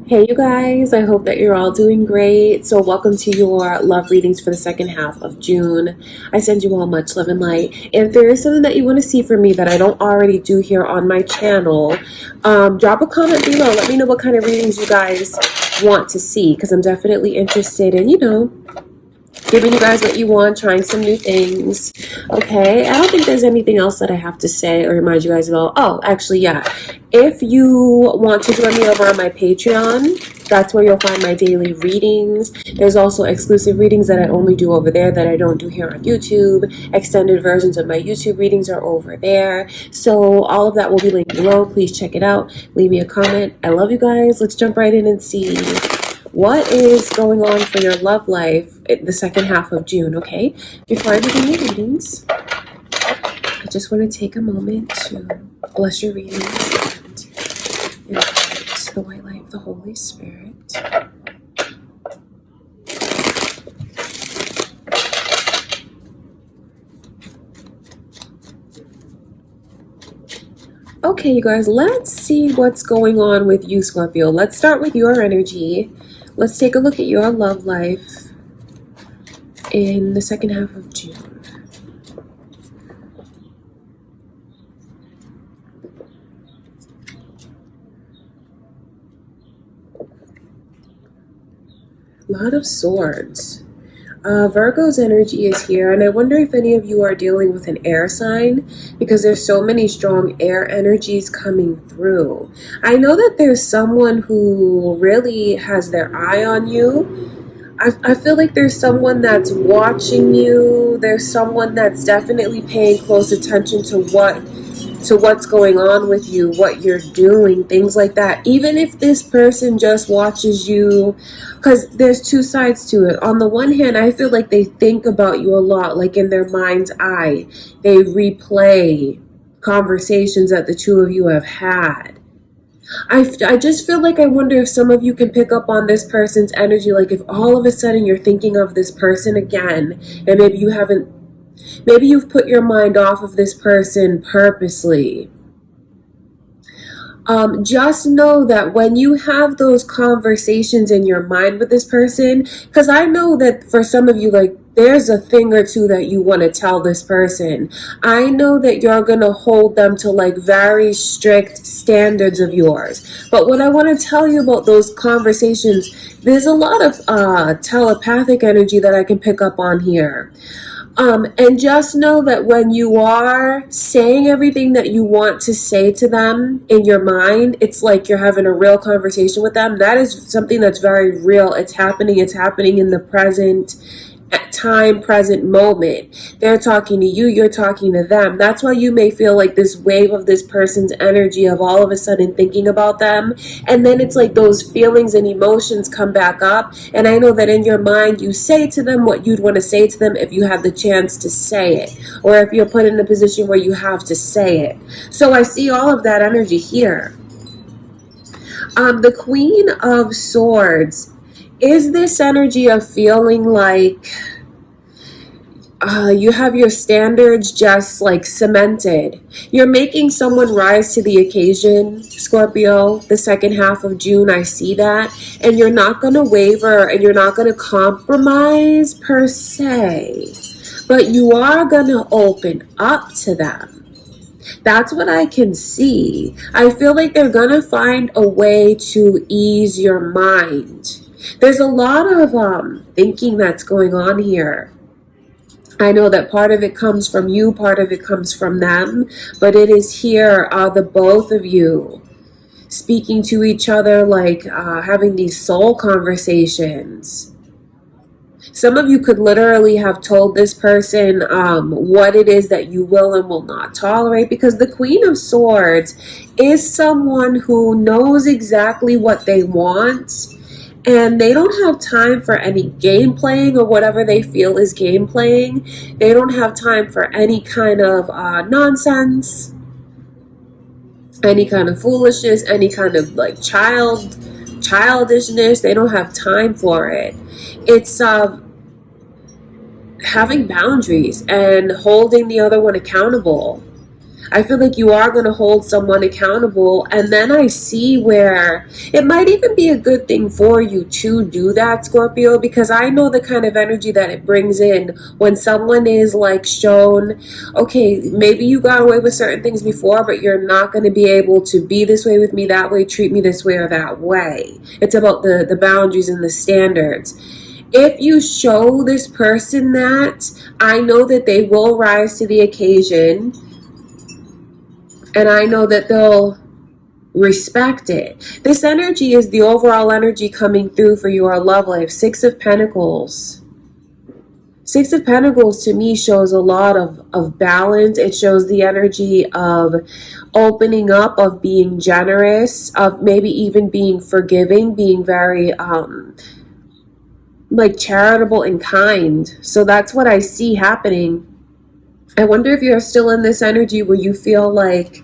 Hey you guys, I hope that you're all doing great. So welcome to your love readings for the second half of June. I send you all much love and light. If there is something that you want to see from me that I don't already do here on my channel, drop a comment below. Let me know what kind of readings you guys want to see, because I'm definitely interested in, giving you guys what you want, trying some new things. Okay, I don't think there's anything else that I have to say or remind you guys about. Oh, actually, yeah. If you want to join me over on my Patreon, that's where you'll find my daily readings. There's also exclusive readings that I only do over there that I don't do here on YouTube. Extended versions of my YouTube readings are over there. So all of that will be linked below. Please check it out. Leave me a comment. I love you guys. Let's jump right in and see what is going on for your love life in the second half of June, okay? Before I begin your readings, I just want to take a moment to bless your readings and invite the white light of the Holy Spirit. Okay, you guys, let's see what's going on with you, Scorpio. Let's start with your energy. Let's take a look at your love life in the second half of June. A lot of swords. Virgo's energy is here, and I wonder if any of you are dealing with an air sign, because there's so many strong air energies coming through. I know that there's someone who really has their eye on you. I feel like there's someone that's watching you. There's someone that's definitely paying close attention to what's going on with you, what you're doing, things like that. Even if this person just watches you, because there's two sides to it. On the one hand, I feel like they think about you a lot, like in their mind's eye. They replay conversations that the two of you have had. I just feel like I wonder if some of you can pick up on this person's energy, like if all of a sudden you're thinking of this person again, and maybe you've put your mind off of this person purposely. Just know that when you have those conversations in your mind with this person, because I know that for some of you, like, there's a thing or two that you want to tell this person. I know that you're going to hold them to like very strict standards of yours. But what I want to tell you about those conversations, there's a lot of telepathic energy that I can pick up on here. And just know that when you are saying everything that you want to say to them in your mind, it's like you're having a real conversation with them. That is something that's very real. It's happening in the present time, present moment. They're talking to you, you're talking to them. That's why you may feel like this wave of this person's energy of all of a sudden thinking about them, and then it's like those feelings and emotions come back up. And I know that in your mind you say to them what you'd want to say to them if you have the chance to say it, or if you're put in a position where you have to say it. So I see all of that energy here. The Queen of Swords is this energy of feeling like you have your standards just like cemented. You're making someone rise to the occasion, Scorpio, the second half of June. I see that. And you're not going to waver and you're not going to compromise per se, but you are going to open up to them. That's what I can see. I feel like they're going to find a way to ease your mind. There's a lot of thinking that's going on here. I know that part of it comes from you, part of it comes from them, but it is here, the both of you speaking to each other, like having these soul conversations. Some of you could literally have told this person what it is that you will and will not tolerate, because the Queen of Swords is someone who knows exactly what they want. And they don't have time for any game playing or whatever they feel is game playing. They don't have time for any kind of nonsense, any kind of foolishness, any kind of like childishness. They don't have time for it. It's having boundaries and holding the other one accountable. I feel like you are going to hold someone accountable. And then I see where it might even be a good thing for you to do that, Scorpio, because I know the kind of energy that it brings in when someone is like shown, okay, maybe you got away with certain things before, but you're not going to be able to be this way with me, that way, treat me this way or that way. It's about the boundaries and the standards. If you show this person that, I know that they will rise to the occasion. And I know that they'll respect it. This energy is the overall energy coming through for your love life. Six of Pentacles. Six of Pentacles to me shows a lot of balance. It shows the energy of opening up, of being generous, of maybe even being forgiving, being very like charitable and kind. So that's what I see happening. I wonder if you're still in this energy where you feel like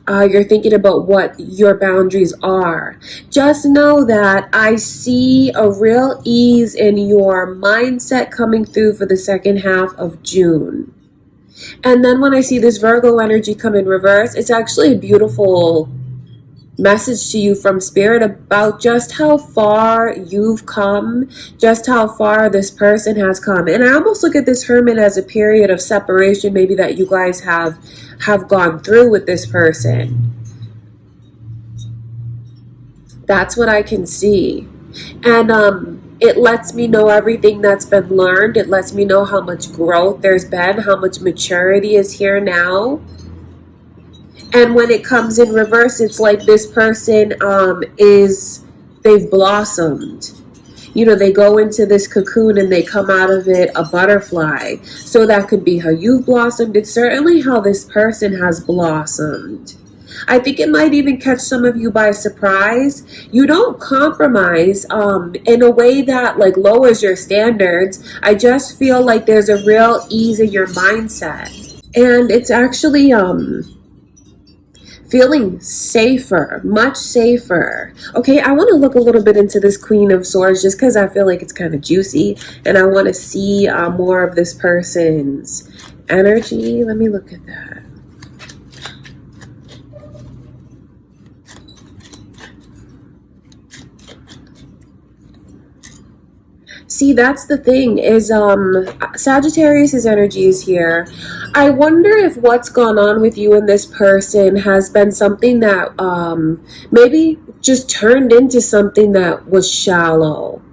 you're thinking about what your boundaries are. Just know that I see a real ease in your mindset coming through for the second half of June. And then when I see this Virgo energy come in reverse, it's actually a beautiful message to you from Spirit about just how far you've come, just how far this person has come. And I almost look at this Hermit as a period of separation maybe that you guys have gone through with this person. That's what I can see. And it lets me know everything that's been learned. It lets me know how much growth there's been, how much maturity is here now. And when it comes in reverse, it's like this person they've blossomed. You know, they go into this cocoon and they come out of it a butterfly. So that could be how you've blossomed. It's certainly how this person has blossomed. I think it might even catch some of you by surprise. You don't compromise in a way that like lowers your standards. I just feel like there's a real ease in your mindset. And it's actually feeling safer, much safer. Okay, I want to look a little bit into this Queen of Swords just because I feel like it's kind of juicy and I want to see more of this person's energy. Let me look at that. See, that's the thing is Sagittarius's energy is here. I wonder if what's gone on with you and this person has been something that maybe just turned into something that was shallow.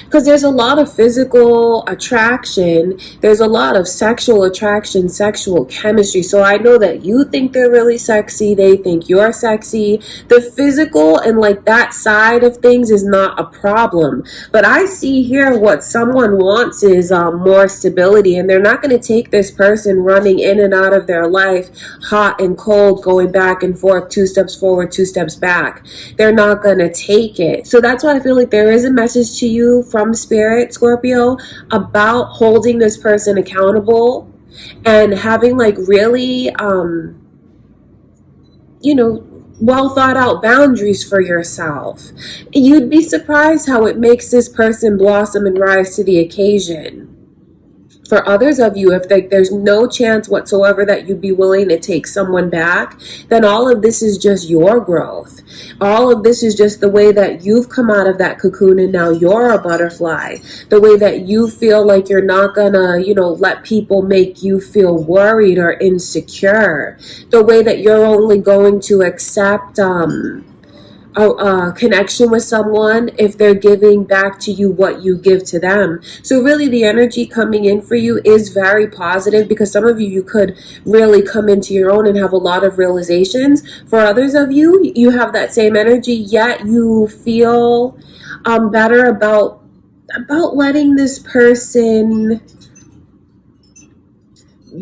Because there's a lot of physical attraction. There's a lot of sexual attraction, sexual chemistry. So I know that you think they're really sexy. They think you're sexy. The physical and like that side of things is not a problem. But I see here what someone wants is more stability. And they're not going to take this person running in and out of their life, hot and cold, going back and forth, 2 steps forward, 2 steps back. They're not going to take it. So that's why I feel like there is a message to you from Spirit, Scorpio, about holding this person accountable and having like really you know, well thought out boundaries for yourself. You'd be surprised how it makes this person blossom and rise to the occasion. For others of you, if there's no chance whatsoever that you'd be willing to take someone back, then all of this is just your growth. All of this is just the way that you've come out of that cocoon and now you're a butterfly. The way that you feel like you're not gonna, you know, let people make you feel worried or insecure. The way that you're only going to accept a connection with someone if they're giving back to you what you give to them. So really the energy coming in for you is very positive because some of you could really come into your own and have a lot of realizations. For others of you, you have that same energy, yet you feel better about letting this person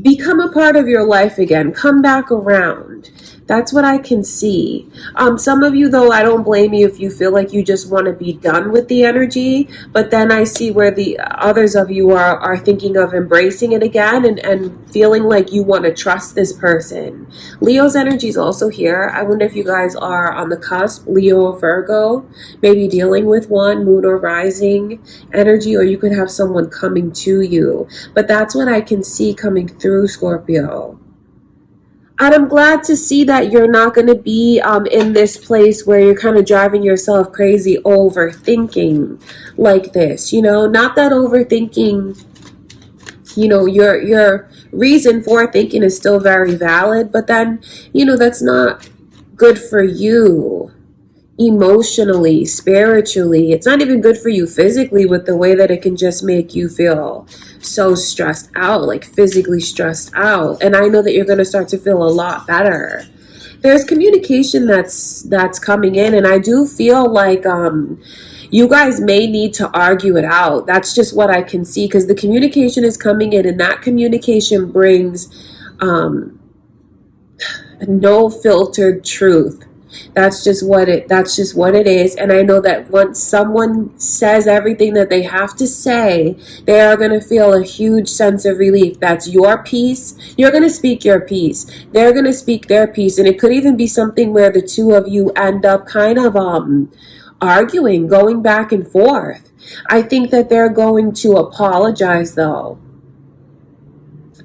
become a part of your life again, come back around. That's what I can see. Some of you, though, I don't blame you if you feel like you just want to be done with the energy. But then I see where the others of you are thinking of embracing it again and feeling like you want to trust this person. Leo's energy is also here. I wonder if you guys are on the cusp, Leo or Virgo, maybe dealing with one, moon or rising energy, or you could have someone coming to you. But that's what I can see coming through, Scorpio. And I'm glad to see that you're not going to be in this place where you're kind of driving yourself crazy overthinking like this. You know, not that overthinking, you know, your reason for thinking is still very valid, but then, you know, that's not good for you emotionally, spiritually. It's not even good for you physically with the way that it can just make you feel so stressed out, like physically stressed out. And I know that you're going to start to feel a lot better. There's communication that's coming in, and I do feel like you guys may need to argue it out. That's just what I can see, because the communication is coming in, and that communication brings no filtered truth. That's just what it is. And I know that once someone says everything that they have to say, they are going to feel a huge sense of relief. That's your piece. You're going to speak your piece. They're going to speak their piece. And it could even be something where the two of you end up kind of arguing, going back and forth. I think that they're going to apologize, though,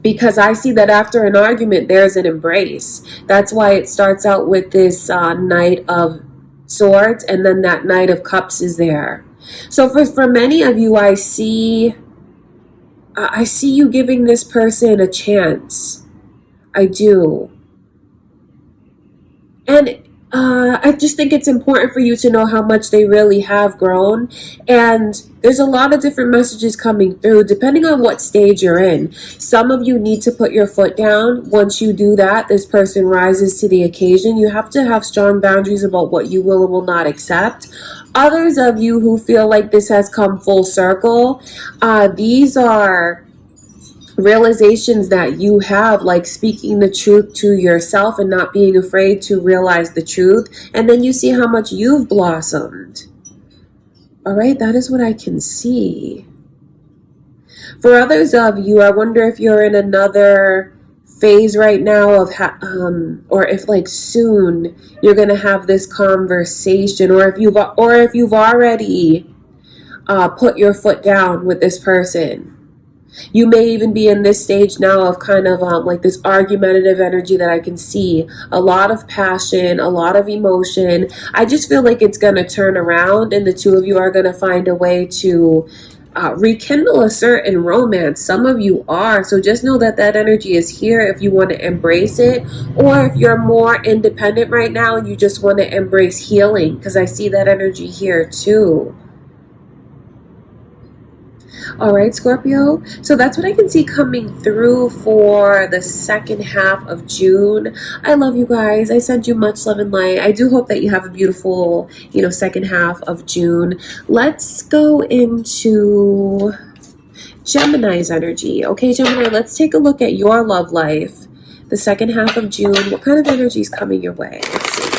because I see that after an argument, there's an embrace. That's why it starts out with this Knight of Swords, and then that Knight of Cups is there. So for many of you, I see you giving this person a chance. I do. And I just think it's important for you to know how much they really have grown. And there's a lot of different messages coming through depending on what stage you're in. Some of you need to put your foot down. Once you do that, this person rises to the occasion. You have to have strong boundaries about what you will and will not accept. Others of you who feel like this has come full circle, these are realizations that you have, like speaking the truth to yourself and not being afraid to realize the truth. And then you see how much you've blossomed. All right, that is what I can see. For others of you, I wonder if you're in another phase right now of or if like soon you're gonna have this conversation, or if you've already put your foot down with this person. You may even be in this stage now of kind of like this argumentative energy that I can see. A lot of passion, a lot of emotion. I just feel like it's going to turn around, and the two of you are going to find a way to rekindle a certain romance. Some of you are. So just know that that energy is here if you want to embrace it, or if you're more independent right now and you just want to embrace healing, because I see that energy here too. All right, Scorpio. So that's what I can see coming through for the second half of June. I love you guys. I send you much love and light. I do hope that you have a beautiful, second half of June. Let's go into Gemini's energy. Okay, Gemini, let's take a look at your love life. The second half of June. What kind of energy is coming your way? Let's see.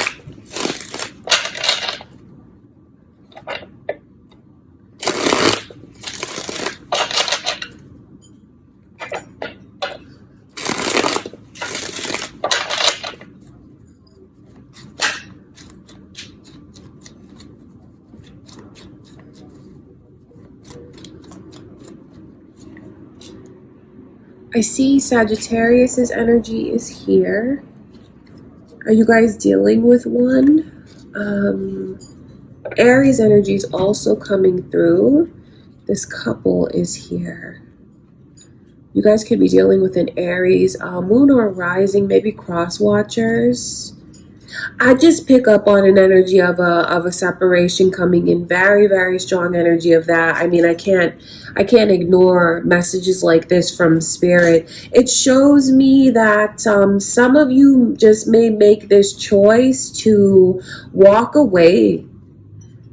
I see Sagittarius's energy is here. Are you guys dealing with one? Aries energy is also coming through. This couple is here. You guys could be dealing with an Aries, moon or rising, maybe cross watchers. I just pick up on an energy of a separation coming in. Very, very strong energy of that. I mean, I can't ignore messages like this from Spirit. It shows me that some of you just may make this choice to walk away.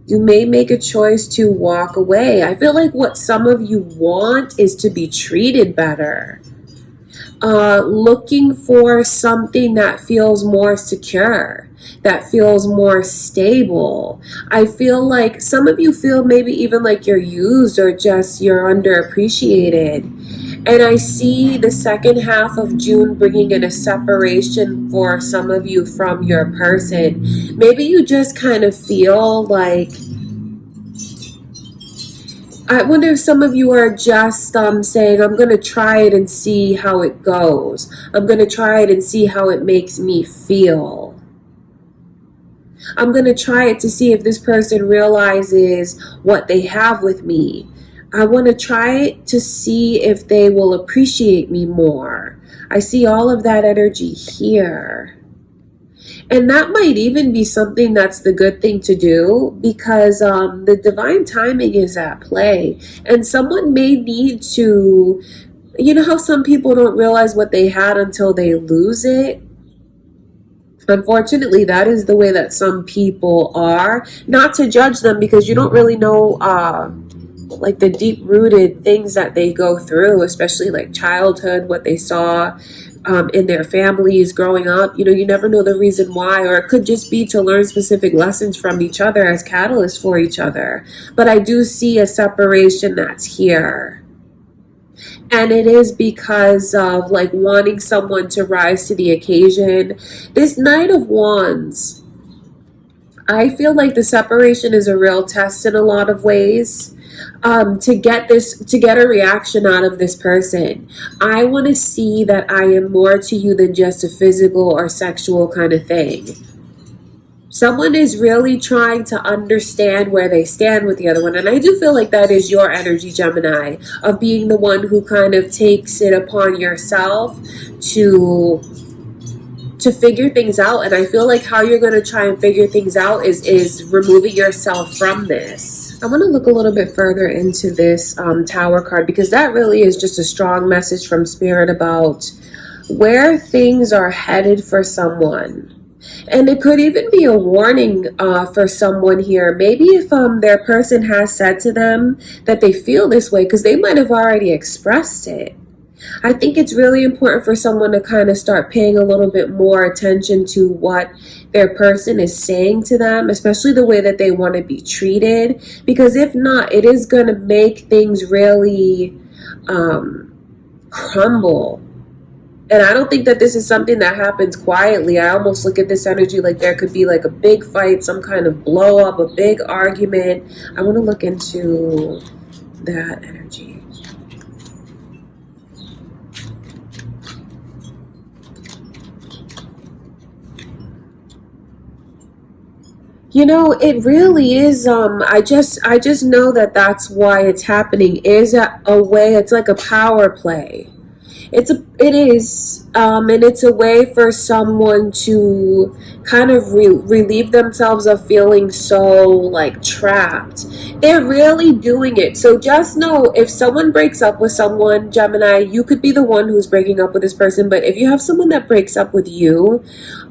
You may make a choice to walk away. I feel like what some of you want is to be treated better. Looking for something that feels more secure, that feels more stable. I feel like some of you feel maybe even like you're used or just you're underappreciated. And I see the second half of June bringing in a separation for some of you from your person. Maybe you just kind of feel like I wonder if some of you are just saying, I'm going to try it and see how it goes. I'm going to try it and see how it makes me feel. I'm going to try it to see if this person realizes what they have with me. I want to try it to see if they will appreciate me more. I see all of that energy here. And that might even be something that's the good thing to do, because the divine timing is at play. And someone may need to, you know how some people don't realize what they had until they lose it? Unfortunately, that is the way that some people are. Not to judge them, because you don't really know like the deep-rooted things that they go through, especially like childhood, what they saw in their families growing up. You know, you never know the reason why, or it could just be to learn specific lessons from each other as catalysts for each other. But I do see a separation that's here. And it is because of like wanting someone to rise to the occasion. This Knight of Wands, I feel like the separation is a real test in a lot of ways. To get a reaction out of this person. I want to see that I am more to you than just a physical or sexual kind of thing. Someone is really trying to understand where they stand with the other one. And I do feel like that is your energy, Gemini, of being the one who kind of takes it upon yourself to figure things out. And I feel like how you're going to try and figure things out is removing yourself from this. I want to look a little bit further into this Tower card, because that really is just a strong message from Spirit about where things are headed for someone. And it could even be a warning for someone here. Maybe if their person has said to them that they feel this way, because they might have already expressed it. I think it's really important for someone to kind of start paying a little bit more attention to what their person is saying to them, especially the way that they want to be treated. Because if not, it is going to make things really crumble. And I don't think that this is something that happens quietly. I almost look at this energy like there could be like a big fight, some kind of blow up, a big argument. I want to look into that energy. You know, it really is, I just know that that's why it's happening, is a way, it's like a power play. It is, and it's a way for someone to kind of relieve themselves of feeling so like trapped. They're really doing it. So just know, if someone breaks up with someone, Gemini, you could be the one who's breaking up with this person. But if you have someone that breaks up with you,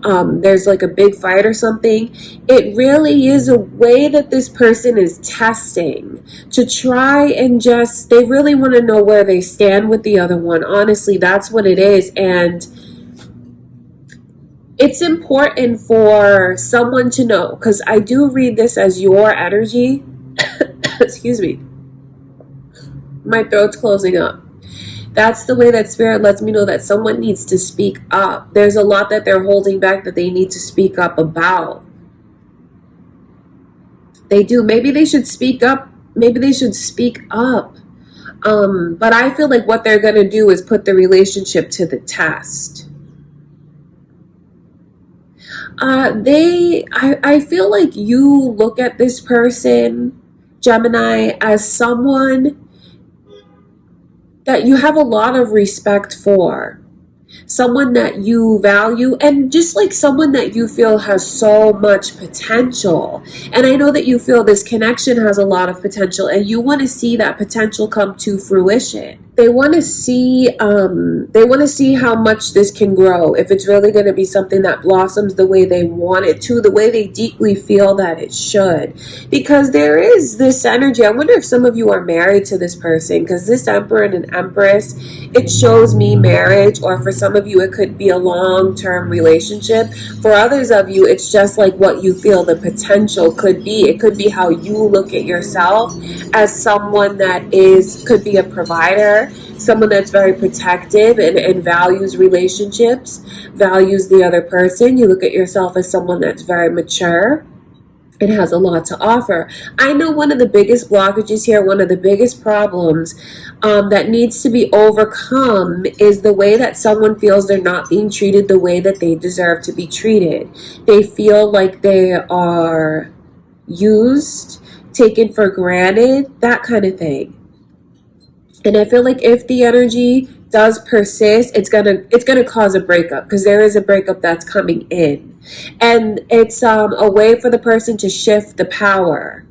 there's like a big fight or something, it really is a way that this person is testing to try and just, they really want to know where they stand with the other one. Honestly, that's what it is. And it's important for someone to know, because I do read this as your energy. Excuse me. My throat's closing up. That's the way that Spirit lets me know that someone needs to speak up. There's a lot that they're holding back that they need to speak up about. They do. Maybe they should speak up. Maybe they should speak up. But I feel like what they're going to do is put the relationship to the test. I feel like you look at this person, Gemini, as someone that you have a lot of respect for, someone that you value, and just like someone that you feel has so much potential. And I know that you feel this connection has a lot of potential, and you want to see that potential come to fruition. They want to see how much this can grow, if it's really going to be something that blossoms the way they want it to, the way they deeply feel that it should. Because there is this energy. I wonder if some of you are married to this person, because this Emperor and an Empress, it shows me marriage, or for some of you it could be a long-term relationship. For others of you, it's just like what you feel the potential could be. It could be how you look at yourself as someone that could be a provider, someone that's very protective and values relationships, values the other person. You look at yourself as someone that's very mature. It has a lot to offer. I know one of the biggest blockages here, one of the biggest problems that needs to be overcome is the way that someone feels they're not being treated the way that they deserve to be treated. They feel like they are used, taken for granted, that kind of thing. And I feel like if the energy does persist, it's gonna cause a breakup, because there is a breakup that's coming in, and it's a way for the person to shift the power.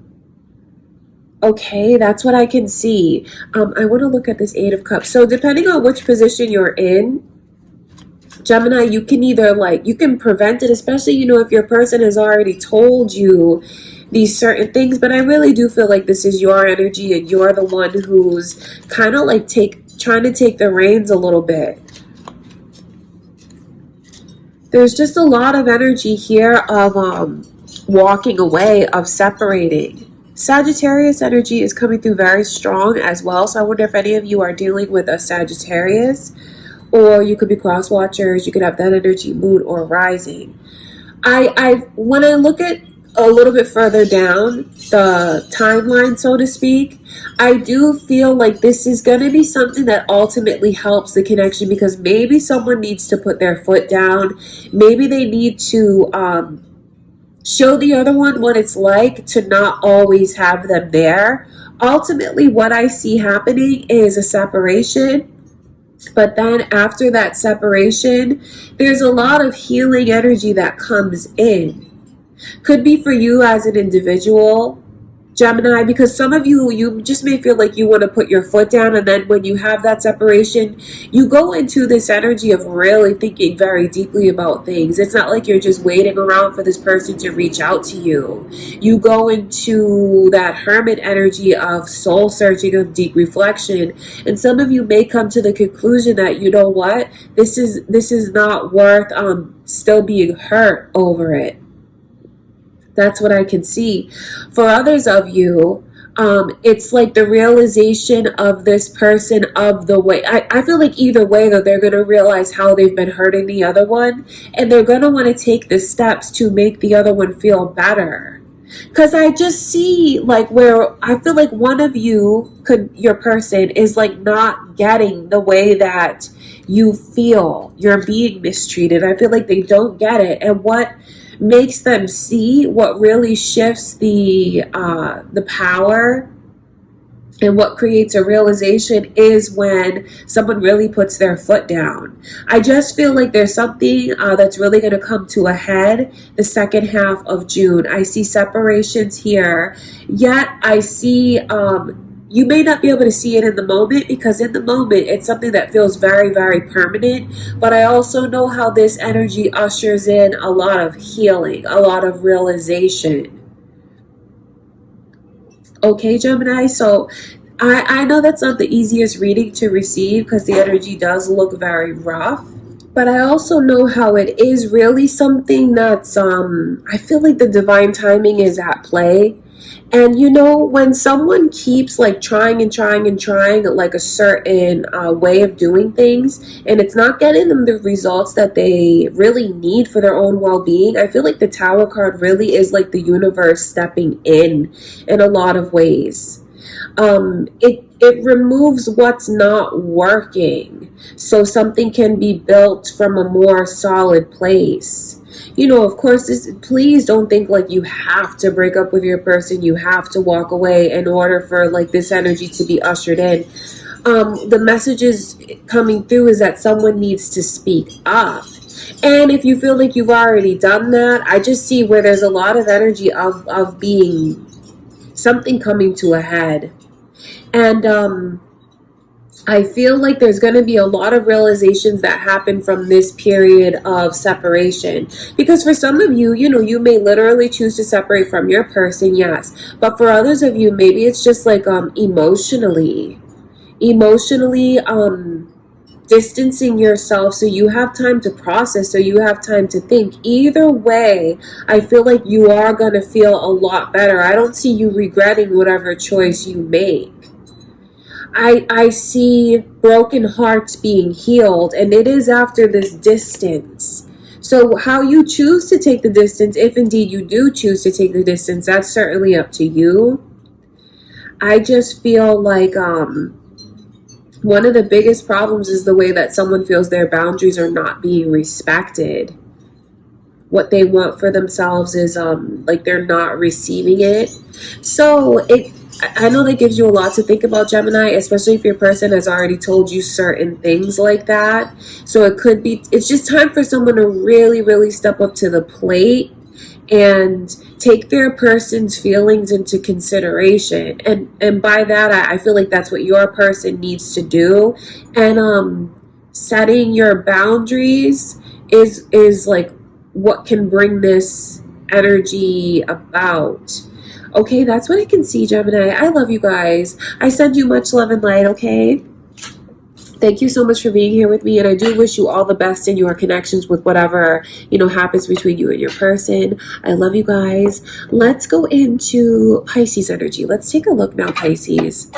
Okay, that's what I can see. I want to look at this Eight of Cups. So depending on which position you're in, Gemini, you can either you can prevent it, especially, if your person has already told you these certain things. But I really do feel like this is your energy and you're the one who's kind of trying to take the reins a little bit. There's just a lot of energy here of walking away, of separating. Sagittarius energy is coming through very strong as well. So I wonder if any of you are dealing with a Sagittarius, or you could be cross watchers. You could have that energy, moon or rising. When I look at a little bit further down the timeline, so to speak, I do feel like this is going to be something that ultimately helps the connection, because maybe someone needs to put their foot down. Maybe they need to show the other one what it's like to not always have them there. Ultimately, what I see happening is a separation. But then after that separation, there's a lot of healing energy that comes in. Could be for you as an individual, Gemini, because some of you just may feel like you want to put your foot down, and then when you have that separation, you go into this energy of really thinking very deeply about things. It's not like you're just waiting around for this person to reach out to you. You go into that hermit energy of soul searching, of deep reflection, and some of you may come to the conclusion that, you know what, this is not worth still being hurt over it. That's what I can see. For others of you, it's like the realization of this person, of the way. I feel like either way, though, they're going to realize how they've been hurting the other one, and they're going to want to take the steps to make the other one feel better. Because I just see where I feel like one of you, your person, is not getting the way that you feel you're being mistreated. I feel like they don't get it. And what makes them see, what really shifts the power and what creates a realization, is when someone really puts their foot down. I just feel like there's something that's really going to come to a head the second half of June. I see separations here, yet I see you may not be able to see it in the moment, because in the moment it's something that feels very, very permanent. But I also know how this energy ushers in a lot of healing, a lot of realization. Okay, Gemini, so I know that's not the easiest reading to receive, because the energy does look very rough. But I also know how it is really something that's, I feel like the divine timing is at play. And when someone keeps trying and trying and trying a certain way of doing things, and it's not getting them the results that they really need for their own well-being, I feel like the Tower card really is the universe stepping in a lot of ways. It removes what's not working, so something can be built from a more solid place. Of course, please don't think you have to break up with your person, you have to walk away in order for this energy to be ushered in. The messages coming through is that someone needs to speak up. And if you feel like you've already done that, I just see where there's a lot of energy of being something coming to a head. And I feel like there's going to be a lot of realizations that happen from this period of separation. Because for some of you, you may literally choose to separate from your person, yes. But for others of you, maybe it's just emotionally distancing yourself, so you have time to process, so you have time to think. Either way, I feel like you are going to feel a lot better. I don't see you regretting whatever choice you make. I see broken hearts being healed, and it is after this distance. So how you choose to take the distance, if indeed you do choose to take the distance, that's certainly up to you. I just feel like one of the biggest problems is the way that someone feels their boundaries are not being respected. What they want for themselves is like they're not receiving it. So I know that gives you a lot to think about, Gemini, especially if your person has already told you certain things like that. So it's just time for someone to really, really step up to the plate and take their person's feelings into consideration. And by that, I feel like that's what your person needs to do. And setting your boundaries is like what can bring this energy about. Okay, that's what I can see, Gemini. I love you guys. I send you much love and light, okay? Thank you so much for being here with me, and I do wish you all the best in your connections with whatever, happens between you and your person. I love you guys. Let's go into Pisces energy. Let's take a look now, Pisces,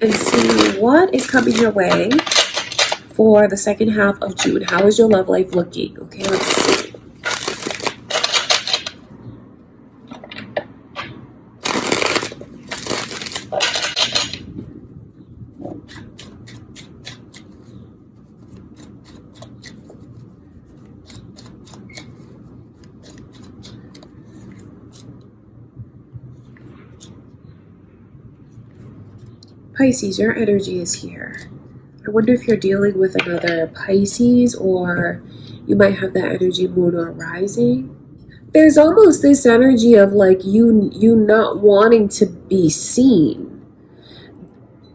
and see what is coming your way for the second half of June. How is your love life looking? Okay, let's see. Pisces, your energy is here. I wonder if you're dealing with another Pisces, or you might have that energy, moon or rising. There's almost this energy of like you not wanting to be seen.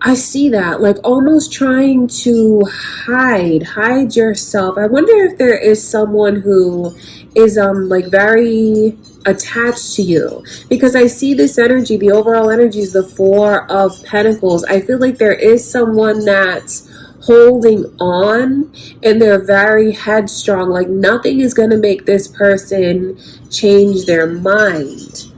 I see that, like almost trying to hide yourself. I wonder if there is someone who is like very attached to you, because I see this energy, the overall energy is the Four of Pentacles. I feel like there is someone that's holding on and they're very headstrong, like nothing is going to make this person change their mind.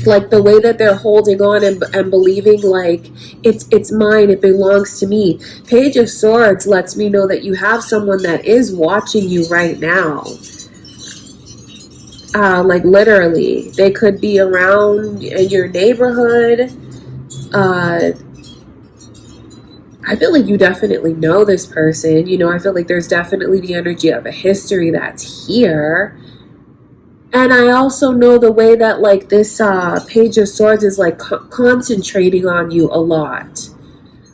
Like the way that they're holding on and believing like it's mine, it belongs to me. Page of Swords lets me know that you have someone that is watching you right now. Like literally, they could be around in your neighborhood. I feel like you definitely know this person. I feel like there's definitely the energy of a history that's here. And I also know the way that like this Page of Swords is like concentrating on you a lot.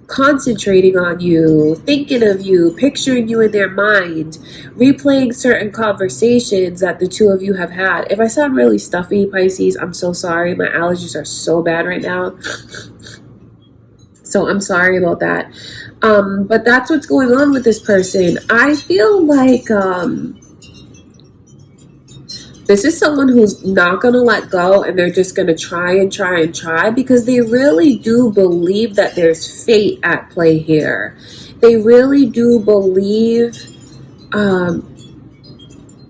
Concentrating on you, thinking of you, picturing you in their mind, replaying certain conversations that the two of you have had. If I sound really stuffy, Pisces, I'm so sorry. My allergies are so bad right now. So I'm sorry about that. But that's what's going on with this person. I feel like this is someone who's not going to let go, and they're just going to try and try and try, because they really do believe that there's fate at play here. They really do believe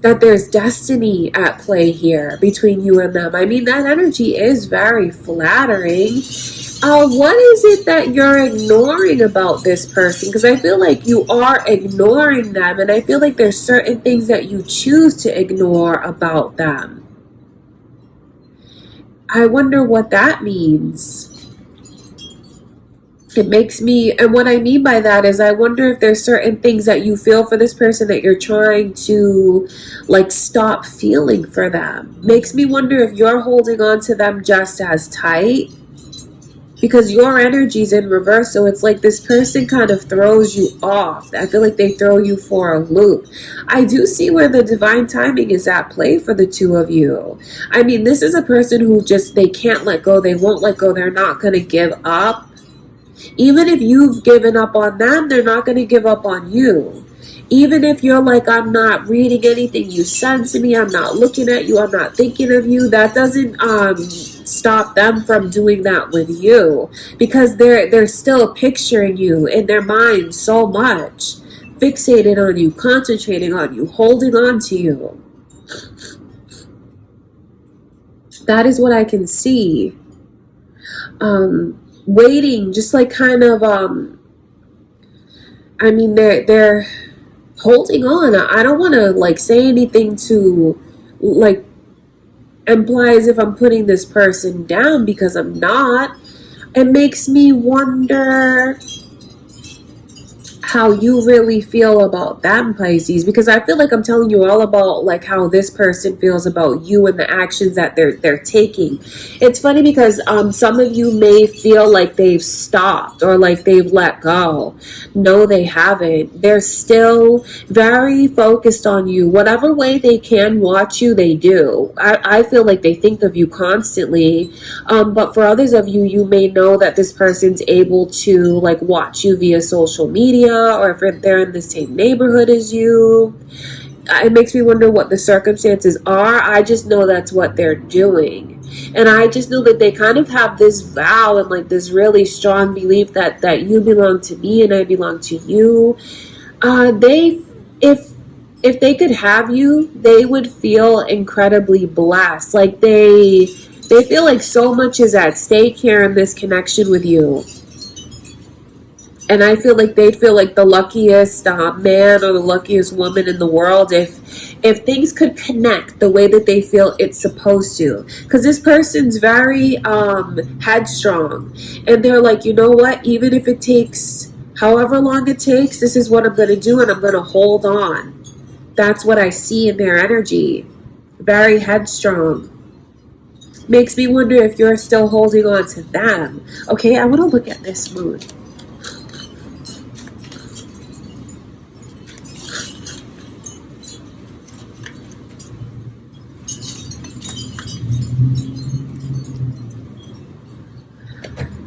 that there's destiny at play here between you and them. I mean, that energy is very flattering. What is it that you're ignoring about this person? Because I feel like you are ignoring them, and I feel like there's certain things that you choose to ignore about them. I wonder what that means. It makes me, and what I mean by that is I wonder if there's certain things that you feel for this person that you're trying to like stop feeling for them. Makes me wonder if you're holding on to them just as tight, because your energy's in reverse. So it's like this person kind of throws you off. I feel like they throw you for a loop. I do see where the divine timing is at play for the two of you. I mean, this is a person who just, they can't let go. They won't let go. They're not going to give up. Even if you've given up on them, they're not going to give up on you. Even if you're like, I'm not reading anything you send to me, I'm not looking at you, I'm not thinking of you, that doesn't stop them from doing that with you, because they're still picturing you in their mind so much, fixated on you, concentrating on you, holding on to you. That is what I can see. Waiting, just like kind of I mean, they're holding on. I don't want to like say anything to like imply as if I'm putting this person down, because I'm not. It makes me wonder how you really feel about them, Pisces, because I feel like I'm telling you all about like how this person feels about you and the actions that they're taking. It's funny because some of you may feel like they've stopped or like they've let go. No, they haven't. They're still very focused on you. Whatever way they can watch you, they do. I feel like they think of you constantly. But for others of you, you may know that this person's able to like watch you via social media, or if they're in the same neighborhood as you. It makes me wonder what the circumstances are. I just know that's what they're doing. And I just know that they kind of have this vow and like this really strong belief that you belong to me and I belong to you. They, if they could have you, they would feel incredibly blessed. Like they feel like so much is at stake here in this connection with you. And I feel like they'd feel like the luckiest man or the luckiest woman in the world if things could connect the way that they feel it's supposed to. Because this person's very headstrong. And they're like, you know what? Even if it takes however long it takes, this is what I'm going to do, and I'm going to hold on. That's what I see in their energy. Very headstrong. Makes me wonder if you're still holding on to them. Okay, I want to look at this moon.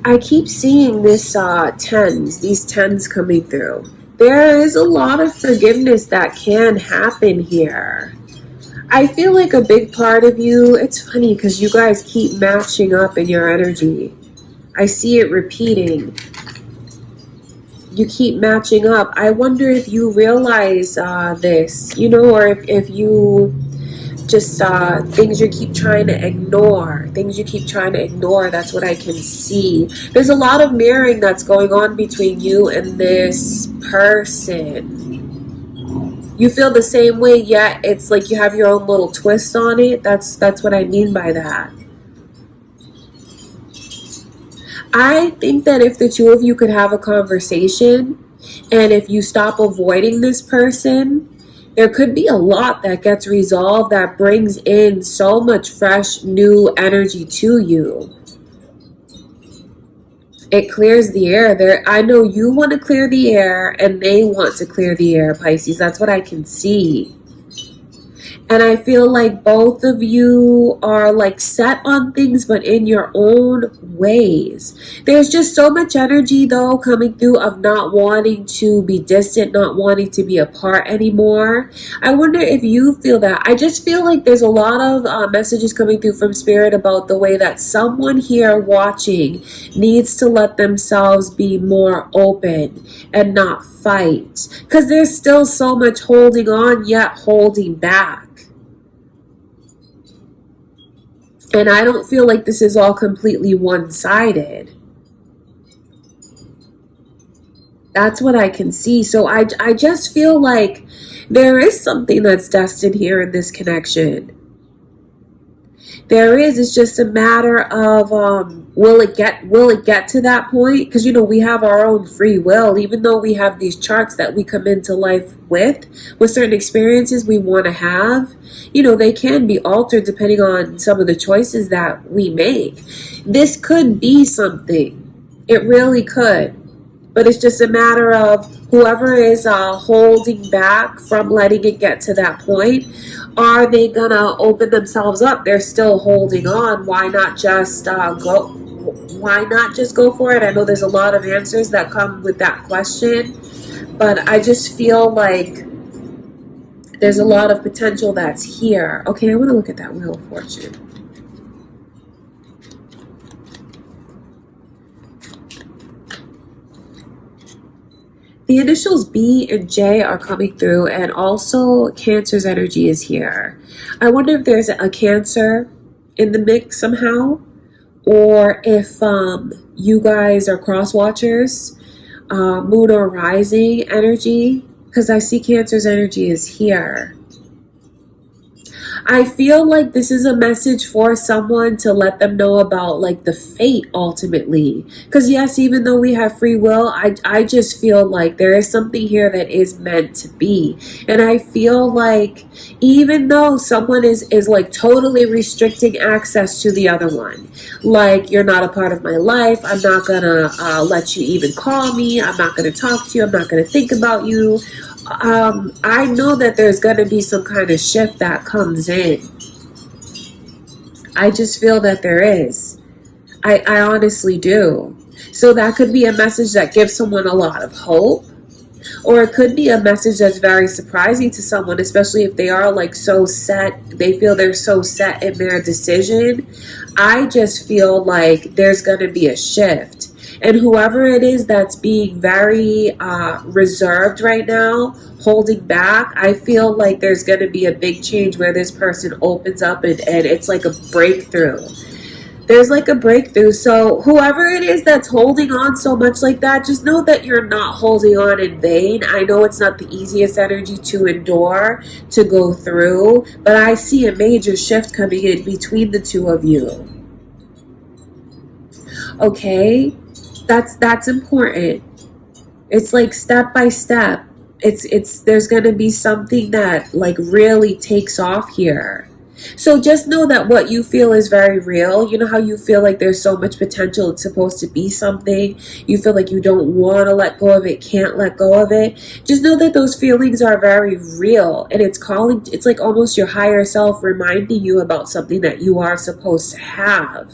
I keep seeing this these tens coming through. There is a lot of forgiveness that can happen here. I feel like a big part of you, it's funny because you guys keep matching up in your energy. I see it repeating. You keep matching up. I wonder if you realize this, you know, or if you just things you keep trying to ignore. That's what I can see. There's a lot of mirroring that's going on between you and this person. You feel the same way, yet it's like you have your own little twist on it. That's what I mean by that. I think that if the two of you could have a conversation, and if you stop avoiding this person, there could be a lot that gets resolved that brings in so much fresh, new energy to you. It clears the air. There, I know you want to clear the air, and they want to clear the air, Pisces. That's what I can see. And I feel like both of you are like set on things, but in your own ways. There's just so much energy though coming through of not wanting to be distant, not wanting to be apart anymore. I wonder if you feel that. I just feel like there's a lot of messages coming through from Spirit about the way that someone here watching needs to let themselves be more open and not fight. Because there's still so much holding on yet holding back. And I don't feel like this is all completely one-sided. That's what I can see. So I just feel like there is something that's destined here in this connection. There is. It's just a matter of will it get to that point? Because you know we have our own free will, even though we have these charts that we come into life with certain experiences we want to have. You know, they can be altered depending on some of the choices that we make. This could be something. It really could. But it's just a matter of whoever is holding back from letting it get to that point. Are they gonna open themselves up? They're still holding on. Why not just go? Why not just go for it? I know there's a lot of answers that come with that question, but I just feel like there's a lot of potential that's here. Okay, I want to look at that Wheel of Fortune. The initials B and J are coming through, and also Cancer's energy is here. I wonder if there's a Cancer in the mix somehow, or if you guys are cross watchers, moon or rising energy. because I see Cancer's energy is here. I feel like this is a message for someone to let them know about like the fate ultimately. Because yes, even though we have free will, I just feel like there is something here that is meant to be. And I feel like even though someone is like totally restricting access to the other one, like you're not a part of my life, I'm not gonna let you even call me, I'm not gonna talk to you, I'm not gonna think about you. I know that there's going to be some kind of shift that comes in. I just feel that there is. I honestly do. So that could be a message that gives someone a lot of hope. Or it could be a message that's very surprising to someone, especially if they are like so set, they feel they're so set in their decision. I just feel like there's going to be a shift. And whoever it is that's being very reserved right now, holding back, I feel like there's going to be a big change where this person opens up and it's like a breakthrough. There's like a breakthrough. So whoever it is that's holding on so much like that, just know that you're not holding on in vain. I know it's not the easiest energy to endure, to go through, but I see a major shift coming in between the two of you. Okay? That's important. It's like step by step. There's going to be something that like really takes off here. So just know that what you feel is very real. You know how you feel like there's so much potential, it's supposed to be something. You feel like you don't want to let go of it, can't let go of it. Just know that those feelings are very real, and it's like almost your higher self reminding you about something that you are supposed to have.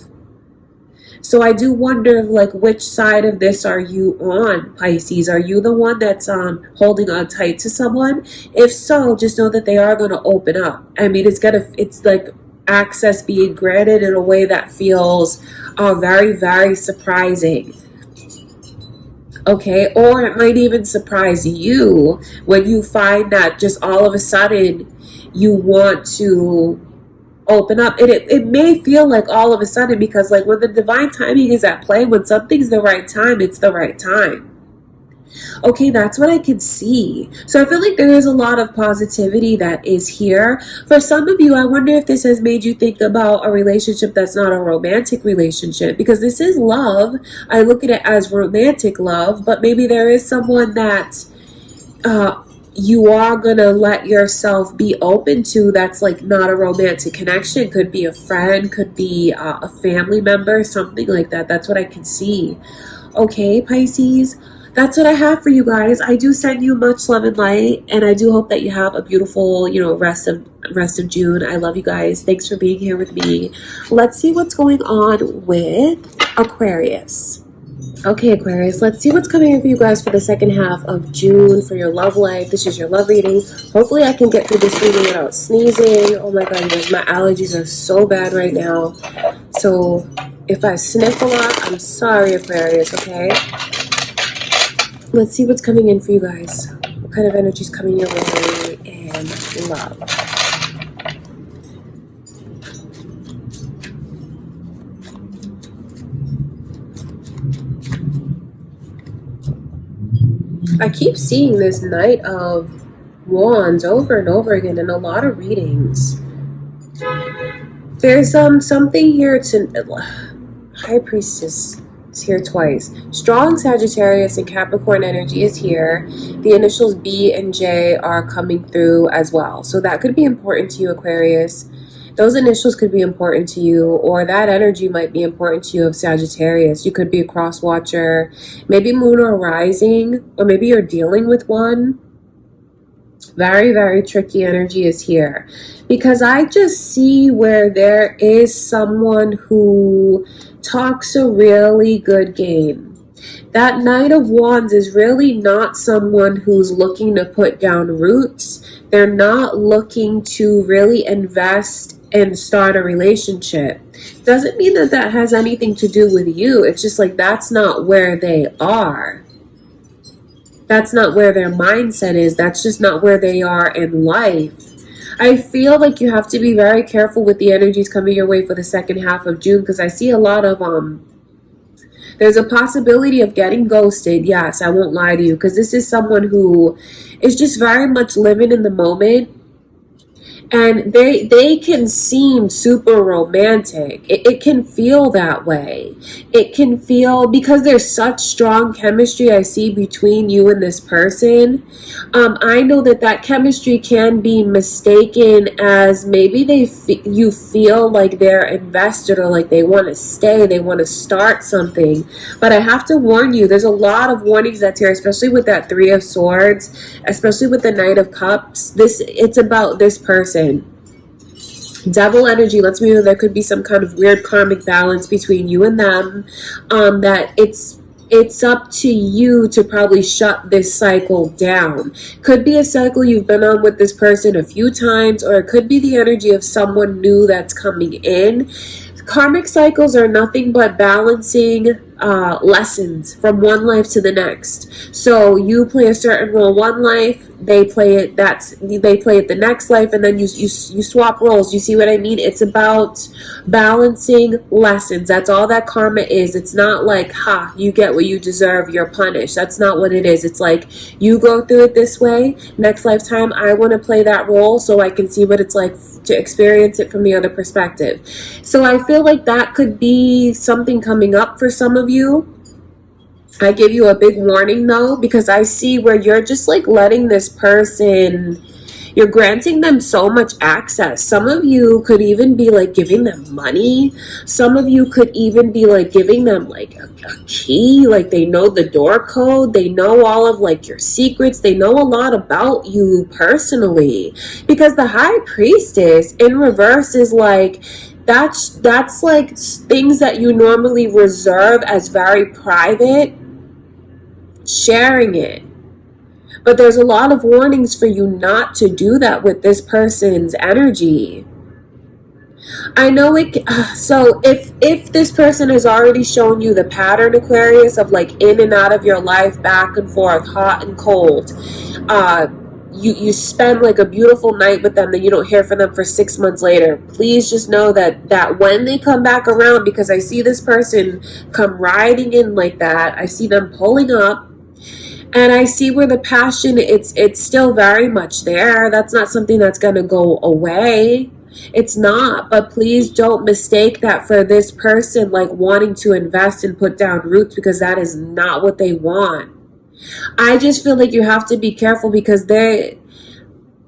So I do wonder, like, which side of this are you on, Pisces? Are you the one that's holding on tight to someone? If so, just know that they are going to open up. I mean, it's like access being granted in a way that feels very, very surprising. Okay, or it might even surprise you when you find that just all of a sudden you want to open up. It may feel like all of a sudden, because like when the divine timing is at play, when something's the right time, it's the right time. Okay, that's what I can see. So I feel like there is a lot of positivity that is here. For some of you, I wonder if this has made you think about a relationship that's not a romantic relationship, because this is love. I look at it as romantic love, but maybe there is someone that you are gonna let yourself be open to that's like not a romantic connection. Could be a friend, could be a family member, something like that. That's what I can see. Okay, Pisces, that's what I have for you guys. I do send you much love and light, and I do hope that you have a beautiful, rest of June. I love you guys. Thanks for being here with me. Let's see what's going on with Aquarius. Okay, Aquarius, let's see what's coming in for you guys for the second half of June for your love life. This is your love reading. Hopefully I can get through this reading without sneezing. Oh my god, guys, my allergies are so bad right now. So if I sniff a lot, I'm sorry, Aquarius, okay? Let's see what's coming in for you guys. What kind of energy is coming your way in love? I keep seeing this Knight of Wands over and over again in a lot of readings. There's something here to... High Priestess is here twice. Strong Sagittarius and Capricorn energy is here. The initials B and J are coming through as well. So that could be important to you, Aquarius. Those initials could be important to you, or that energy might be important to you of Sagittarius. You could be a cross watcher, maybe moon or rising, or maybe you're dealing with one. Very, very tricky energy is here, because I just see where there is someone who talks a really good game. That Knight of Wands is really not someone who's looking to put down roots. They're not looking to really invest and start a relationship. Doesn't mean that that has anything to do with you. It's just like that's not where they are. That's not where their mindset is. That's just not where they are in life. I feel like you have to be very careful with the energies coming your way for the second half of June, because I see a lot of There's a possibility of getting ghosted. Yes, I won't lie to you, because this is someone who is just very much living in the moment. And they can seem super romantic. It can feel that way. It can feel, because there's such strong chemistry I see between you and this person. I know that that chemistry can be mistaken as maybe you feel like they're invested, or like they want to stay, they want to start something. But I have to warn you, there's a lot of warnings that's here, especially with that Three of Swords, especially with the Knight of Cups. It's about this person. Devil energy lets me know there could be some kind of weird karmic balance between you and them, that it's up to you to probably shut this cycle down. Could be a cycle you've been on with this person a few times, or it could be the energy of someone new that's coming in. Karmic cycles are nothing but balancing lessons from one life to the next. So you play a certain role one life, they play it the next life, and then you swap roles. You see what I mean? It's about balancing lessons. That's all that karma is. It's not like, you get what you deserve, you're punished. That's not what it is. It's like, you go through it this way, next lifetime I want to play that role so I can see what it's like to experience it from the other perspective. So I feel like that could be something coming up for some of you. I give you a big warning though, because I see where you're just like letting this person, you're granting them so much access. Some of you could even be like giving them money. Some of you could even be like giving them like a key, like they know the door code, they know all of like your secrets, they know a lot about you personally. Because the High Priestess in reverse is like, that's like things that you normally reserve as very private, sharing it. But there's a lot of warnings for you not to do that with this person's energy. I know it. So if this person has already shown you the pattern, Aquarius, of like in and out of your life, back and forth, hot and cold, you spend like a beautiful night with them, then you don't hear from them for 6 months later. Please just know that when they come back around, because I see this person come riding in like that, I see them pulling up, and I see where the passion, it's still very much there. That's not something that's going to go away. It's not. But please don't mistake that for this person like wanting to invest and put down roots, because that is not what they want. I just feel like you have to be careful, because they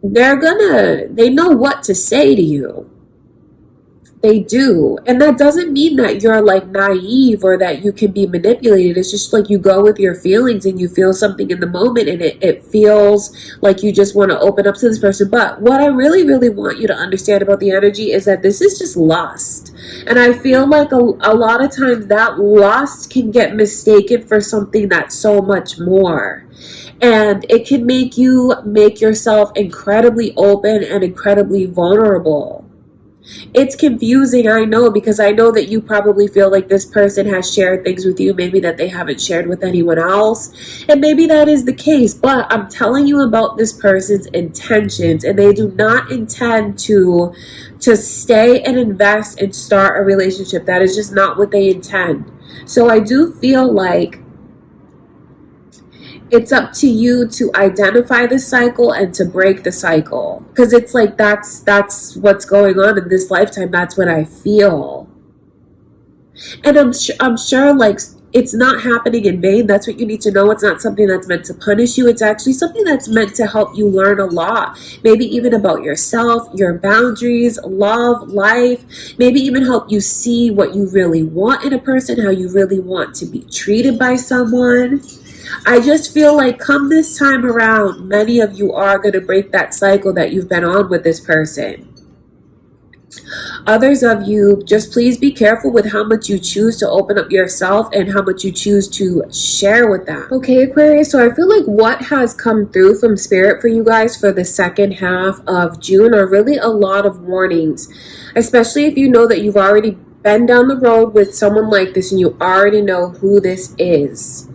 know what to say to you. They do. And that doesn't mean that you're like naive or that you can be manipulated. It's just like you go with your feelings and you feel something in the moment, and it feels like you just want to open up to this person. But what I really, really want you to understand about the energy is that this is just lust. And I feel like a lot of times that lust can get mistaken for something that's so much more. And it can make you make yourself incredibly open and incredibly vulnerable. It's confusing, I know, because I know that you probably feel like this person has shared things with you, maybe that they haven't shared with anyone else, and maybe that is the case. But I'm telling you about this person's intentions, and they do not intend to stay and invest and start a relationship. That is just not what they intend. So I do feel like it's up to you to identify the cycle and to break the cycle, because it's like that's what's going on in this lifetime. That's what I feel. And I'm sure like it's not happening in vain. That's what you need to know. It's not something that's meant to punish you. It's actually something that's meant to help you learn a lot. Maybe even about yourself, your boundaries, love, life. Maybe even help you see what you really want in a person, how you really want to be treated by someone. I just feel like come this time around, many of you are going to break that cycle that you've been on with this person. Others of you, just please be careful with how much you choose to open up yourself and how much you choose to share with them. Okay, Aquarius, so I feel like what has come through from Spirit for you guys for the second half of June are really a lot of warnings, especially if you know that you've already been down the road with someone like this and you already know who this is.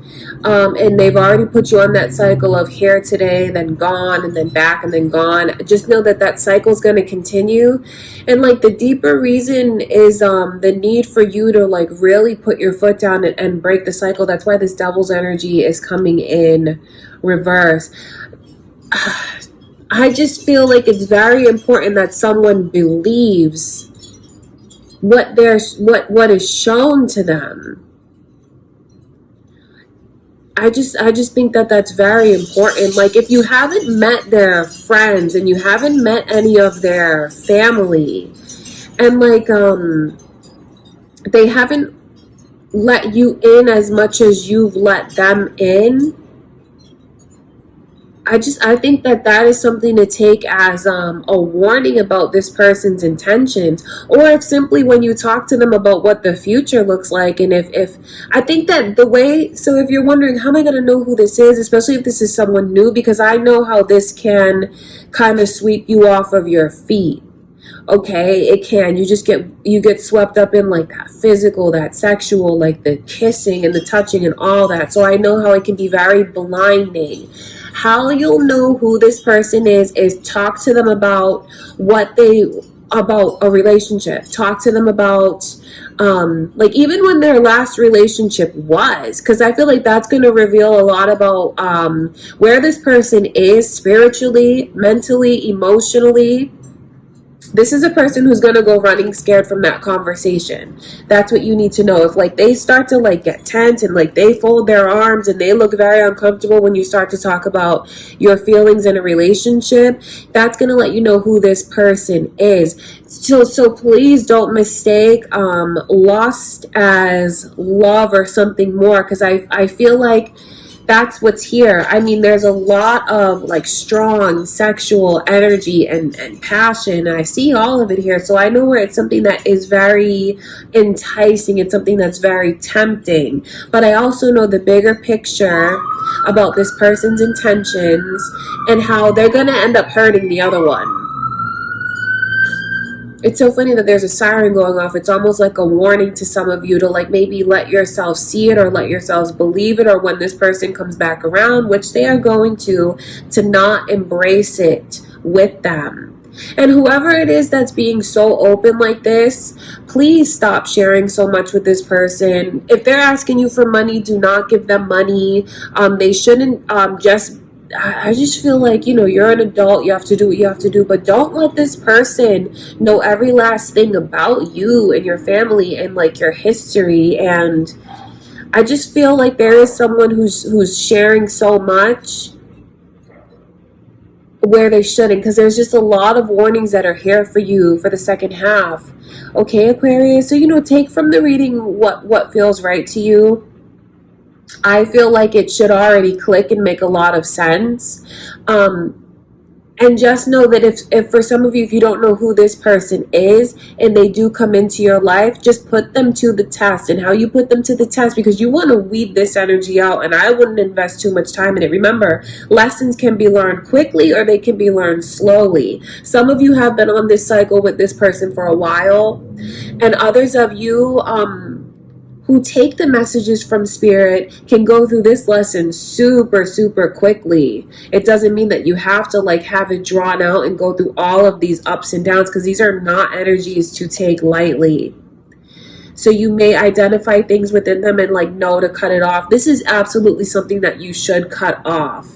and they've already put you on that cycle of here today, then gone, and then back, and then gone. Just know that that cycle is going to continue. And like the deeper reason is the need for you to like really put your foot down and break the cycle. That's why this devil's energy is coming in reverse. I just feel like it's very important that someone believes what is shown to them. I just think that that's very important. Like if you haven't met their friends and you haven't met any of their family, and like they haven't let you in as much as you've let them in, I think that is something to take as a warning about this person's intentions, or if simply when you talk to them about what the future looks like. And if I think that the way, so if you're wondering, how am I going to know who this is, especially if this is someone new, because I know how this can kind of sweep you off of your feet. Okay, it can. You get swept up in like that physical, that sexual, like the kissing and the touching and all that. So I know how it can be very blinding. How you'll know who this person is talk to them about about a relationship. Talk to them about like even when their last relationship was, because I feel like that's going to reveal a lot about where this person is spiritually, mentally, emotionally. This is a person who's going to go running scared from that conversation. That's what you need to know. If like they start to like get tense and like they fold their arms and they look very uncomfortable when you start to talk about your feelings in a relationship, that's going to let you know who this person is. So please don't mistake lust as love or something more, because I feel like that's what's here. I mean, there's a lot of like strong sexual energy and passion. I see all of it here. So I know where it's something that is very enticing. It's something that's very tempting. But I also know the bigger picture about this person's intentions and how they're going to end up hurting the other one. It's so funny that there's a siren going off. It's almost like a warning to some of you to like maybe let yourself see it or let yourselves believe it, or when this person comes back around, which they are going to not embrace it with them. And whoever it is that's being so open like this, please stop sharing so much with this person. If they're asking you for money, do not give them money. They shouldn't I just feel like, you're an adult, you have to do what you have to do, but don't let this person know every last thing about you and your family and like your history. And I just feel like there is someone who's sharing so much where they shouldn't, because there's just a lot of warnings that are here for you for the second half. Okay, Aquarius, so take from the reading what feels right to you. I feel like it should already click and make a lot of sense. And just know that if for some of you, if you don't know who this person is and they do come into your life, just put them to the test. And how you put them to the test, because you want to weed this energy out, and I wouldn't invest too much time in it. Remember, lessons can be learned quickly or they can be learned slowly. Some of you have been on this cycle with this person for a while, and others of you who take the messages from spirit can go through this lesson super, super quickly. It doesn't mean that you have to like have it drawn out and go through all of these ups and downs, because these are not energies to take lightly. So you may identify things within them and like know to cut it off. This is absolutely something that you should cut off,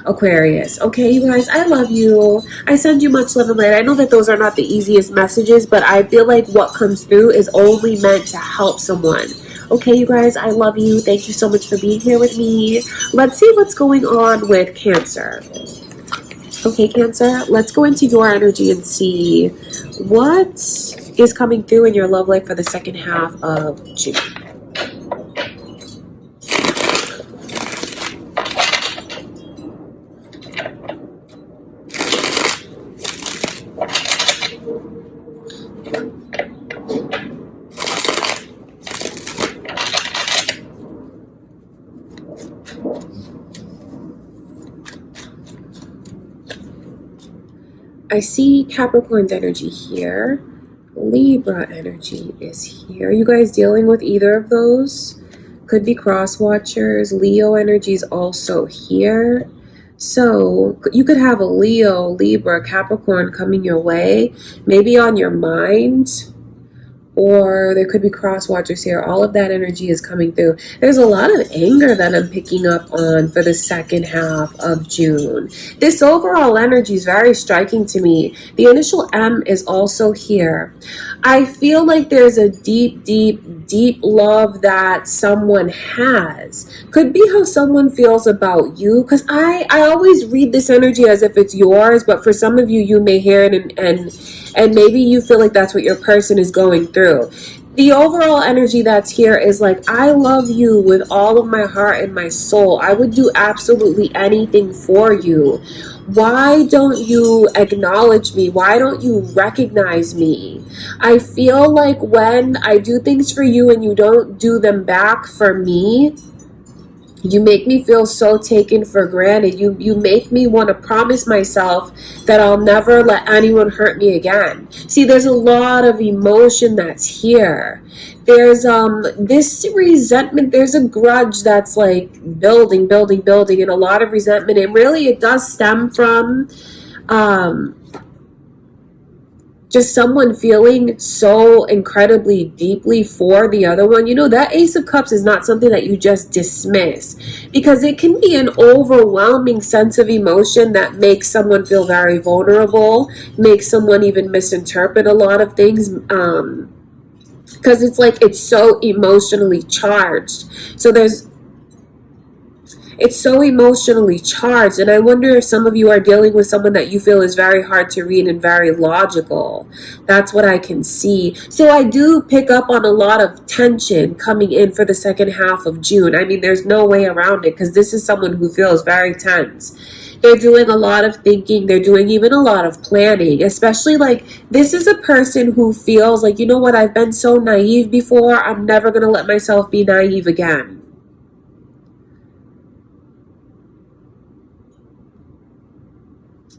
Aquarius. Okay, you guys, I love you. I send you much love and light. I know that those are not the easiest messages, but I feel like what comes through is only meant to help someone. Okay, you guys, I love you. Thank you so much for being here with me. Let's see what's going on with Cancer. Okay, Cancer, let's go into your energy and see what is coming through in your love life for the second half of June. I see Capricorn's energy here. Libra energy is here. Are you guys dealing with either of those? Could be cross watchers. Leo energy is also here. So you could have a Leo, Libra, Capricorn coming your way, maybe on your mind, or there could be cross watchers here. All of that energy is coming through. There's a lot of anger that I'm picking up on for the second half of June. This overall energy is very striking to me. The initial M is also here. I feel like there's a deep, deep, deep love that someone has. Could be how someone feels about you, because I always read this energy as if it's yours, but for some of you, you may hear it and maybe you feel like that's what your person is going through. The overall energy that's here is like, I love you with all of my heart and my soul. I would do absolutely anything for you. Why don't you acknowledge me? Why don't you recognize me? I feel like when I do things for you and you don't do them back for me, you make me feel so taken for granted. You make me want to promise myself that I'll never let anyone hurt me again. See, there's a lot of emotion that's here. There's this resentment, there's a grudge that's like building, and a lot of resentment. And really it does stem from just someone feeling so incredibly deeply for the other one. You know, that Ace of Cups is not something that you just dismiss, because it can be an overwhelming sense of emotion that makes someone feel very vulnerable, makes someone even misinterpret a lot of things, because it's like it's so emotionally charged. It's so emotionally charged, and I wonder if some of you are dealing with someone that you feel is very hard to read and very logical. That's what I can see. So I do pick up on a lot of tension coming in for the second half of June. I mean, there's no way around it, because this is someone who feels very tense. They're doing a lot of thinking. They're doing even a lot of planning, especially like this is a person who feels like, you know what, I've been so naive before. I'm never going to let myself be naive again.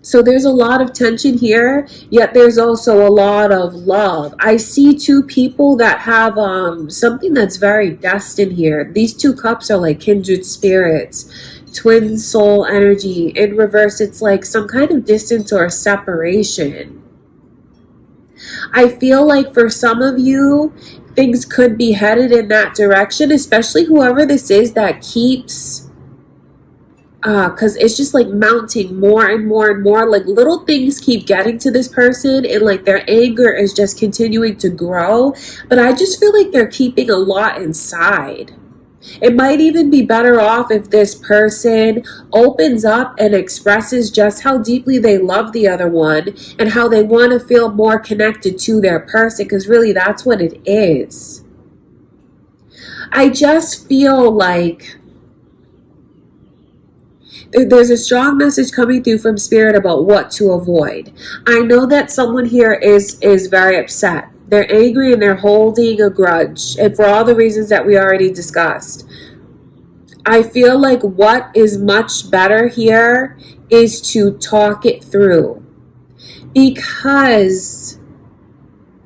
So there's a lot of tension here, yet there's also a lot of love. I see two people that have something that's very destined here. These two cups are like kindred spirits, twin soul energy. In reverse, it's like some kind of distance or separation. I feel like for some of you, things could be headed in that direction, especially whoever this is that keeps... because it's just like mounting more and more and more. Like little things keep getting to this person, and like their anger is just continuing to grow. But I just feel like they're keeping a lot inside. It might even be better off if this person opens up and expresses just how deeply they love the other one and how they want to feel more connected to their person, because really that's what it is. I just feel like there's a strong message coming through from Spirit about what to avoid. I know that someone here is very upset. They're angry and they're holding a grudge, and for all the reasons that we already discussed. I feel like what is much better here is to talk it through, because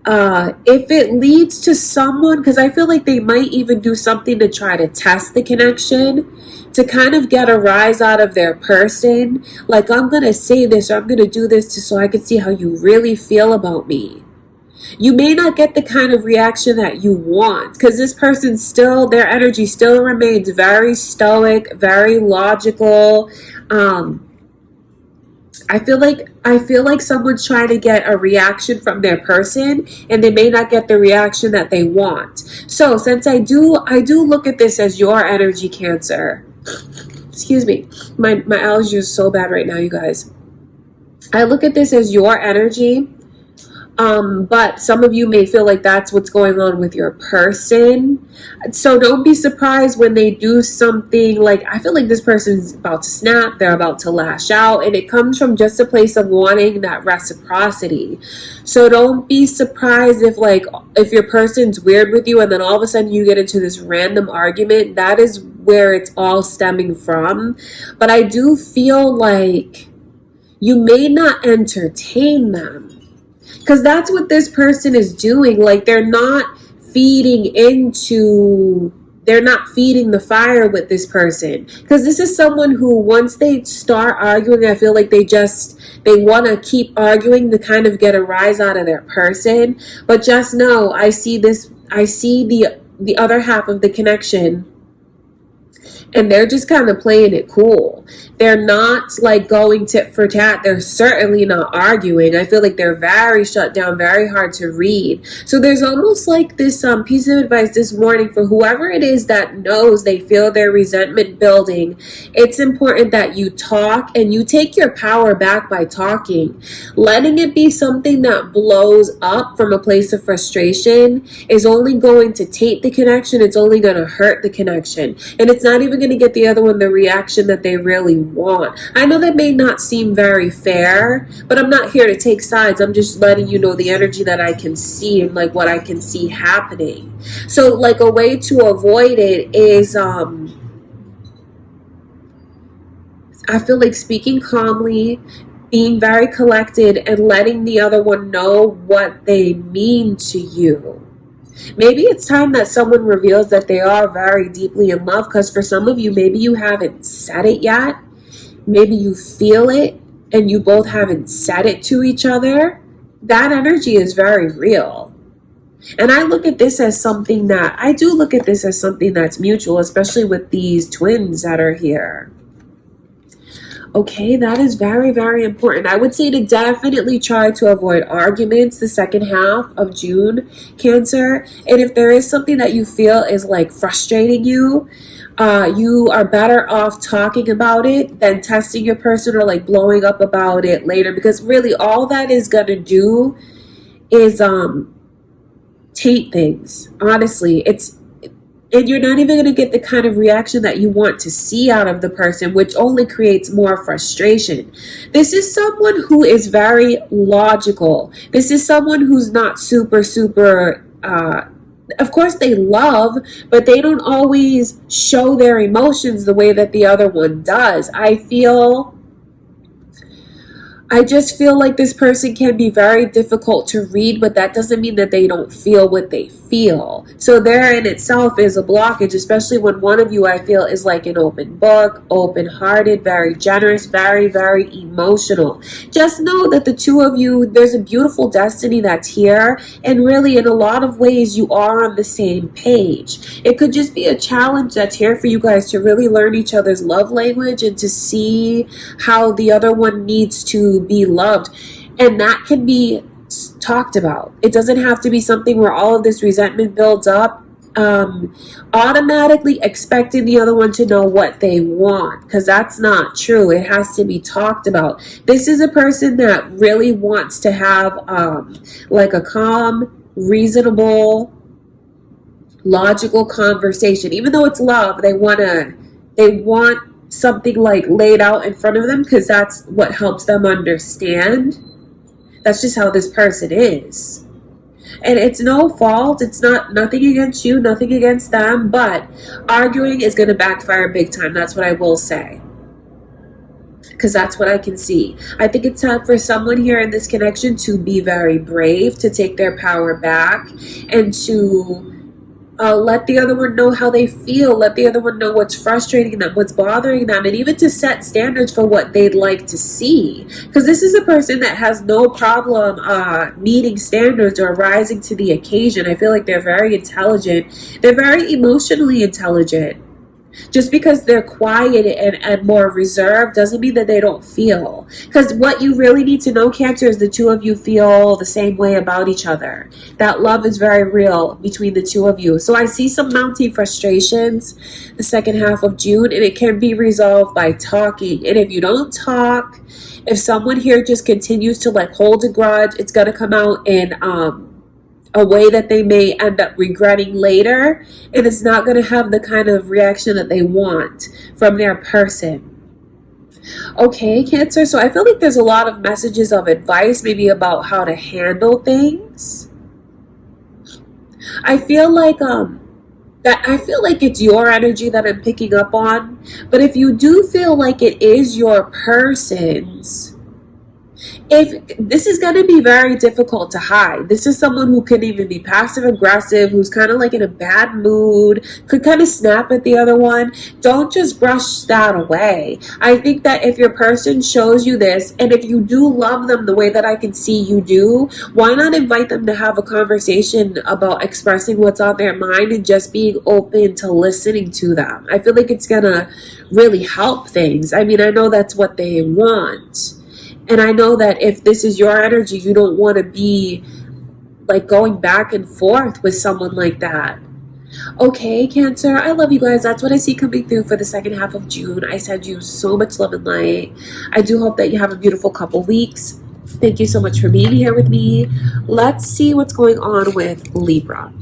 if it leads to someone, because I feel like they might even do something to try to test the connection, to kind of get a rise out of their person. Like, I'm going to say this or I'm going to do this so I can see how you really feel about me. You may not get the kind of reaction that you want, because this person still, their energy still remains very stoic, very logical. I feel like someone's trying to get a reaction from their person, and they may not get the reaction that they want. So since I do look at this as your energy, Cancer. Excuse me. My allergy is so bad right now, you guys. I look at this as your energy. But some of you may feel like that's what's going on with your person. So don't be surprised when they do something like, I feel like this person's about to snap, they're about to lash out, and it comes from just a place of wanting that reciprocity. So don't be surprised if your person's weird with you and then all of a sudden you get into this random argument. That is where it's all stemming from. But I do feel like you may not entertain them, because that's what this person is doing. Like, they're not feeding into they're not feeding the fire with this person, because this is someone who, once they start arguing, I feel like they want to keep arguing to kind of get a rise out of their person. But just know, I see the other half of the connection, and they're just kind of playing it cool. They're not like going tit for tat. They're certainly not arguing. I feel like they're very shut down, very hard to read. So there's almost like this piece of advice this morning for whoever it is that knows they feel their resentment building. It's important that you talk and you take your power back by talking. Letting it be something that blows up from a place of frustration is only going to taint the connection. It's only going to hurt the connection. And it's not even going to get the other one the reaction that they really want. I know that may not seem very fair, but I'm not here to take sides. I'm just letting you know the energy that I can see and like what I can see happening. So like a way to avoid it is I feel like speaking calmly, being very collected, and letting the other one know what they mean to you. Maybe it's time that someone reveals that they are very deeply in love, because for some of you, maybe you haven't said it yet. Maybe you feel it and you both haven't said it to each other. That energy is very real. And I look at this as something that's mutual, especially with these twins that are here. Okay, that is very, very important. I would say to definitely try to avoid arguments the second half of June, Cancer. And if there is something that you feel is like frustrating you, you are better off talking about it than testing your person or like blowing up about it later. Because really all that is going to do is taint things. Honestly, and you're not even going to get the kind of reaction that you want to see out of the person, which only creates more frustration. This is someone who is very logical. This is someone who's not super, of course they love, but they don't always show their emotions the way that the other one does. I just feel like this person can be very difficult to read, but that doesn't mean that they don't feel what they feel. So there in itself is a blockage, especially when one of you, I feel, is like an open book, open-hearted, very generous, very, very emotional. Just know that the two of you, there's a beautiful destiny that's here, and really in a lot of ways you are on the same page. It could just be a challenge that's here for you guys to really learn each other's love language and to see how the other one needs to be loved, and that can be talked about. It doesn't have to be something where all of this resentment builds up, automatically expecting the other one to know what they want, because that's not true. It has to be talked about. This is a person that really wants to have like a calm, reasonable, logical conversation. Even though it's love, they want something like laid out in front of them, because that's what helps them understand. That's just how this person is. And it's no fault. It's nothing against you, nothing against them, but arguing is going to backfire big time. That's what I will say, because that's what I can see. I think it's time for someone here in this connection to be very brave, to take their power back, and to let the other one know how they feel. Let the other one know what's frustrating them, what's bothering them, and even to set standards for what they'd like to see. Because this is a person that has no problem meeting standards or rising to the occasion. I feel like they're very intelligent. They're very emotionally intelligent. Just because they're quiet and more reserved doesn't mean that they don't feel. Because what you really need to know, Cancer, is the two of you feel the same way about each other. That love is very real between the two of you. So I see some mounting frustrations the second half of June, and it can be resolved by talking. And if you don't talk, if someone here just continues to like hold a grudge, it's going to come out in a way that they may end up regretting later, and it's not going to have the kind of reaction that they want from their person. Okay, Cancer, so I feel like there's a lot of messages of advice, maybe about how to handle things. I feel like it's your energy that I'm picking up on, but if you do feel like it is your person's, If this is going to be very difficult to hide. This is someone who can even be passive aggressive, who's kind of like in a bad mood, could kind of snap at the other one. Don't just brush that away. I think that if your person shows you this, and if you do love them the way that I can see you do, why not invite them to have a conversation about expressing what's on their mind and just being open to listening to them? I feel like it's going to really help things. I mean, I know that's what they want. And I know that if this is your energy, you don't want to be like going back and forth with someone like that. Okay, Cancer, I love you guys. That's what I see coming through for the second half of June. I send you so much love and light. I do hope that you have a beautiful couple weeks. Thank you so much for being here with me. Let's see what's going on with Libra.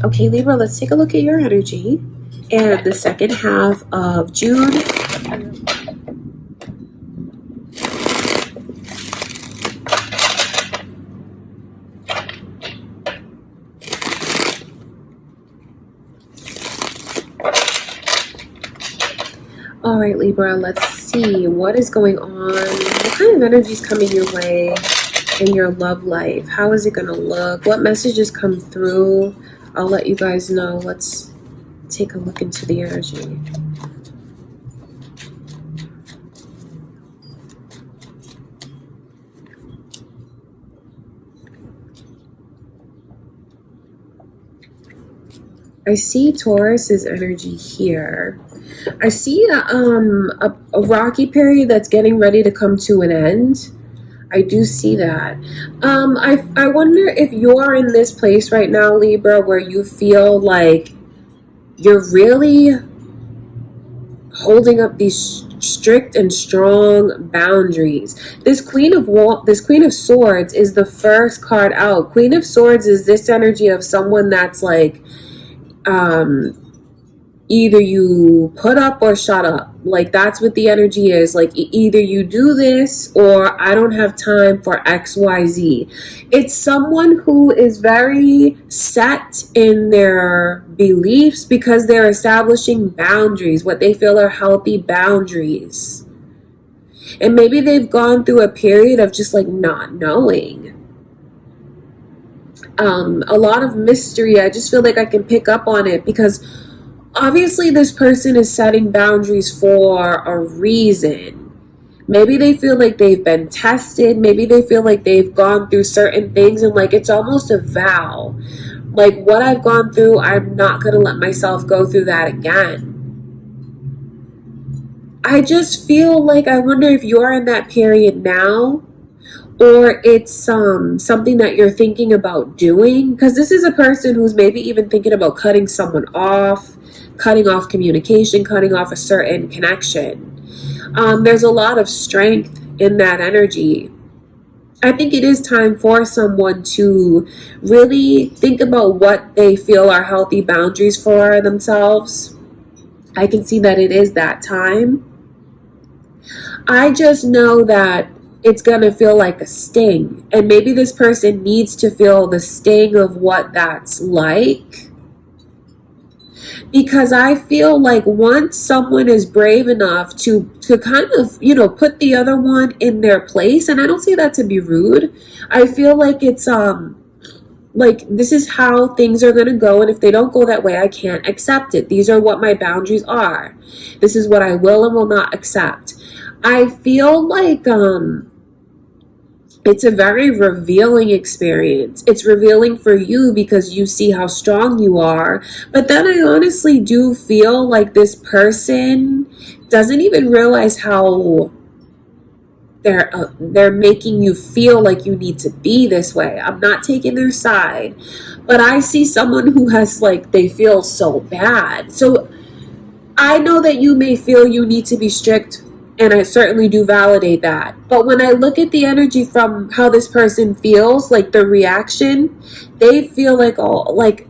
Okay, Libra, let's take a look at your energy and the second half of June. All right, Libra, let's see what is going on. What kind of energy is coming your way in your love life? How is it going to look? What messages come through? I'll let you guys know. Let's take a look into the energy. I see Taurus's energy here. I see a rocky period that's getting ready to come to an end. I do see that. I wonder if you're in this place right now, Libra, where you feel like you're really holding up these strict and strong boundaries. This Queen of Swords is the first card out. Queen of Swords is this energy of someone that's like, either you put up or shut up. Like that's what the energy is. Like either you do this or I don't have time for XYZ. It's someone who is very set in their beliefs because they're establishing boundaries, what they feel are healthy boundaries. And maybe they've gone through a period of just like not knowing. A lot of mystery. I just feel like I can pick up on it because obviously this person is setting boundaries for a reason. Maybe they feel like they've been tested. Maybe they feel like they've gone through certain things and like it's almost a vow. Like what I've gone through, I'm not going to let myself go through that again. I just feel like I wonder if you're in that period now, or it's something that you're thinking about doing, because this is a person who's maybe even thinking about cutting someone off, cutting off communication, cutting off a certain connection. There's a lot of strength in that energy. I think it is time for someone to really think about what they feel are healthy boundaries for themselves. I can see that it is that time. I just know that it's going to feel like a sting. And maybe this person needs to feel the sting of what that's like. Because I feel like once someone is brave enough to kind of, put the other one in their place, and I don't say that to be rude. I feel like it's, like this is how things are going to go. And if they don't go that way, I can't accept it. These are what my boundaries are. This is what I will and will not accept. I feel like, it's a very revealing experience. It's revealing for you because you see how strong you are. But then I honestly do feel like this person doesn't even realize how they're making you feel like you need to be this way. I'm not taking their side, but I see someone who has like, they feel so bad. So I know that you may feel you need to be strict, and I certainly do validate that. But when I look at the energy from how this person feels, like the reaction, they feel like, like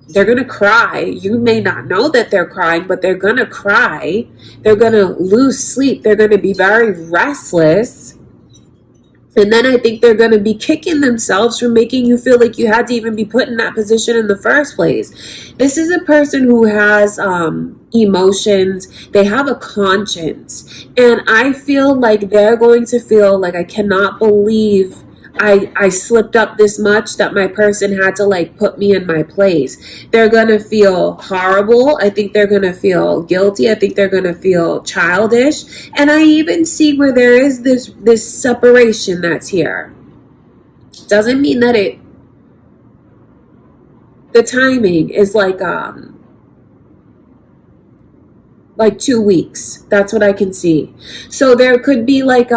they're going to cry. You may not know that they're crying, but they're going to cry. They're going to lose sleep. They're going to be very restless. And then I think they're going to be kicking themselves for making you feel like you had to even be put in that position in the first place. This is a person who has emotions. They have a conscience. And I feel like they're going to feel like, I cannot believe I slipped up this much that my person had to like put me in my place. They're going to feel horrible. I think they're going to feel guilty. I think they're going to feel childish. And I even see where there is this separation that's here. Doesn't mean that the timing is like 2 weeks. That's what I can see. So there could be like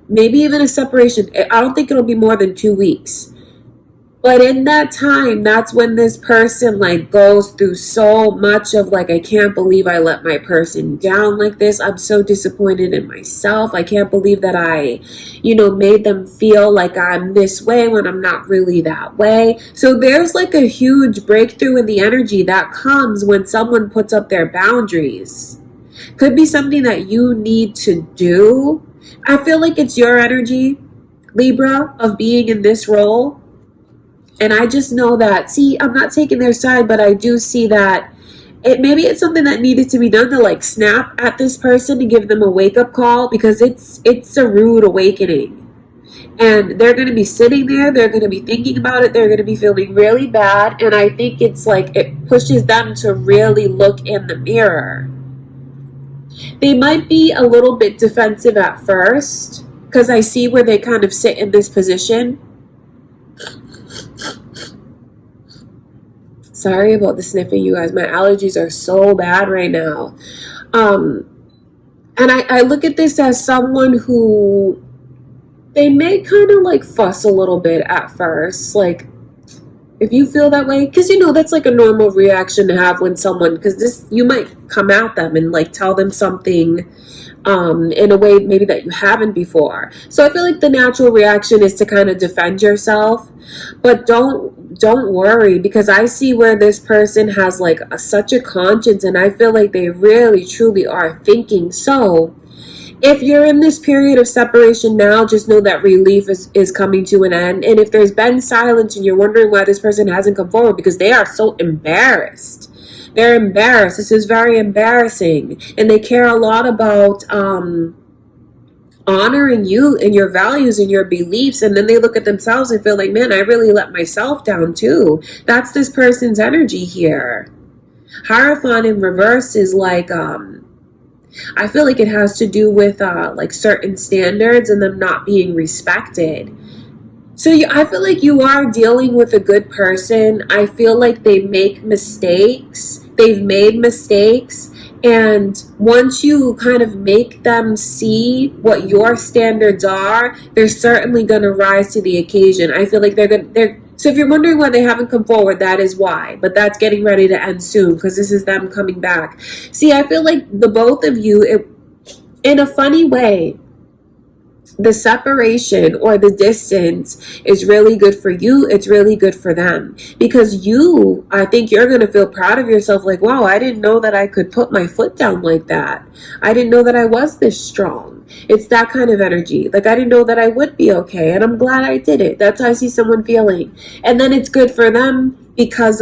maybe even a separation. I don't think it'll be more than 2 weeks. But in that time, that's when this person like goes through so much of like, I can't believe I let my person down like this. I'm so disappointed in myself. I can't believe that I, made them feel like I'm this way when I'm not really that way. So there's like a huge breakthrough in the energy that comes when someone puts up their boundaries. Could be something that you need to do. I feel like it's your energy, Libra, of being in this role. And I just know that, see, I'm not taking their side, but I do see that maybe it's something that needed to be done to like snap at this person to give them a wake-up call, because it's a rude awakening. And they're going to be sitting there, they're going to be thinking about it, they're going to be feeling really bad. And I think it's like it pushes them to really look in the mirror. They might be a little bit defensive at first, because I see where they kind of sit in this position. Sorry about the sniffing, you guys. My allergies are so bad right now. And I look at this as someone who, they may kind of like fuss a little bit at first. Like, if you feel that way, because that's like a normal reaction to have when someone, because you might come at them and like tell them something in a way maybe that you haven't before. So I feel like the natural reaction is to kind of defend yourself, but don't worry, because I see where this person has like such a conscience, and I feel like they really truly are thinking. So if you're in this period of separation now, just know that relief is coming to an end. And if there's been silence and you're wondering why this person hasn't come forward, because they are so embarrassed. They're embarrassed. This is very embarrassing. And they care a lot about honoring you and your values and your beliefs. And then they look at themselves and feel like, man, I really let myself down too. That's this person's energy here. Hierophant in reverse is like, I feel like it has to do with like certain standards and them not being respected. So I feel like you are dealing with a good person. I feel like they make mistakes. They've made mistakes. And once you kind of make them see what your standards are, they're certainly going to rise to the occasion. I feel like so if you're wondering why they haven't come forward, that is why. But that's getting ready to end soon, because this is them coming back. See, I feel like the both of you, in a funny way, the separation or the distance is really good for you. It's really good for them, because I think you're going to feel proud of yourself. Like, wow, I didn't know that I could put my foot down like that. I didn't know that I was this strong. It's that kind of energy. Like, I didn't know that I would be okay, and I'm glad I did it. That's how I see someone feeling. And then it's good for them because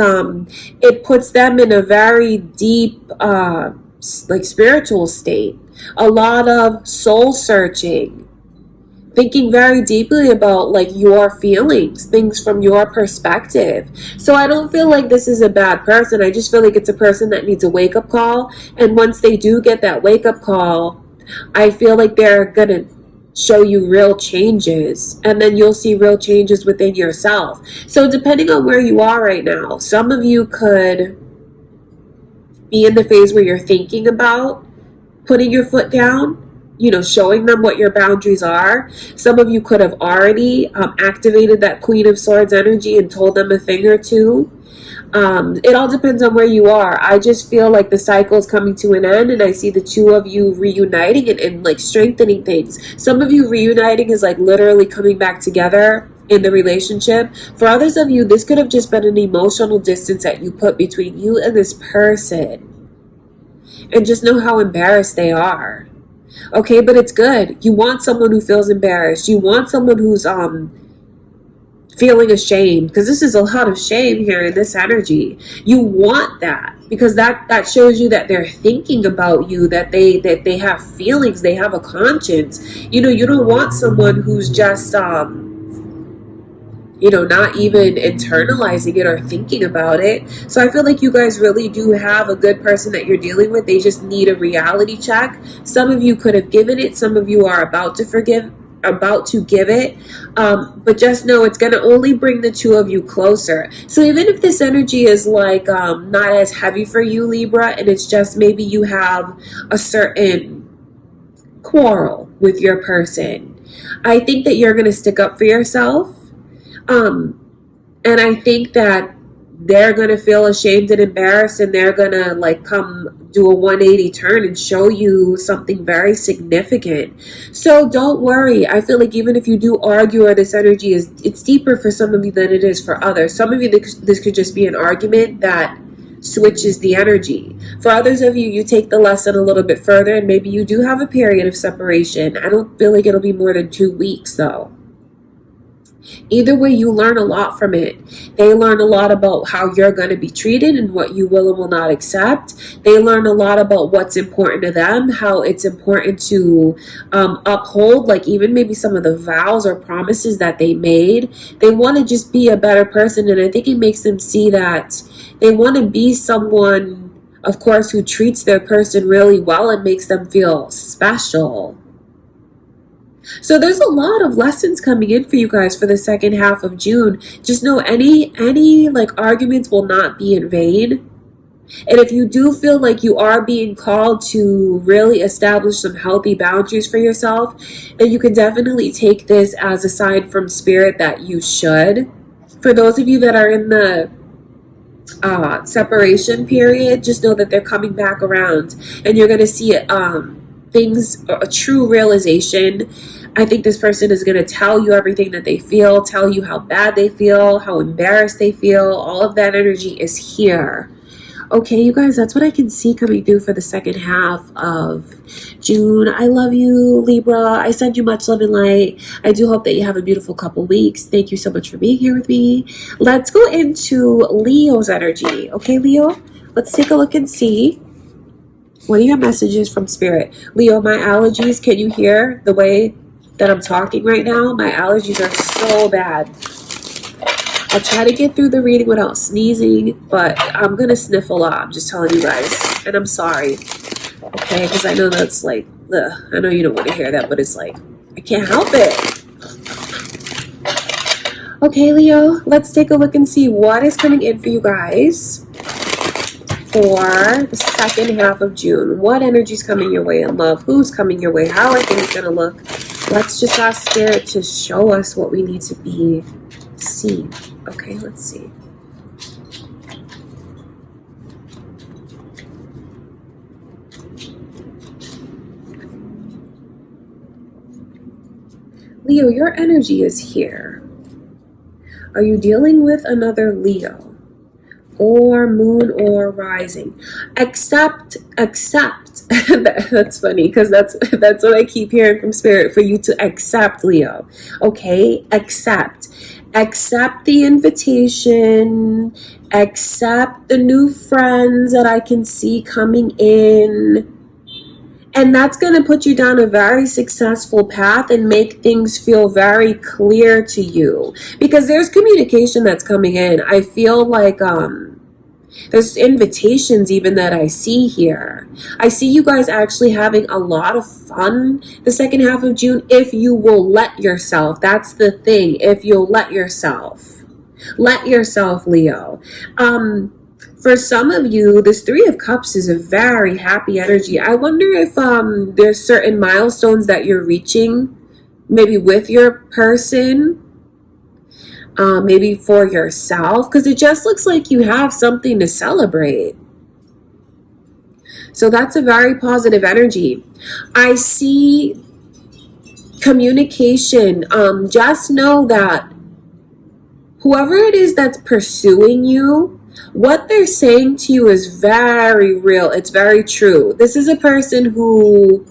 it puts them in a very deep like spiritual state. A lot of soul searching, thinking very deeply about like your feelings, things from your perspective. So I don't feel like this is a bad person. I just feel like it's a person that needs a wake-up call. And once they do get that wake-up call, I feel like they're going to show you real changes, and then you'll see real changes within yourself. So depending on where you are right now, some of you could be in the phase where you're thinking about putting your foot down, showing them what your boundaries are. Some of you could have already activated that Queen of Swords energy and told them a thing or two. It all depends on where you are. I just feel like the cycle is coming to an end, and I see the two of you reuniting and like strengthening things. Some of you reuniting is like literally coming back together in the relationship. For others of you, this could have just been an emotional distance that you put between you and this person. And just know how embarrassed they are. Okay, but it's good. You want someone who feels embarrassed. You want someone who's feeling ashamed, because this is a lot of shame here in this energy. You want that because that shows you that they're thinking about you, that they have feelings, they have a conscience. You know, you don't want someone who's just you know, not even internalizing it or thinking about it. So I feel like you guys really do have a good person that you're dealing with. They just need a reality check. Some of you could have given it. Some of you are about to give it. But just know it's going to only bring the two of you closer. So even if this energy is like not as heavy for you, Libra, and it's just maybe you have a certain quarrel with your person, I think that you're going to stick up for yourself. And I think that they're going to feel ashamed and embarrassed, and they're going to like come do a 180 turn and show you something very significant. So don't worry. I feel like even if you do argue, or this energy it's deeper for some of you than it is for others. Some of you, this could just be an argument that switches the energy. For others of you, you take the lesson a little bit further, and maybe you do have a period of separation. I don't feel like it'll be more than 2 weeks though. Either way, you learn a lot from it. They learn a lot about how you're going to be treated and what you will and will not accept. They learn a lot about what's important to them, how it's important to uphold, like even maybe some of the vows or promises that they made. They want to just be a better person, and I think it makes them see that they want to be someone, of course, who treats their person really well and makes them feel special. So there's a lot of lessons coming in for you guys for the second half of June. Just know any like arguments will not be in vain. And if you do feel like you are being called to really establish some healthy boundaries for yourself, then you can definitely take this as a sign from spirit that you should. For those of you that are in the separation period, just know that they're coming back around, and you're going to see things, a true realization. I think this person is going to tell you everything that they feel, tell you how bad they feel, how embarrassed they feel. All of that energy is here. Okay, you guys, that's what I can see coming through for the second half of June. I love you, Libra. I send you much love and light. I do hope that you have a beautiful couple weeks. Thank you so much for being here with me. Let's go into Leo's energy. Okay, Leo, let's take a look and see. What are your messages from Spirit? Leo, my allergies, can you hear the way that I'm talking right now? My allergies are so bad. I'll try to get through the reading without sneezing, but I'm going to sniff a lot. I'm just telling you guys. And I'm sorry. Okay, because I know that's like, ugh, I know you don't want to hear that, but it's like, I can't help it. Okay, Leo, let's take a look and see what is coming in for you guys for the second half of June. What energy is coming your way in love? Who's coming your way? How are things going to look? Let's just ask Spirit to show us what we need to be seen. Okay, let's see. Leo, your energy is here. Are you dealing with another Leo? Or moon or rising? Accept. That's funny, because that's what I keep hearing from Spirit, for you to accept, Leo. Okay, accept the invitation, accept the new friends that I can see coming in. And that's going to put you down a very successful path and make things feel very clear to you. Because there's communication that's coming in. I feel like there's invitations even that I see here. I see you guys actually having a lot of fun the second half of June, if you will let yourself. That's the thing. If you'll let yourself. Let yourself, Leo. For some of you, this Three of Cups is a very happy energy. I wonder if there's certain milestones that you're reaching, maybe with your person, maybe for yourself, because it just looks like you have something to celebrate. So that's a very positive energy. I see communication. Just know that whoever it is that's pursuing you, what they're saying to you is very real. It's very true. This is a person who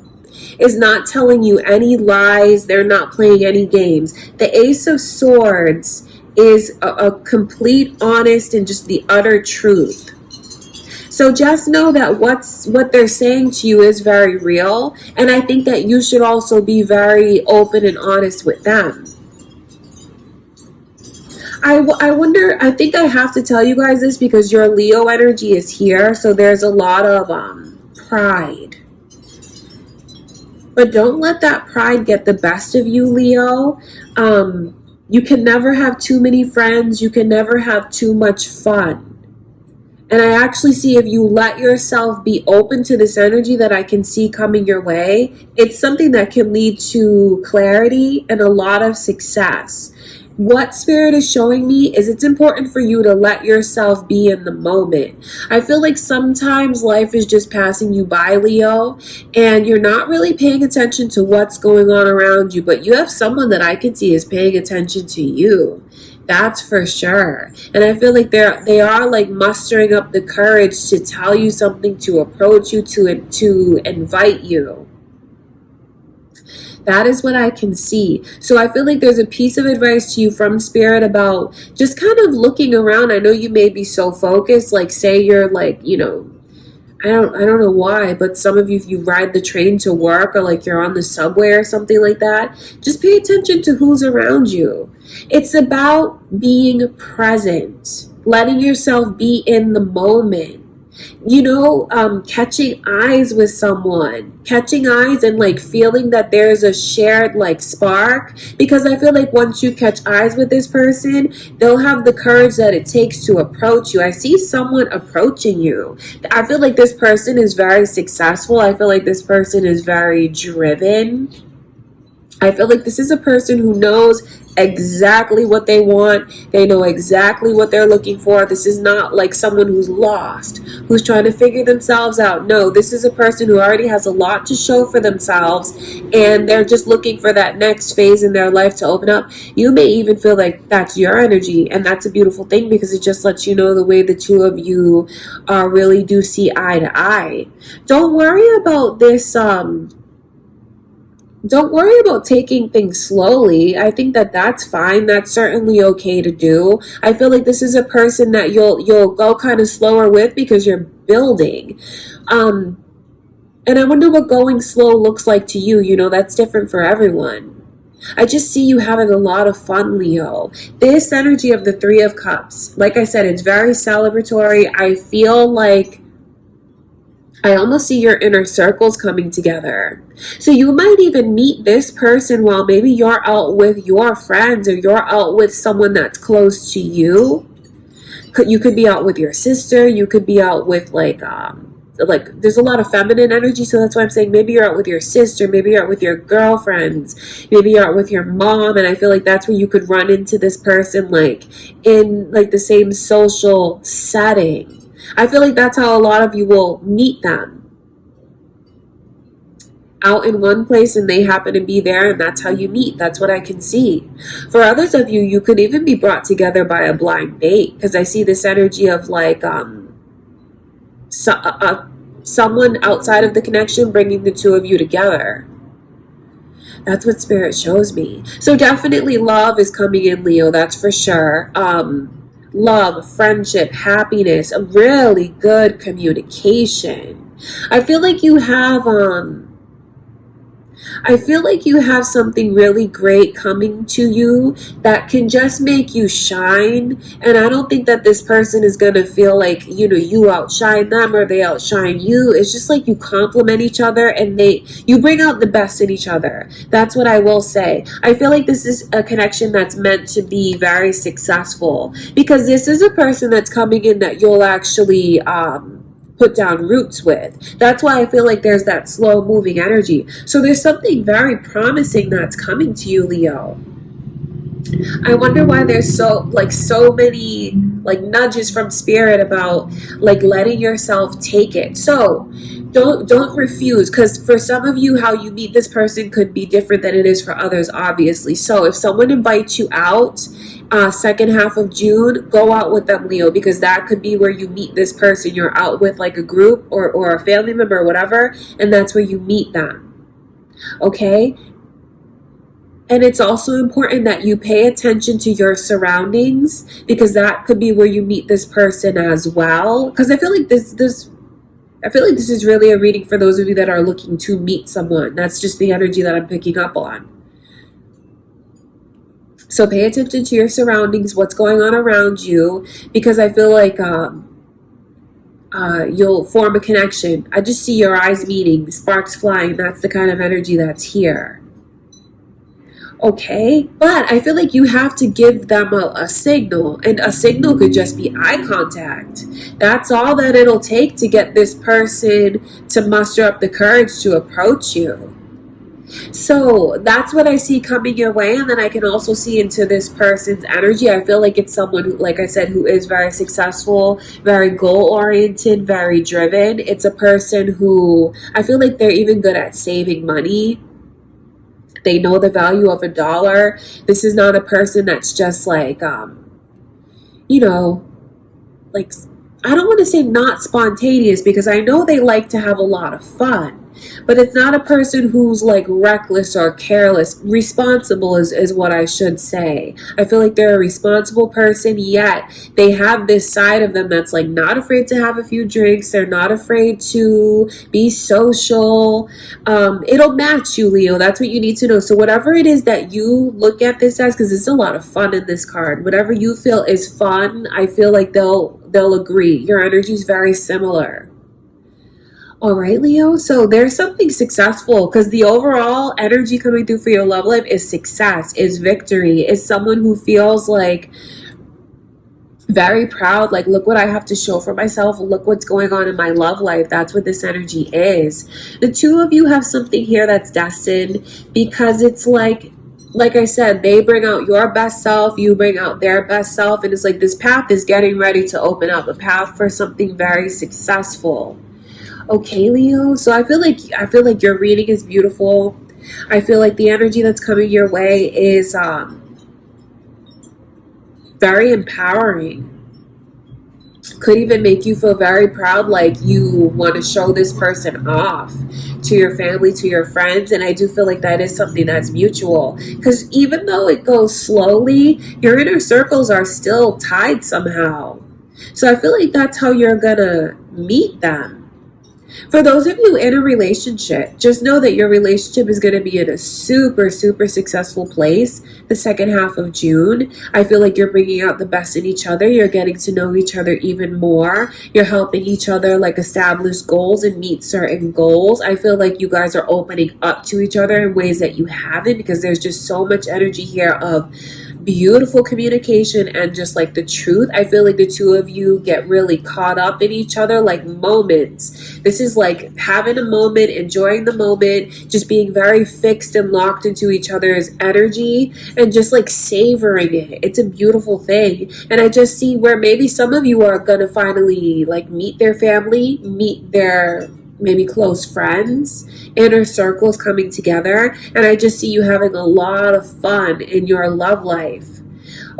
is not telling you any lies. They're not playing any games. The Ace of Swords is a complete, honest, and just the utter truth. So just know that what they're saying to you is very real. And I think that you should also be very open and honest with them. I wonder, I think I have to tell you guys this because your Leo energy is here. So there's a lot of pride. But don't let that pride get the best of you, Leo. You can never have too many friends. You can never have too much fun. And I actually see if you let yourself be open to this energy that I can see coming your way, it's something that can lead to clarity and a lot of success. What Spirit is showing me is it's important for you to let yourself be in the moment. I feel like sometimes life is just passing you by, Leo, and you're not really paying attention to what's going on around you, but you have someone that I can see is paying attention to you. That's for sure. And I feel like they are like mustering up the courage to tell you something, to approach you, to invite you. That is what I can see. So I feel like there's a piece of advice to you from Spirit about just kind of looking around. I know you may be so focused, like say you're like, you know, I don't know why, but some of you, if you ride the train to work or like you're on the subway or something like that, just pay attention to who's around you. It's about being present, letting yourself be in the moment. You know, catching eyes with someone, catching eyes and like feeling that there's a shared like spark, because I feel like once you catch eyes with this person, they'll have the courage that it takes to approach you. I see someone approaching you. I feel like this person is very successful. I feel like this person is very driven. I feel like this is a person who knows exactly what they want. They know exactly what they're looking for. This is not like someone who's lost, who's trying to figure themselves out. No, this is a person who already has a lot to show for themselves, and they're just looking for that next phase in their life to open up. You may even feel like that's your energy, and that's a beautiful thing because it just lets you know the way the two of you really do see eye to eye. Don't worry about this don't worry about taking things slowly. I think that that's fine. That's certainly okay to do. I feel like this is a person that you'll go kind of slower with because you're building. And I wonder what going slow looks like to you. You know, that's different for everyone. I just see you having a lot of fun, Leo. This energy of the Three of Cups, like I said, it's very celebratory. I feel like I almost see your inner circles coming together. So you might even meet this person while maybe you're out with your friends or you're out with someone that's close to you. You could be out with your sister. You could be out with like there's a lot of feminine energy. So that's why I'm saying maybe you're out with your sister. Maybe you're out with your girlfriends. Maybe you're out with your mom. And I feel like that's where you could run into this person like in like the same social setting. I feel like that's how a lot of you will meet them. Out in one place and they happen to be there, and that's how you meet. That's what I can see. For others of you, you could even be brought together by a blind date, because I see this energy of like someone outside of the connection bringing the two of you together. That's what Spirit shows me. So definitely love is coming in, Leo. That's for sure. Love, friendship, happiness, a really good communication. I feel like you have something really great coming to you that can just make you shine. And I don't think that this person is going to feel like, you know, you outshine them or they outshine you. It's just like you complement each other and you bring out the best in each other. That's what I will say. I feel like this is a connection that's meant to be very successful, because this is a person that's coming in that you'll actually put down roots with. That's why I feel like there's that slow moving energy. So there's something very promising that's coming to you, Leo. I wonder why there's so many like nudges from Spirit about like letting yourself take it. So don't refuse, because for some of you, how you meet this person could be different than it is for others, obviously. So if someone invites you out second half of June, go out with them, Leo, because that could be where you meet this person. You're out with like a group or a family member or whatever, and that's where you meet them. Okay? And it's also important that you pay attention to your surroundings, because that could be where you meet this person as well. Because I feel like this is really a reading for those of you that are looking to meet someone. That's just the energy that I'm picking up on. So pay attention to your surroundings, what's going on around you, because I feel like you'll form a connection. I just see your eyes meeting, sparks flying. That's the kind of energy that's here. Okay, but I feel like you have to give them a signal, and a signal could just be eye contact. That's all that it'll take to get this person to muster up the courage to approach you. So that's what I see coming your way. And then I can also see into this person's energy. I feel like it's someone who, like I said, who is very successful, very goal-oriented, very driven. It's a person who, I feel like they're even good at saving money. They know the value of $1. This is not a person that's just like, you know, like, I don't want to say not spontaneous, because I know they like to have a lot of fun. But it's not a person who's like reckless or careless. Responsible is what I should say. I feel like they're a responsible person, yet they have this side of them that's like not afraid to have a few drinks. They're not afraid to be social. It'll match you, Leo. That's what you need to know. So whatever it is that you look at this as, because there's a lot of fun in this card, whatever you feel is fun, I feel like they'll agree. Your energy is very similar. All right, Leo. So there's something successful, because the overall energy coming through for your love life is success, is victory, is someone who feels like very proud. Like, look what I have to show for myself. Look what's going on in my love life. That's what this energy is. The two of you have something here that's destined, because it's like I said, they bring out your best self, you bring out their best self. And it's like this path is getting ready to open up, a path for something very successful. Okay, Leo. So I feel like your reading is beautiful. I feel like the energy that's coming your way is very empowering. Could even make you feel very proud, like you want to show this person off to your family, to your friends. And I do feel like that is something that's mutual, because even though it goes slowly, your inner circles are still tied somehow. So I feel like that's how you're gonna meet them. For those of you in a relationship, just know that your relationship is going to be in a super, super successful place the second half of June. I feel like you're bringing out the best in each other. You're getting to know each other even more. You're helping each other like establish goals and meet certain goals. I feel like you guys are opening up to each other in ways that you haven't, because there's just so much energy here of beautiful communication and just like the truth. I feel like the two of you get really caught up in each other, like moments. This is like having a moment, enjoying the moment, just being very fixed and locked into each other's energy and just like savoring it. It's a beautiful thing. And I just see where maybe some of you are gonna finally like meet their family, meet their maybe close friends, inner circles coming together. And I just see you having a lot of fun in your love life.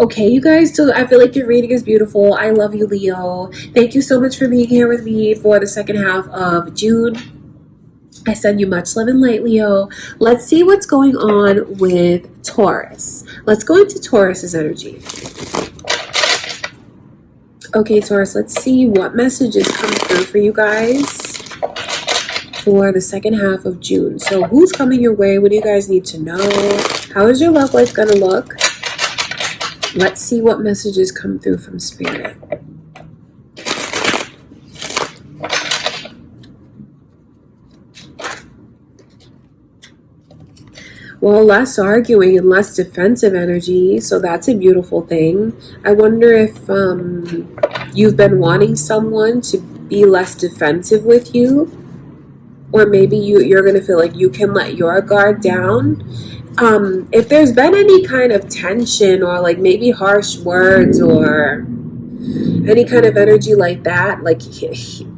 Okay, you guys, so I feel like your reading is beautiful. I love you, Leo. Thank you so much for being here with me for the second half of June. I send you much love and light, Leo. Let's see what's going on with Taurus. Let's go into Taurus's energy. Okay, Taurus, let's see what messages come through for you guys for the second half of June. So who's coming your way? What do you guys need to know? How is your love life gonna look? Let's see what messages come through from Spirit. Well, less arguing and less defensive energy, so that's a beautiful thing. I wonder if you've been wanting someone to be less defensive with you, or maybe you're going to feel like you can let your guard down. If there's been any kind of tension or like maybe harsh words or any kind of energy like that, like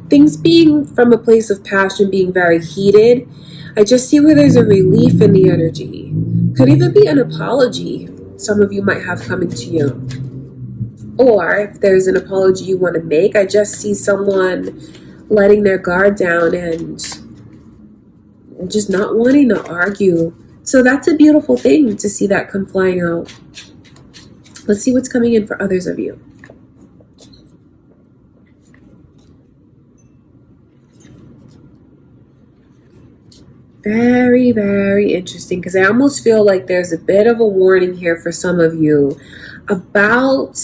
things being from a place of passion, being very heated, I just see where there's a relief in the energy. Could even be an apology some of you might have coming to you. Or if there's an apology you want to make, I just see someone letting their guard down and just not wanting to argue. So that's a beautiful thing to see that come flying out. Let's see what's coming in for others of you. Very, very interesting, because I almost feel like there's a bit of a warning here for some of you about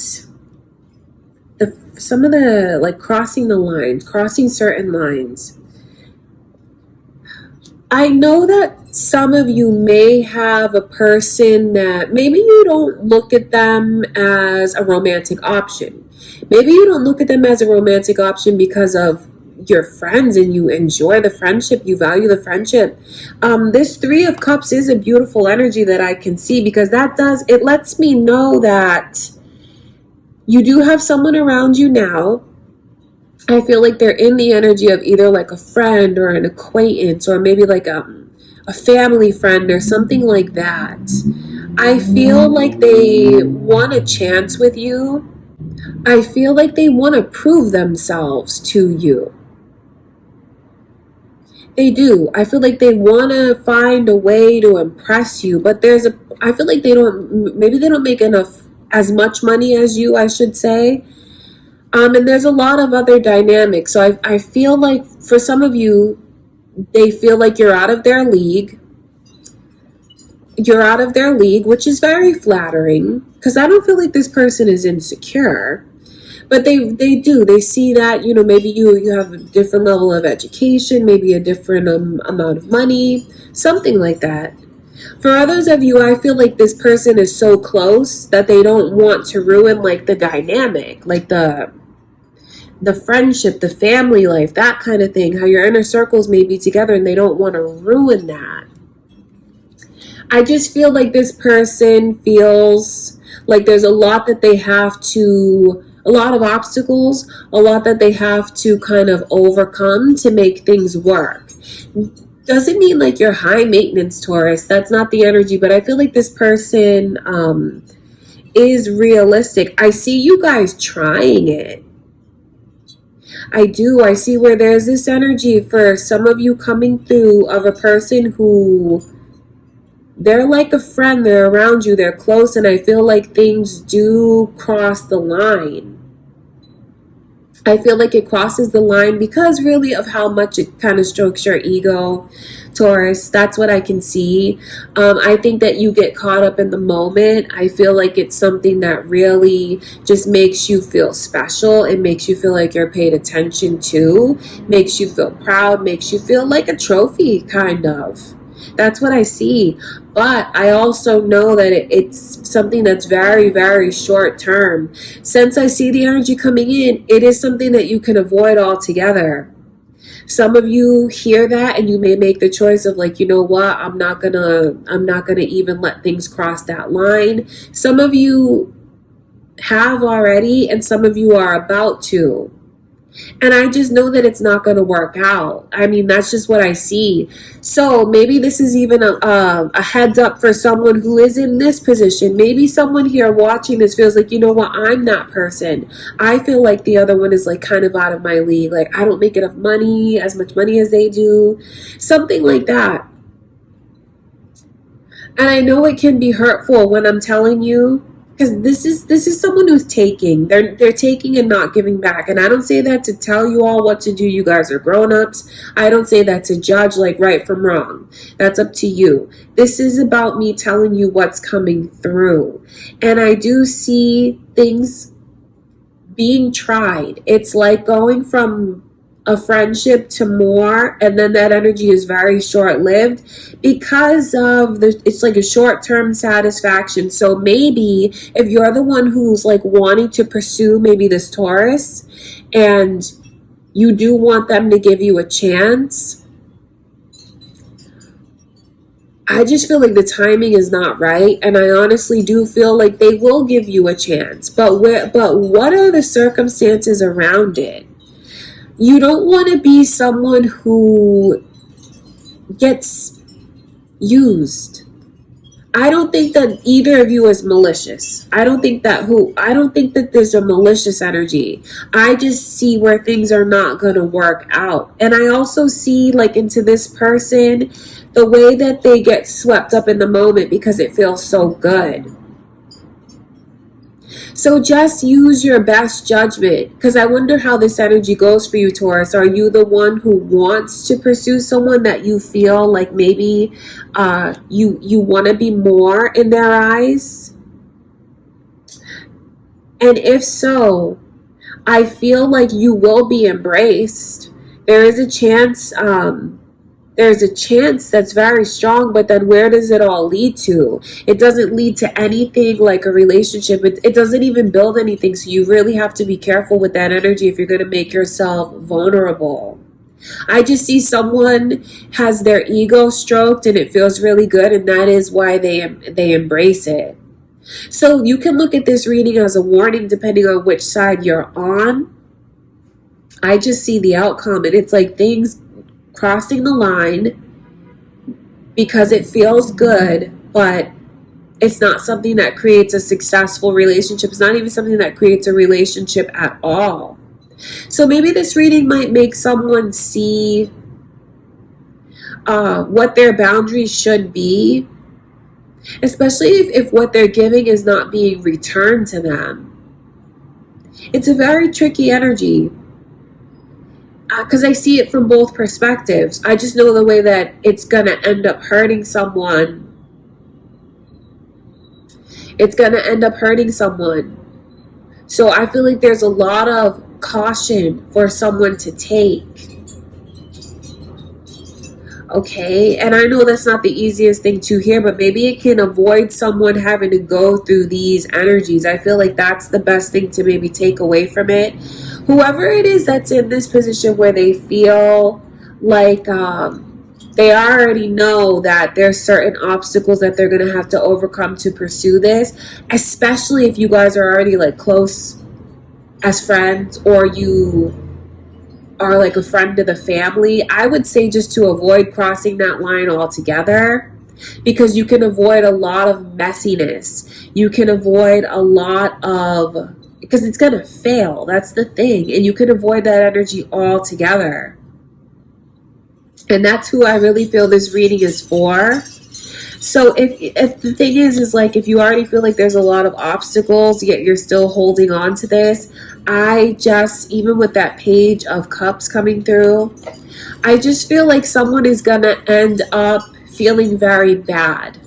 some of the, like, crossing the lines, crossing certain lines. I know that some of you may have a person that maybe you don't look at them as a romantic option. Maybe you don't look at them as a romantic option because of your friends and you enjoy the friendship, you value the friendship. This Three of Cups is a beautiful energy that I can see, because it lets me know that you do have someone around you now. I feel like they're in the energy of either like a friend or an acquaintance, or maybe like a family friend or something like that. I feel like they want a chance with you. I feel like they want to prove themselves to you. They do. I feel like they want to find a way to impress you, but I feel like maybe they don't make as much money as you, I should say. And there's a lot of other dynamics. So I feel like for some of you, they feel like you're out of their league. You're out of their league, which is very flattering, because I don't feel like this person is insecure. But they do. They see that, maybe you have a different level of education, maybe a different amount of money, something like that. For others of you, I feel like this person is so close that they don't want to ruin, like, the dynamic, like the friendship, the family life, that kind of thing, how your inner circles may be together and they don't want to ruin that. I just feel like this person feels like there's a lot that they have to, a lot of obstacles, a lot that they have to kind of overcome to make things work. Doesn't mean like you're high maintenance, Taurus. That's not the energy, but I feel like this person is realistic. I see you guys trying it. I do. I see where there's this energy for some of you coming through of a person who, they're like a friend, they're around you, they're close, and I feel like things do cross the line. I feel like it crosses the line because really of how much it kind of strokes your ego, Taurus. That's what I can see. I think that you get caught up in the moment. I feel like it's something that really just makes you feel special. It makes you feel like you're paid attention to, makes you feel proud, makes you feel like a trophy, kind of. That's what I see. But I also know that it's something that's very, very short term. Since I see the energy coming in, it is something that you can avoid altogether. Some of you hear that and you may make the choice of, like, you know what, I'm not gonna even let things cross that line. Some of you have already, and some of you are about to. And I just know that it's not going to work out. I mean, that's just what I see. So maybe this is even a heads up for someone who is in this position. Maybe someone here watching this feels like, you know what, I'm that person. I feel like the other one is like kind of out of my league. Like, I don't make enough money, as much money as they do. Something like that. And I know it can be hurtful when I'm telling you, because this is someone who's taking. They're taking and not giving back. And I don't say that to tell you all what to do. You guys are grown-ups. I don't say that to judge like right from wrong. That's up to you. This is about me telling you what's coming through. And I do see things being tried. It's like going from a friendship to more, and then that energy is very short-lived because of it's like a short-term satisfaction. So maybe if you're the one who's like wanting to pursue maybe this Taurus and you do want them to give you a chance, I just feel like the timing is not right, and I honestly do feel like they will give you a chance, but what are the circumstances around it? You don't want to be someone who gets used. I don't think that either of you is malicious. I don't think that there's a malicious energy. I just see where things are not going to work out. And I also see, like, into this person, the way that they get swept up in the moment because it feels so good. So just use your best judgment, because I wonder how this energy goes for you, Taurus. Are you the one who wants to pursue someone that you feel like maybe you want to be more in their eyes? And if so, I feel like you will be embraced. There is a chance that's very strong, but then where does it all lead to? It doesn't lead to anything like a relationship. It doesn't even build anything. So you really have to be careful with that energy if you're going to make yourself vulnerable. I just see someone has their ego stroked and it feels really good, and that is why they embrace it. So you can look at this reading as a warning depending on which side you're on. I just see the outcome, and it's like things crossing the line because it feels good, but it's not something that creates a successful relationship. It's not even something that creates a relationship at all. So maybe this reading might make someone see what their boundaries should be, especially if what they're giving is not being returned to them. It's a very tricky energy, because I see it from both perspectives. I just know the way that it's going to end up hurting someone. It's going to end up hurting someone. So I feel like there's a lot of caution for someone to take. Okay, and I know that's not the easiest thing to hear, but maybe it can avoid someone having to go through these energies. I feel like that's the best thing to maybe take away from it. Whoever it is that's in this position where they feel like they already know that there's certain obstacles that they're going to have to overcome to pursue this, especially if you guys are already like close as friends, or you are like a friend to the family, I would say just to avoid crossing that line altogether, because you can avoid a lot of messiness. You can avoid a lot of, because it's going to fail. That's the thing. And you can avoid that energy altogether. And that's who I really feel this reading is for. So if the thing is like, if you already feel like there's a lot of obstacles, yet you're still holding on to this, I just, even with that Page of Cups coming through, I just feel like someone is going to end up feeling very bad.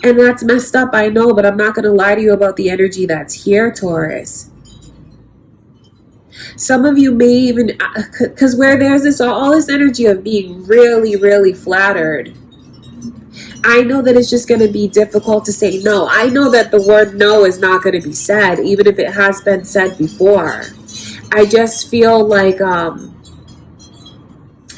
And that's messed up, I know, but I'm not going to lie to you about the energy that's here, Taurus. Some of you may even, because where there's this all this energy of being really, really flattered, I know that it's just going to be difficult to say no. I know that the word no is not going to be said, even if it has been said before. I just feel like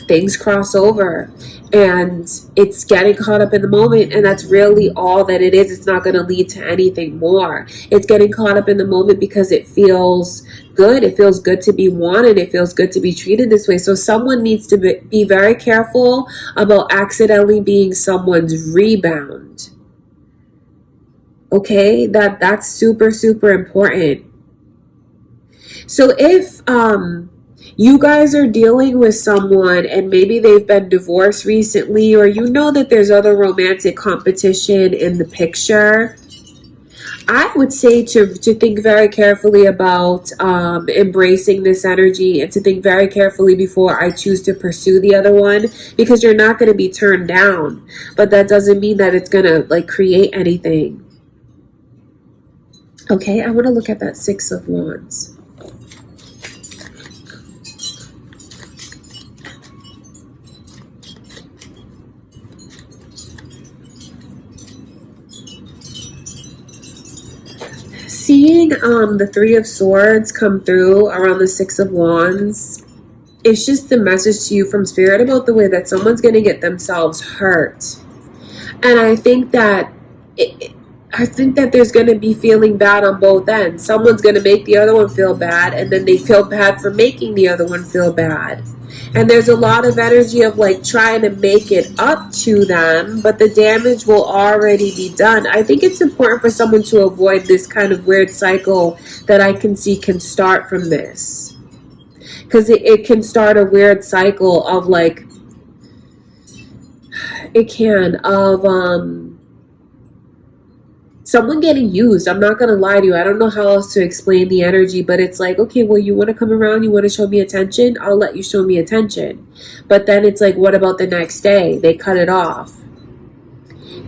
things cross over and it's getting caught up in the moment, and that's really all that it is. It's not going to lead to anything more. It's getting caught up in the moment because it feels good. It feels good to be wanted. It feels good to be treated this way. So someone needs to be very careful about accidentally being someone's rebound. Okay, that's super, super important. So if you guys are dealing with someone and maybe they've been divorced recently, or you know that there's other romantic competition in the picture, I would say to think very carefully about embracing this energy, and to think very carefully before I choose to pursue the other one, because you're not going to be turned down, but that doesn't mean that it's going to like create anything. Okay, I want to look at that Six of Wands. Seeing the Three of Swords come through around the Six of Wands, it's just the message to you from Spirit about the way that someone's going to get themselves hurt. And I think that there's going to be feeling bad on both ends. Someone's going to make the other one feel bad, and then they feel bad for making the other one feel bad. And there's a lot of energy of like trying to make it up to them, but the damage will already be done. I think it's important for someone to avoid this kind of weird cycle that I can see can start from this. Because it can start a weird cycle of like, it can, of someone getting used. I'm not going to lie to you. I don't know how else to explain the energy, but it's like, okay, well, you want to come around, you want to show me attention, I'll let you show me attention. But then it's like, what about the next day? They cut it off.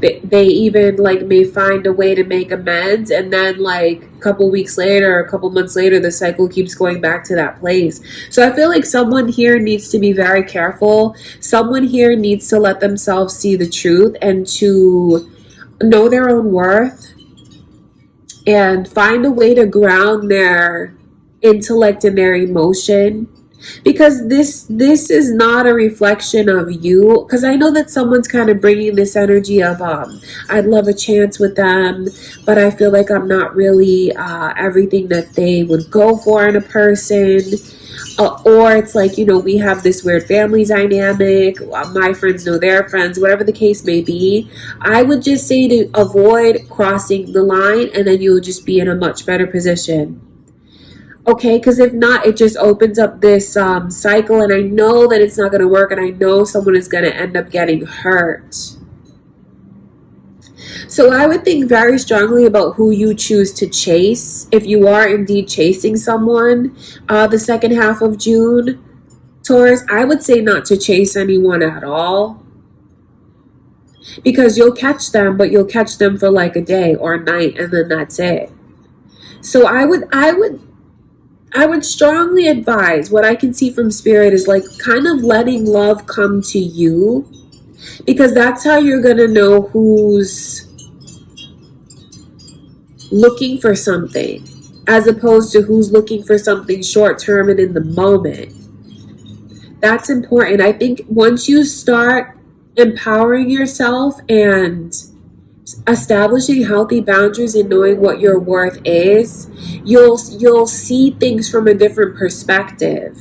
They even like may find a way to make amends, and then like a couple weeks later, a couple months later, the cycle keeps going back to that place. So I feel like someone here needs to be very careful. Someone here needs to let themselves see the truth and to know their own worth and find a way to ground their intellect and their emotion, because this is not a reflection of you. Because I know that someone's kind of bringing this energy of I'd love a chance with them, but I feel like I'm not really everything that they would go for in a person. Or it's like, you know, we have this weird family dynamic, my friends know their friends, whatever the case may be. I would just say to avoid crossing the line, and then you'll just be in a much better position. Okay, because if not, it just opens up this cycle, and I know that it's not going to work, and I know someone is going to end up getting hurt. So I would think very strongly about who you choose to chase. If you are indeed chasing someone the second half of June, Taurus, I would say not to chase anyone at all. Because you'll catch them, but you'll catch them for like a day or a night, and then that's it. So I would strongly advise, what I can see from Spirit is like kind of letting love come to you, because that's how you're going to know who's looking for something as opposed to who's looking for something short term and in the moment. That's important. I think once you start empowering yourself and establishing healthy boundaries and knowing what your worth is, you'll see things from a different perspective.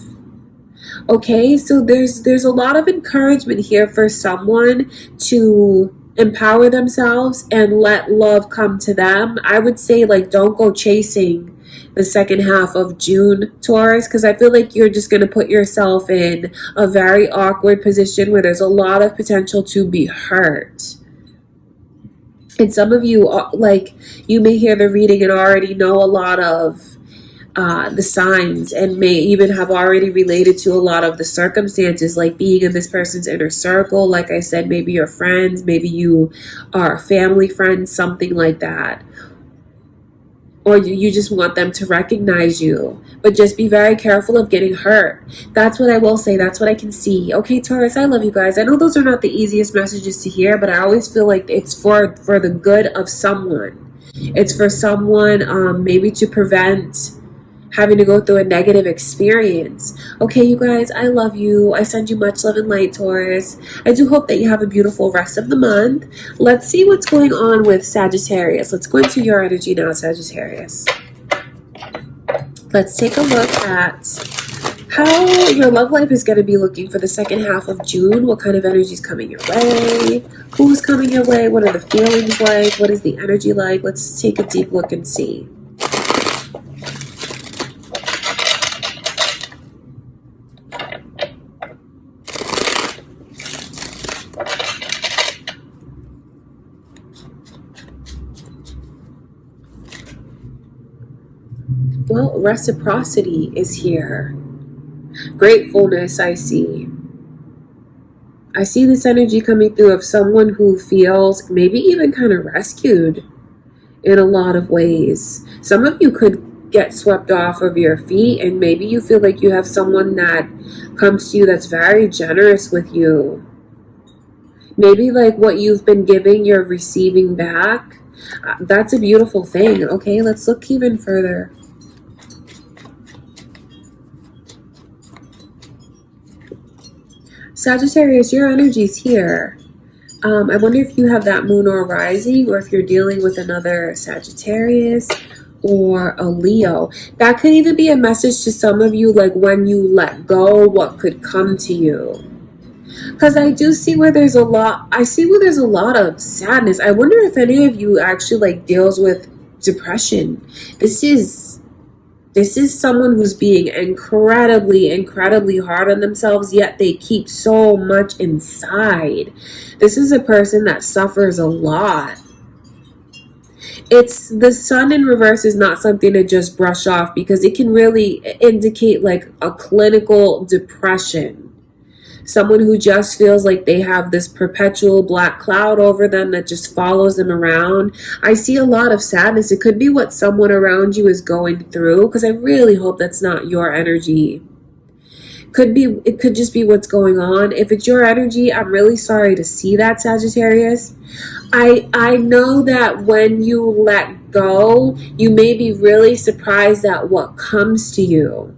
Okay, so there's a lot of encouragement here for someone to empower themselves and let love come to them. I would say like don't go chasing the second half of June, Taurus, because I feel like you're just going to put yourself in a very awkward position where there's a lot of potential to be hurt. And some of you, like, you may hear the reading and already know a lot of the signs, and may even have already related to a lot of the circumstances, like being in this person's inner circle. Like I said, maybe you're friends, maybe you are family friends, something like that. Or you just want them to recognize you. But just be very careful of getting hurt. That's what I will say. That's what I can see. Okay, Taurus, I love you guys. I know those are not the easiest messages to hear, but I always feel like it's for the good of someone. It's for someone maybe to prevent having to go through a negative experience. Okay, you guys, I love you. I send you much love and light, Taurus. I do hope that you have a beautiful rest of the month. Let's see what's going on with Sagittarius. Let's go into your energy now, Sagittarius. Let's take a look at how your love life is going to be looking for the second half of June. What kind of energy is coming your way? Who's coming your way? What are the feelings like? What is the energy like? Let's take a deep look and see. Well, reciprocity is here. Gratefulness, I see. I see this energy coming through of someone who feels maybe even kind of rescued in a lot of ways. Some of you could get swept off of your feet, and maybe you feel like you have someone that comes to you that's very generous with you. Maybe like what you've been giving, you're receiving back. That's a beautiful thing. Okay, let's look even further. Sagittarius, your energy's here. I wonder if you have that moon or rising, or if you're dealing with another Sagittarius, or a Leo. That could even be a message to some of you, like when you let go, what could come to you. Because I do see where there's a lot, I see where there's a lot of sadness. I wonder if any of you actually like deals with depression. This is someone who's being incredibly hard on themselves, yet they keep so much inside. This is a person that suffers a lot. It's the sun in reverse is not something to just brush off, because it can really indicate like a clinical depression. Someone who just feels like they have this perpetual black cloud over them that just follows them around. I see a lot of sadness. It could be what someone around you is going through, because I really hope that's not your energy. It could just be what's going on. If it's your energy, I'm really sorry to see that, Sagittarius. I know that when you let go, you may be really surprised at what comes to you.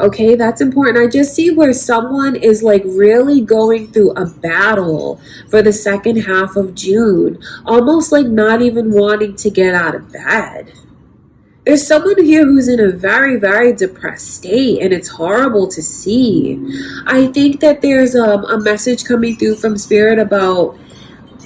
Okay, that's important. I just see where someone is like really going through a battle for the second half of June, almost like not even wanting to get out of bed. There's someone here who's in a very depressed state, and it's horrible to see. I think that there's a message coming through from Spirit about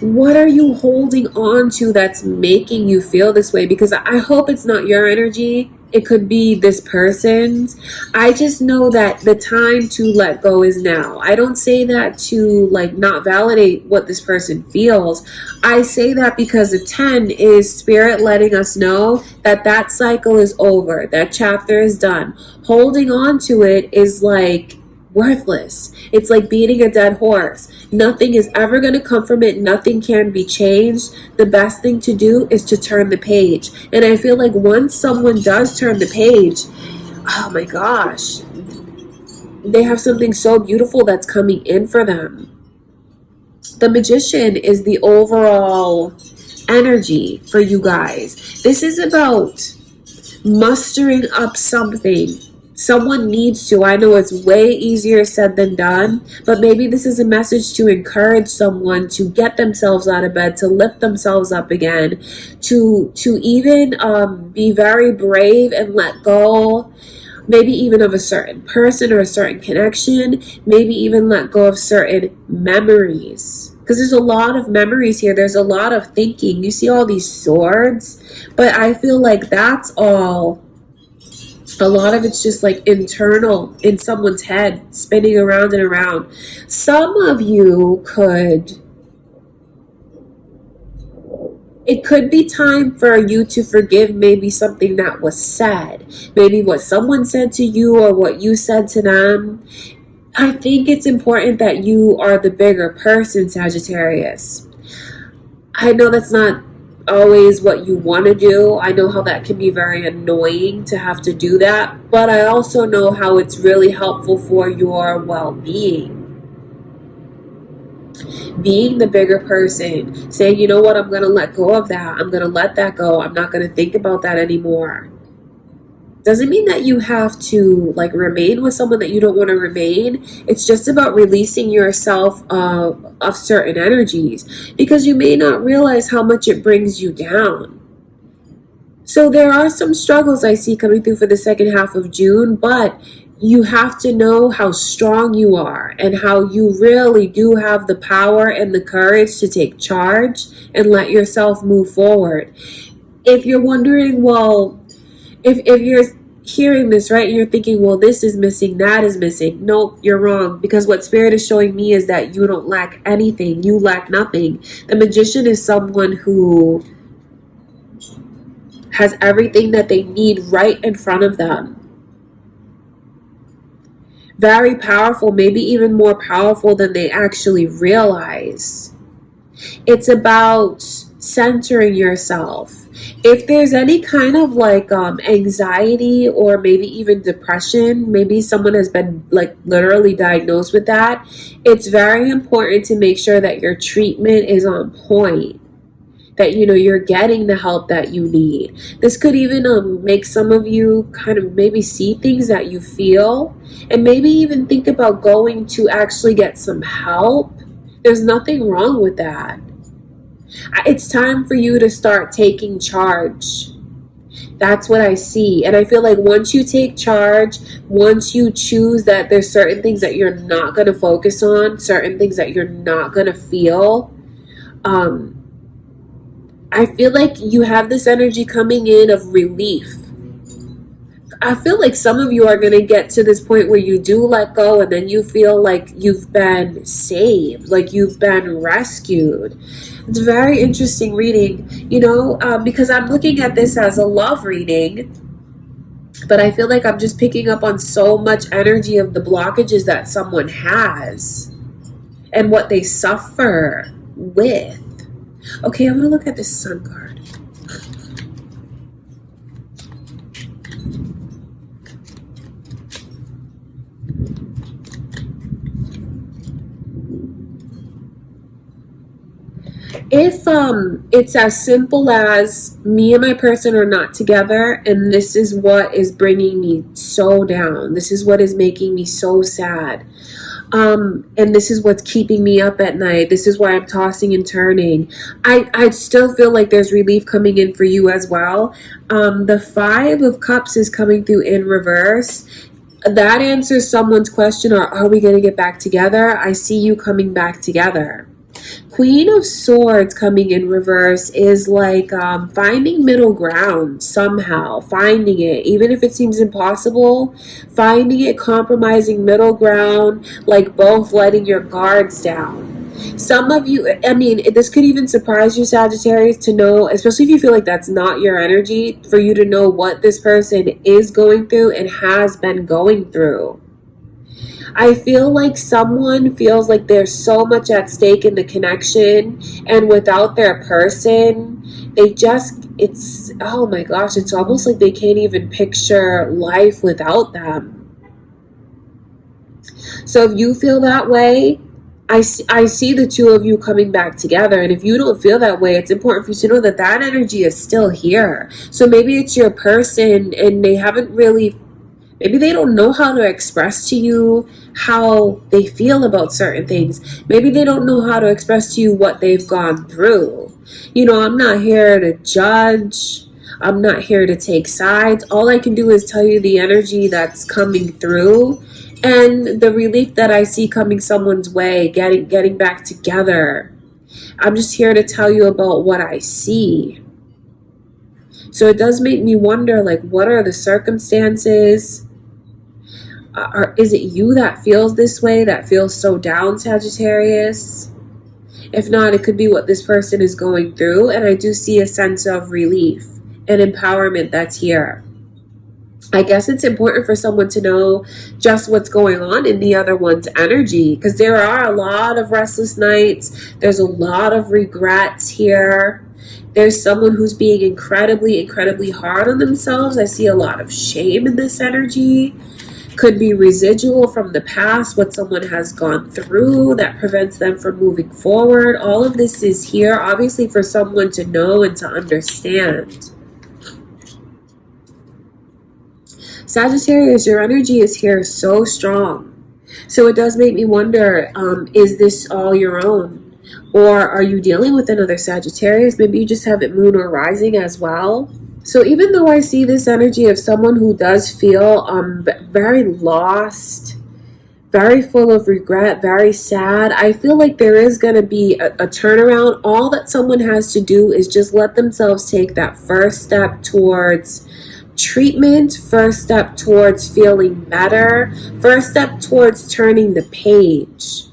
what are you holding on to that's making you feel this way, because I hope it's not your energy. It could be this person's. I just know that the time to let go is now. I don't say that to like not validate what this person feels. I say that because a 10 is Spirit letting us know that that cycle is over. That chapter is done. Holding on to it is like worthless. It's like beating a dead horse. Nothing is ever going to come from it. Nothing can be changed. The best thing to do is to turn the page. And I feel like once someone does turn the page, oh my gosh, they have something so beautiful that's coming in for them. The Magician is the overall energy for you guys. This is about mustering up something. Someone needs to. I know it's way easier said than done, but maybe this is a message to encourage someone to get themselves out of bed, to lift themselves up again, to even be very brave and let go, maybe even of a certain person or a certain connection, maybe even let go of certain memories. Because there's a lot of memories here. There's a lot of thinking. You see all these swords, but I feel like that's all. A lot of it's just like internal in someone's head, spinning around and around. Some of you it could be time for you to forgive maybe something that was said, maybe what someone said to you or what you said to them. I think it's important that you are the bigger person, Sagittarius. I know that's not always what you want to do. I know how that can be very annoying to have to do that, but I also know how it's really helpful for your well-being. Being the bigger person, saying, you know what, I'm going to let go of that. I'm going to let that go. I'm not going to think about that anymore. Doesn't mean that you have to like remain with someone that you don't want to remain. It's just about releasing yourself of certain energies, because you may not realize how much it brings you down. So there are some struggles I see coming through for the second half of June, but you have to know how strong you are and how you really do have the power and the courage to take charge and let yourself move forward. If you're wondering, well, if you're hearing this, right, and you're thinking, well, this is missing, that is missing. Nope, you're wrong. Because what Spirit is showing me is that you don't lack anything. You lack nothing. The Magician is someone who has everything that they need right in front of them. Very powerful, maybe even more powerful than they actually realize. It's about centering yourself. If there's any kind of like anxiety or maybe even depression, maybe someone has been like literally diagnosed with that, it's very important to make sure that your treatment is on point, that you're getting the help that you need. This could even make some of you kind of maybe see things that you feel and maybe even think about going to actually get some help. There's nothing wrong with that. It's time for you to start taking charge. That's what I see. And I feel like once you take charge, once you choose that there's certain things that you're not going to focus on, certain things that you're not going to feel, I feel like you have this energy coming in of relief. I feel like some of you are going to get to this point where you do let go and then you feel like you've been saved, like you've been rescued. It's a very interesting reading, you know, because I'm looking at this as a love reading, but I feel like I'm just picking up on so much energy of the blockages that someone has and what they suffer with. Okay, I'm going to look at this Sun card. If it's as simple as me and my person are not together and this is what is bringing me so down, this is what is making me so sad, and this is what's keeping me up at night, this is why I'm tossing and turning, I still feel like there's relief coming in for you as well. The Five of Cups is coming through in reverse. That answers someone's question, or are we going to get back together? I see you coming back together. Queen of Swords coming in reverse is like finding middle ground somehow, finding it, even if it seems impossible, finding it, compromising middle ground, like both letting your guards down. Some of you, I mean, this could even surprise you, Sagittarius, to know, especially if you feel like that's not your energy, for you to know what this person is going through and has been going through. I feel like someone feels like there's so much at stake in the connection, and without their person, it's, oh my gosh, it's almost like they can't even picture life without them. So if you feel that way, I see the two of you coming back together. And if you don't feel that way, it's important for you to know that that energy is still here. So maybe it's your person and they haven't really, maybe they don't know how to express to you how they feel about certain things. Maybe they don't know how to express to you what they've gone through. You know, I'm not here to judge. I'm not here to take sides. All I can do is tell you the energy that's coming through and the relief that I see coming someone's way, getting back together. I'm just here to tell you about what I see. So it does make me wonder, like, what are the circumstances? Or is it you that feels this way, that feels so down, Sagittarius? If not, it could be what this person is going through. And I do see a sense of relief and empowerment that's here. I guess it's important for someone to know just what's going on in the other one's energy, because there are a lot of restless nights. There's a lot of regrets here. There's someone who's being incredibly hard on themselves. I see a lot of shame in this energy. Could be residual from the past, what someone has gone through that prevents them from moving forward. All of this is here, obviously, for someone to know and to understand. Sagittarius, your energy is here so strong. So it does make me wonder, is this all your own? Or are you dealing with another Sagittarius? Maybe you just have it moon or rising as well. So even though I see this energy of someone who does feel very lost, very full of regret, very sad, I feel like there is going to be a turnaround. All that someone has to do is just let themselves take that first step towards treatment, first step towards feeling better, first step towards turning the page.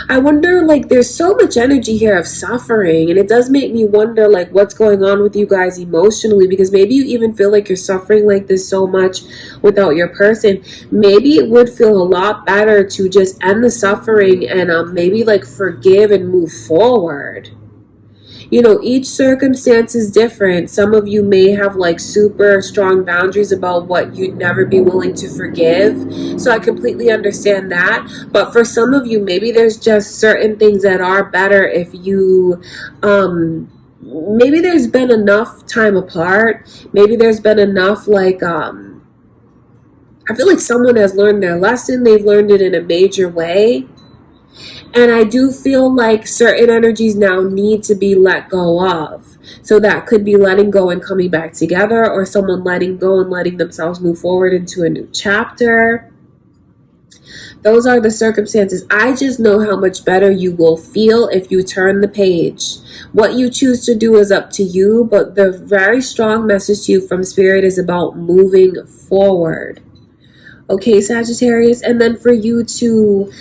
I wonder, like, there's so much energy here of suffering, and it does make me wonder, like, what's going on with you guys emotionally, because maybe you even feel like you're suffering like this so much without your person. Maybe it would feel a lot better to just end the suffering and maybe, like, forgive and move forward. You know, each circumstance is different. Some of you may have like super strong boundaries about what you'd never be willing to forgive. So I completely understand that. But for some of you, maybe there's just certain things that are better if you, maybe there's been enough time apart. Maybe there's been enough like, I feel like someone has learned their lesson. They've learned it in a major way. And I do feel like certain energies now need to be let go of. So that could be letting go and coming back together, or someone letting go and letting themselves move forward into a new chapter. Those are the circumstances. I just know how much better you will feel if you turn the page. What you choose to do is up to you, but the very strong message to you from Spirit is about moving forward. Okay, Sagittarius? And then for you to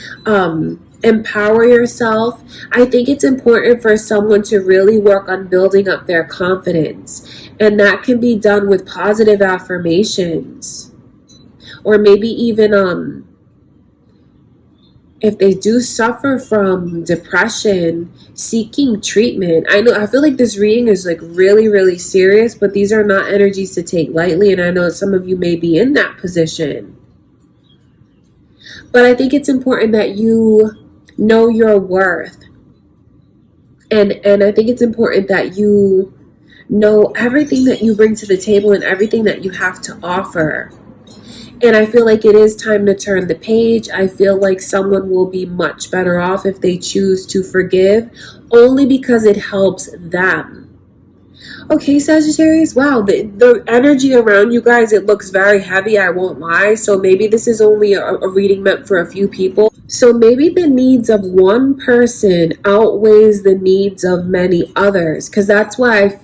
empower yourself, I think it's important for someone to really work on building up their confidence. And that can be done with positive affirmations. Or maybe even if they do suffer from depression, seeking treatment. I feel like this reading is like really, really serious, but these are not energies to take lightly. And I know some of you may be in that position. But I think it's important that you know your worth. And I think it's important that you know everything that you bring to the table and everything that you have to offer. And I feel like it is time to turn the page. I feel like someone will be much better off if they choose to forgive, only because it helps them. Okay, Sagittarius, wow, the energy around you guys, it looks very heavy, I won't lie. So maybe this is only a reading meant for a few people. So maybe the needs of one person outweighs the needs of many others, because that's why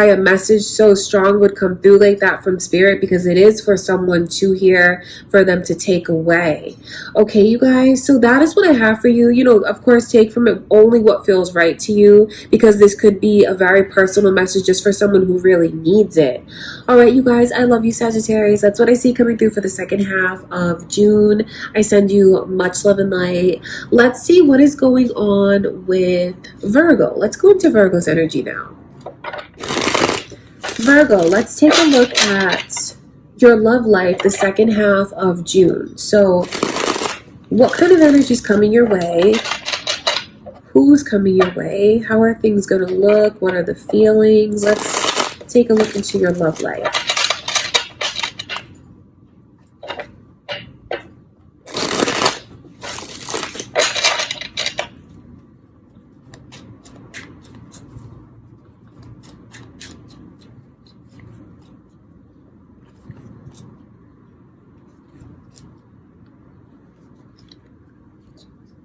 a message so strong would come through like that from Spirit, because it is for someone to hear, for them to take away. Okay, you guys, so that is what I have for you. Of course, take from it only what feels right to you, because this could be a very personal message just for someone who really needs it. All right, you guys, I love you, Sagittarius. That's what I see coming through for the second half of June. I send you much love and light. Let's see what is going on with Virgo. Let's go into Virgo's energy now. Virgo, let's take a look at your love life the second half of June. So what kind of energy is coming your way? Who's coming your way? How are things going to look? What are the feelings? Let's take a look into your love life.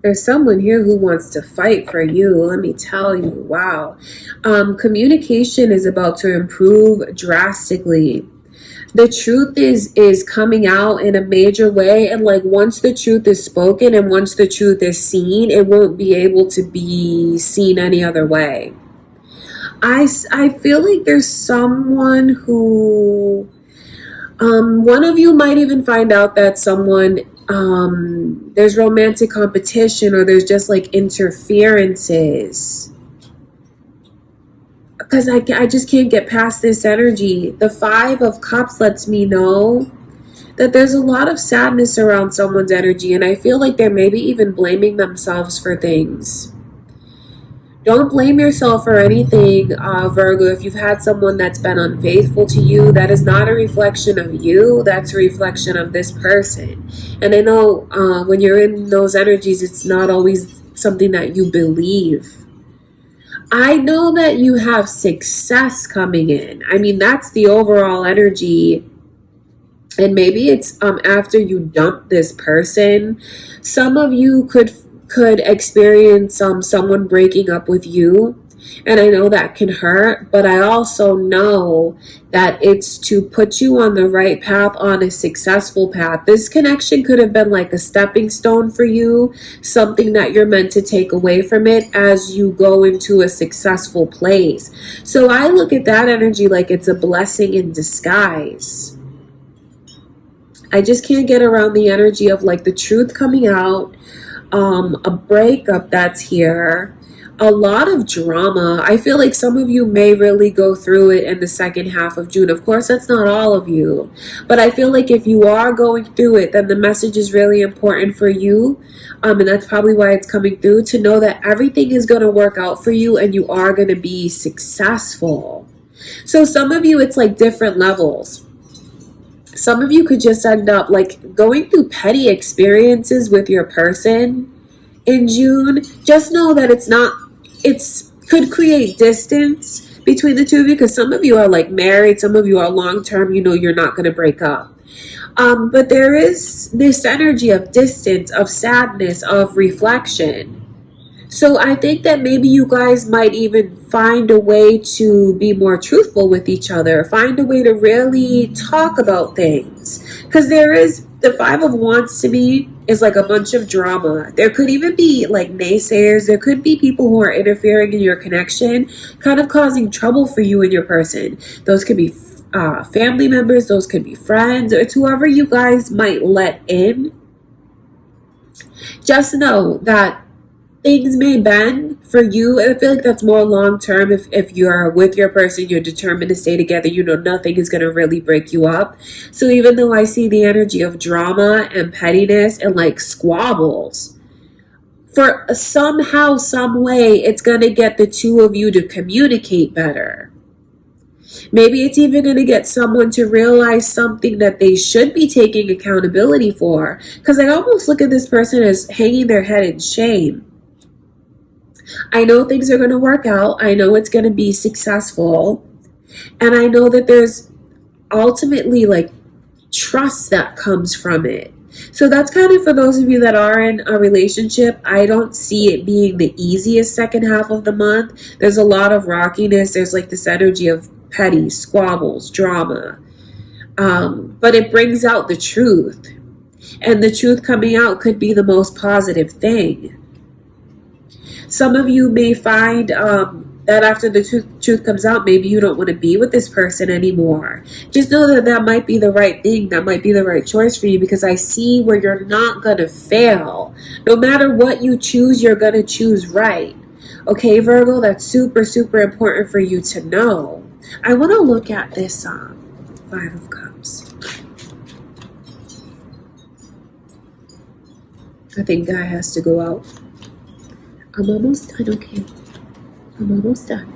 There's someone here who wants to fight for you. Let me tell you. Wow. Communication is about to improve drastically. The truth is coming out in a major way. And like once the truth is spoken and once the truth is seen, it won't be able to be seen any other way. I feel like there's someone who, one of you might even find out that someone, there's romantic competition, or there's just like interferences, because I just can't get past this energy. The 5 of Cups lets me know that there's a lot of sadness around someone's energy, and I feel like they're maybe even blaming themselves for things. Don't blame yourself for anything, Virgo. If you've had someone that's been unfaithful to you, that is not a reflection of you. That's a reflection of this person. And I know when you're in those energies, it's not always something that you believe. I know that you have success coming in. I mean, that's the overall energy. And maybe it's after you dump this person. Some of you could experience someone breaking up with you, and I know that can hurt, but I also know that it's to put you on the right path, on a successful path. This connection could have been like a stepping stone for you, something that you're meant to take away from it as you go into a successful place. So I look at that energy like it's a blessing in disguise. I just can't get around the energy of like the truth coming out, a breakup that's here, a lot of drama. I feel like some of you may really go through it in the second half of June. Of course, that's not all of you, but I feel like if you are going through it, then the message is really important for you, and that's probably why it's coming through, to know that everything is going to work out for you and you are going to be successful. So some of you, it's like different levels. Some of you could just end up like going through petty experiences with your person, in June, just know that it's could create distance between the two of you, because some of you are like married, some of you are long-term, you know you're not going to break up. But there is this energy of distance, of sadness, of reflection. So I think that maybe you guys might even find a way to be more truthful with each other, find a way to really talk about things. Because there is, the Five of Wands to me is like a bunch of drama. There could even be like naysayers. There could be people who are interfering in your connection, kind of causing trouble for you and your person. Those could be family members, those could be friends, it's whoever you guys might let in. Just know that things may bend for you, and I feel like that's more long-term. If you're with your person, you're determined to stay together, you know nothing is going to really break you up. So even though I see the energy of drama and pettiness and like squabbles, for somehow, some way, it's going to get the two of you to communicate better. Maybe it's even going to get someone to realize something that they should be taking accountability for. Because I almost look at this person as hanging their head in shame. I know things are going to work out. I know it's going to be successful. And I know that there's ultimately like trust that comes from it. So that's kind of for those of you that are in a relationship. I don't see it being the easiest second half of the month. There's a lot of rockiness. There's like this energy of petty squabbles, drama. But it brings out the truth. And the truth coming out could be the most positive thing. Some of you may find that after the truth comes out, maybe you don't want to be with this person anymore. Just know that that might be the right thing. That might be the right choice for you, because I see where you're not going to fail. No matter what you choose, you're going to choose right. Okay, Virgo, that's super, super important for you to know. I want to look at this Five of Cups. I think Guy has to go out. I'm almost done, okay? I'm almost done.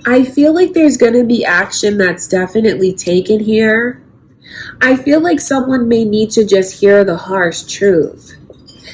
I feel like there's going to be action that's definitely taken here. I feel like someone may need to just hear the harsh truth.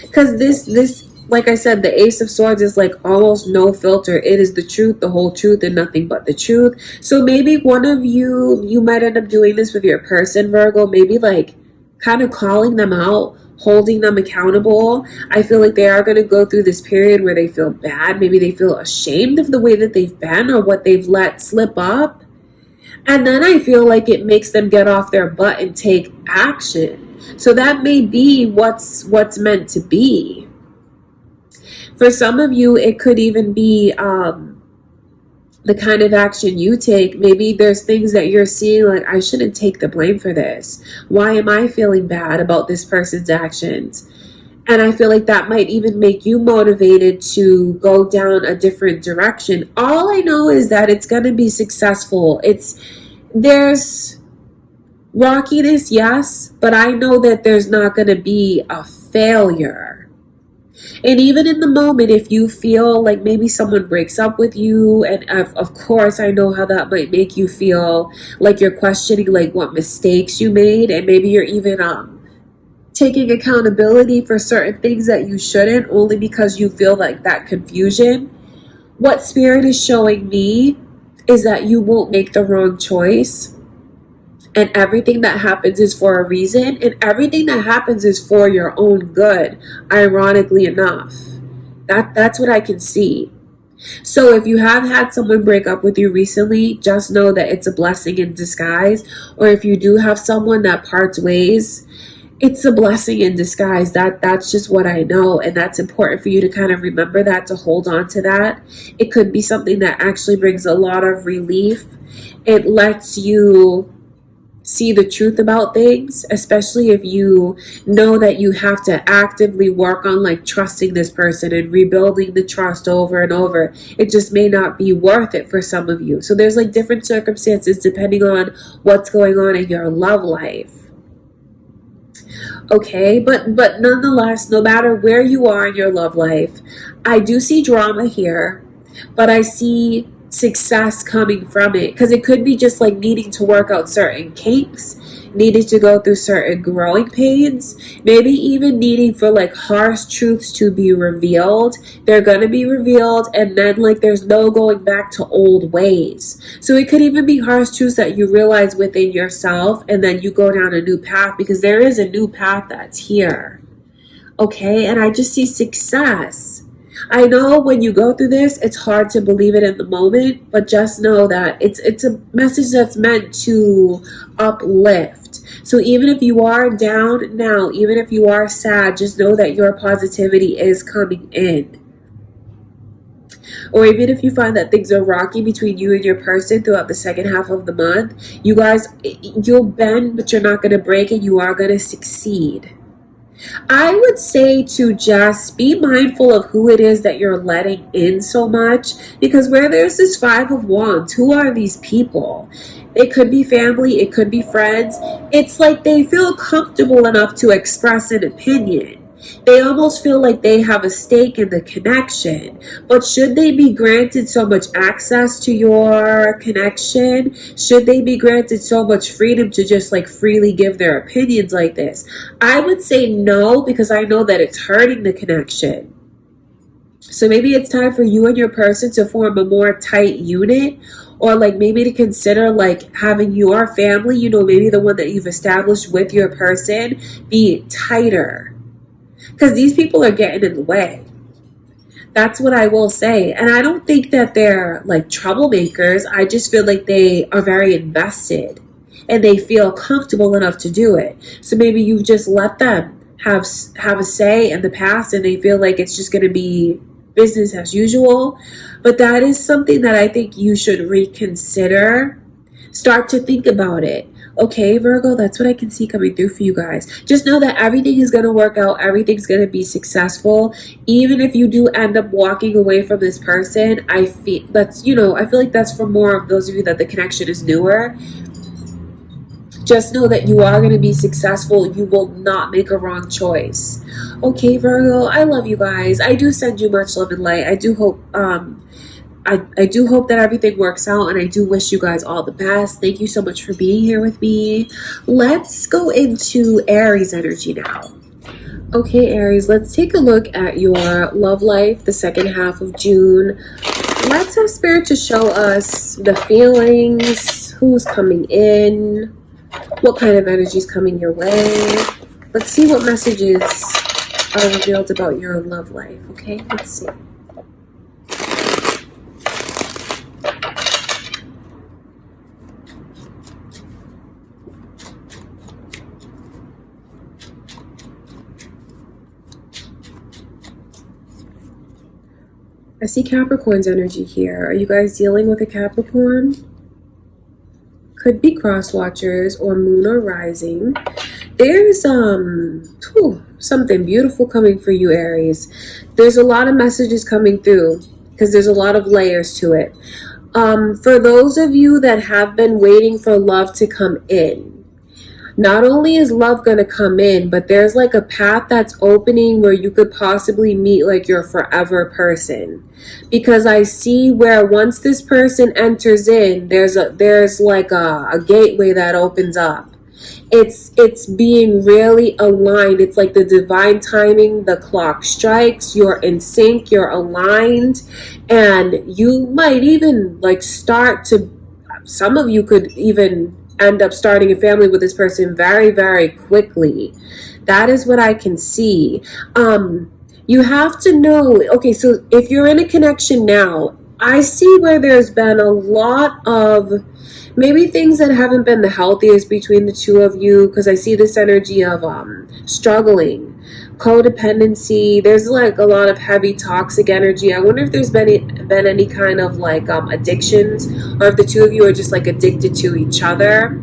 Because this, like I said, the Ace of Swords is like almost no filter. It is the truth, the whole truth, and nothing but the truth. So maybe one of you might end up doing this with your person, Virgo. Maybe like kind of calling them out, holding them accountable. I feel like they are going to go through this period where they feel bad. Maybe they feel ashamed of the way that they've been or what they've let slip up. And then I feel like it makes them get off their butt and take action. So that may be what's meant to be. For some of you, it could even be the kind of action you take. Maybe there's things that you're seeing like, I shouldn't take the blame for this. Why am I feeling bad about this person's actions? And I feel like that might even make you motivated to go down a different direction. All I know is that it's going to be successful. There's rockiness, yes, but I know that there's not going to be a failure. And even in the moment, if you feel like maybe someone breaks up with you, and of course I know how that might make you feel, like you're questioning like what mistakes you made, and maybe you're even taking accountability for certain things that you shouldn't, only because you feel like that confusion. What Spirit is showing me is that you won't make the wrong choice. And everything that happens is for a reason. And everything that happens is for your own good, ironically enough. That's what I can see. So if you have had someone break up with you recently, just know that it's a blessing in disguise. Or if you do have someone that parts ways, it's a blessing in disguise. That's just what I know. And that's important for you to kind of remember that, to hold on to that. It could be something that actually brings a lot of relief. It lets you see the truth about things, especially if you know that you have to actively work on like trusting this person and rebuilding the trust over and over. It just may not be worth it for some of you. So there's like different circumstances depending on what's going on in your love life. Okay, but nonetheless, no matter where you are in your love life, I do see drama here, but I see success coming from it, because it could be just like needing to work out certain kinks, needing to go through certain growing pains, maybe even needing for like harsh truths to be revealed. They're going to be revealed, and then like there's no going back to old ways. So it could even be harsh truths that you realize within yourself, and then you go down a new path, because there is a new path that's here. Okay, and I just see success. I know when you go through this, it's hard to believe it in the moment, but just know that it's a message that's meant to uplift. So even if you are down now, even if you are sad, just know that your positivity is coming in. Or even if you find that things are rocky between you and your person throughout the second half of the month, you guys, you'll bend, but you're not going to break, and you are going to succeed. I would say to just be mindful of who it is that you're letting in so much, because where there's this Five of Wands, who are these people? It could be family, it could be friends. It's like they feel comfortable enough to express an opinion. They almost feel like they have a stake in the connection. But should they be granted so much access to your connection? Should they be granted so much freedom to just like freely give their opinions like this? I would say no, because I know that it's hurting the connection. So maybe it's time for you and your person to form a more tight unit, or like maybe to consider like having your family, you know, maybe the one that you've established with your person, be tighter. Because these people are getting in the way. That's what I will say. And I don't think that they're like troublemakers. I just feel like they are very invested and they feel comfortable enough to do it. So maybe you just let them have a say in the past, and they feel like it's just going to be business as usual. But that is something that I think you should reconsider. Start to think about it. Okay, Virgo, that's what I can see coming through for you guys. Just know that everything is going to work out. Everything's going to be successful. Even if you do end up walking away from this person, I feel that's, you know, I feel like that's for more of those of you that the connection is newer. Just know that you are going to be successful. You will not make a wrong choice. Okay, Virgo, I love you guys. I do send you much love and light. I do hope, I do hope that everything works out, and I do wish you guys all the best. Thank you so much for being here with me. Let's go into Aries energy now. Okay, Aries, let's take a look at your love life, the second half of June. Let's have Spirit to show us the feelings, who's coming in, what kind of energy is coming your way. Let's see what messages are revealed about your love life, okay? Let's see. I see Capricorn's energy here. Are you guys dealing with a Capricorn? Could be cross watchers or moon or rising. There's something beautiful coming for you, Aries. There's a lot of messages coming through because there's a lot of layers to it. For those of you that have been waiting for love to come in, not only is love going to come in, but there's like a path that's opening where you could possibly meet like your forever person. Because I see where once this person enters in, there's like a gateway that opens up. It's being really aligned. It's like the divine timing. The clock strikes. You're in sync. You're aligned. And you might even like start to, some of you could even end up starting a family with this person very, very quickly. That is what I can see. You have to know, okay, so if you're in a connection now, I see where there's been a lot of maybe things that haven't been the healthiest between the two of you, because I see this energy of struggling, codependency. There's like a lot of heavy toxic energy. I wonder if there's been any kind of like addictions, or if the two of you are just like addicted to each other.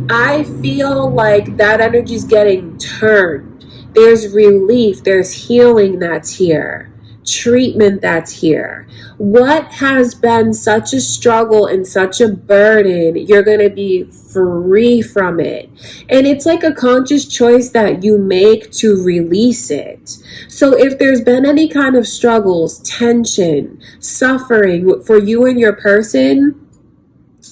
I feel like that energy is getting turned. There's relief, there's healing that's here. treatment that's here. What has been such a struggle and such a burden, you're going to be free from it. And it's like a conscious choice that you make to release it. So if there's been any kind of struggles, tension, suffering for you and your person,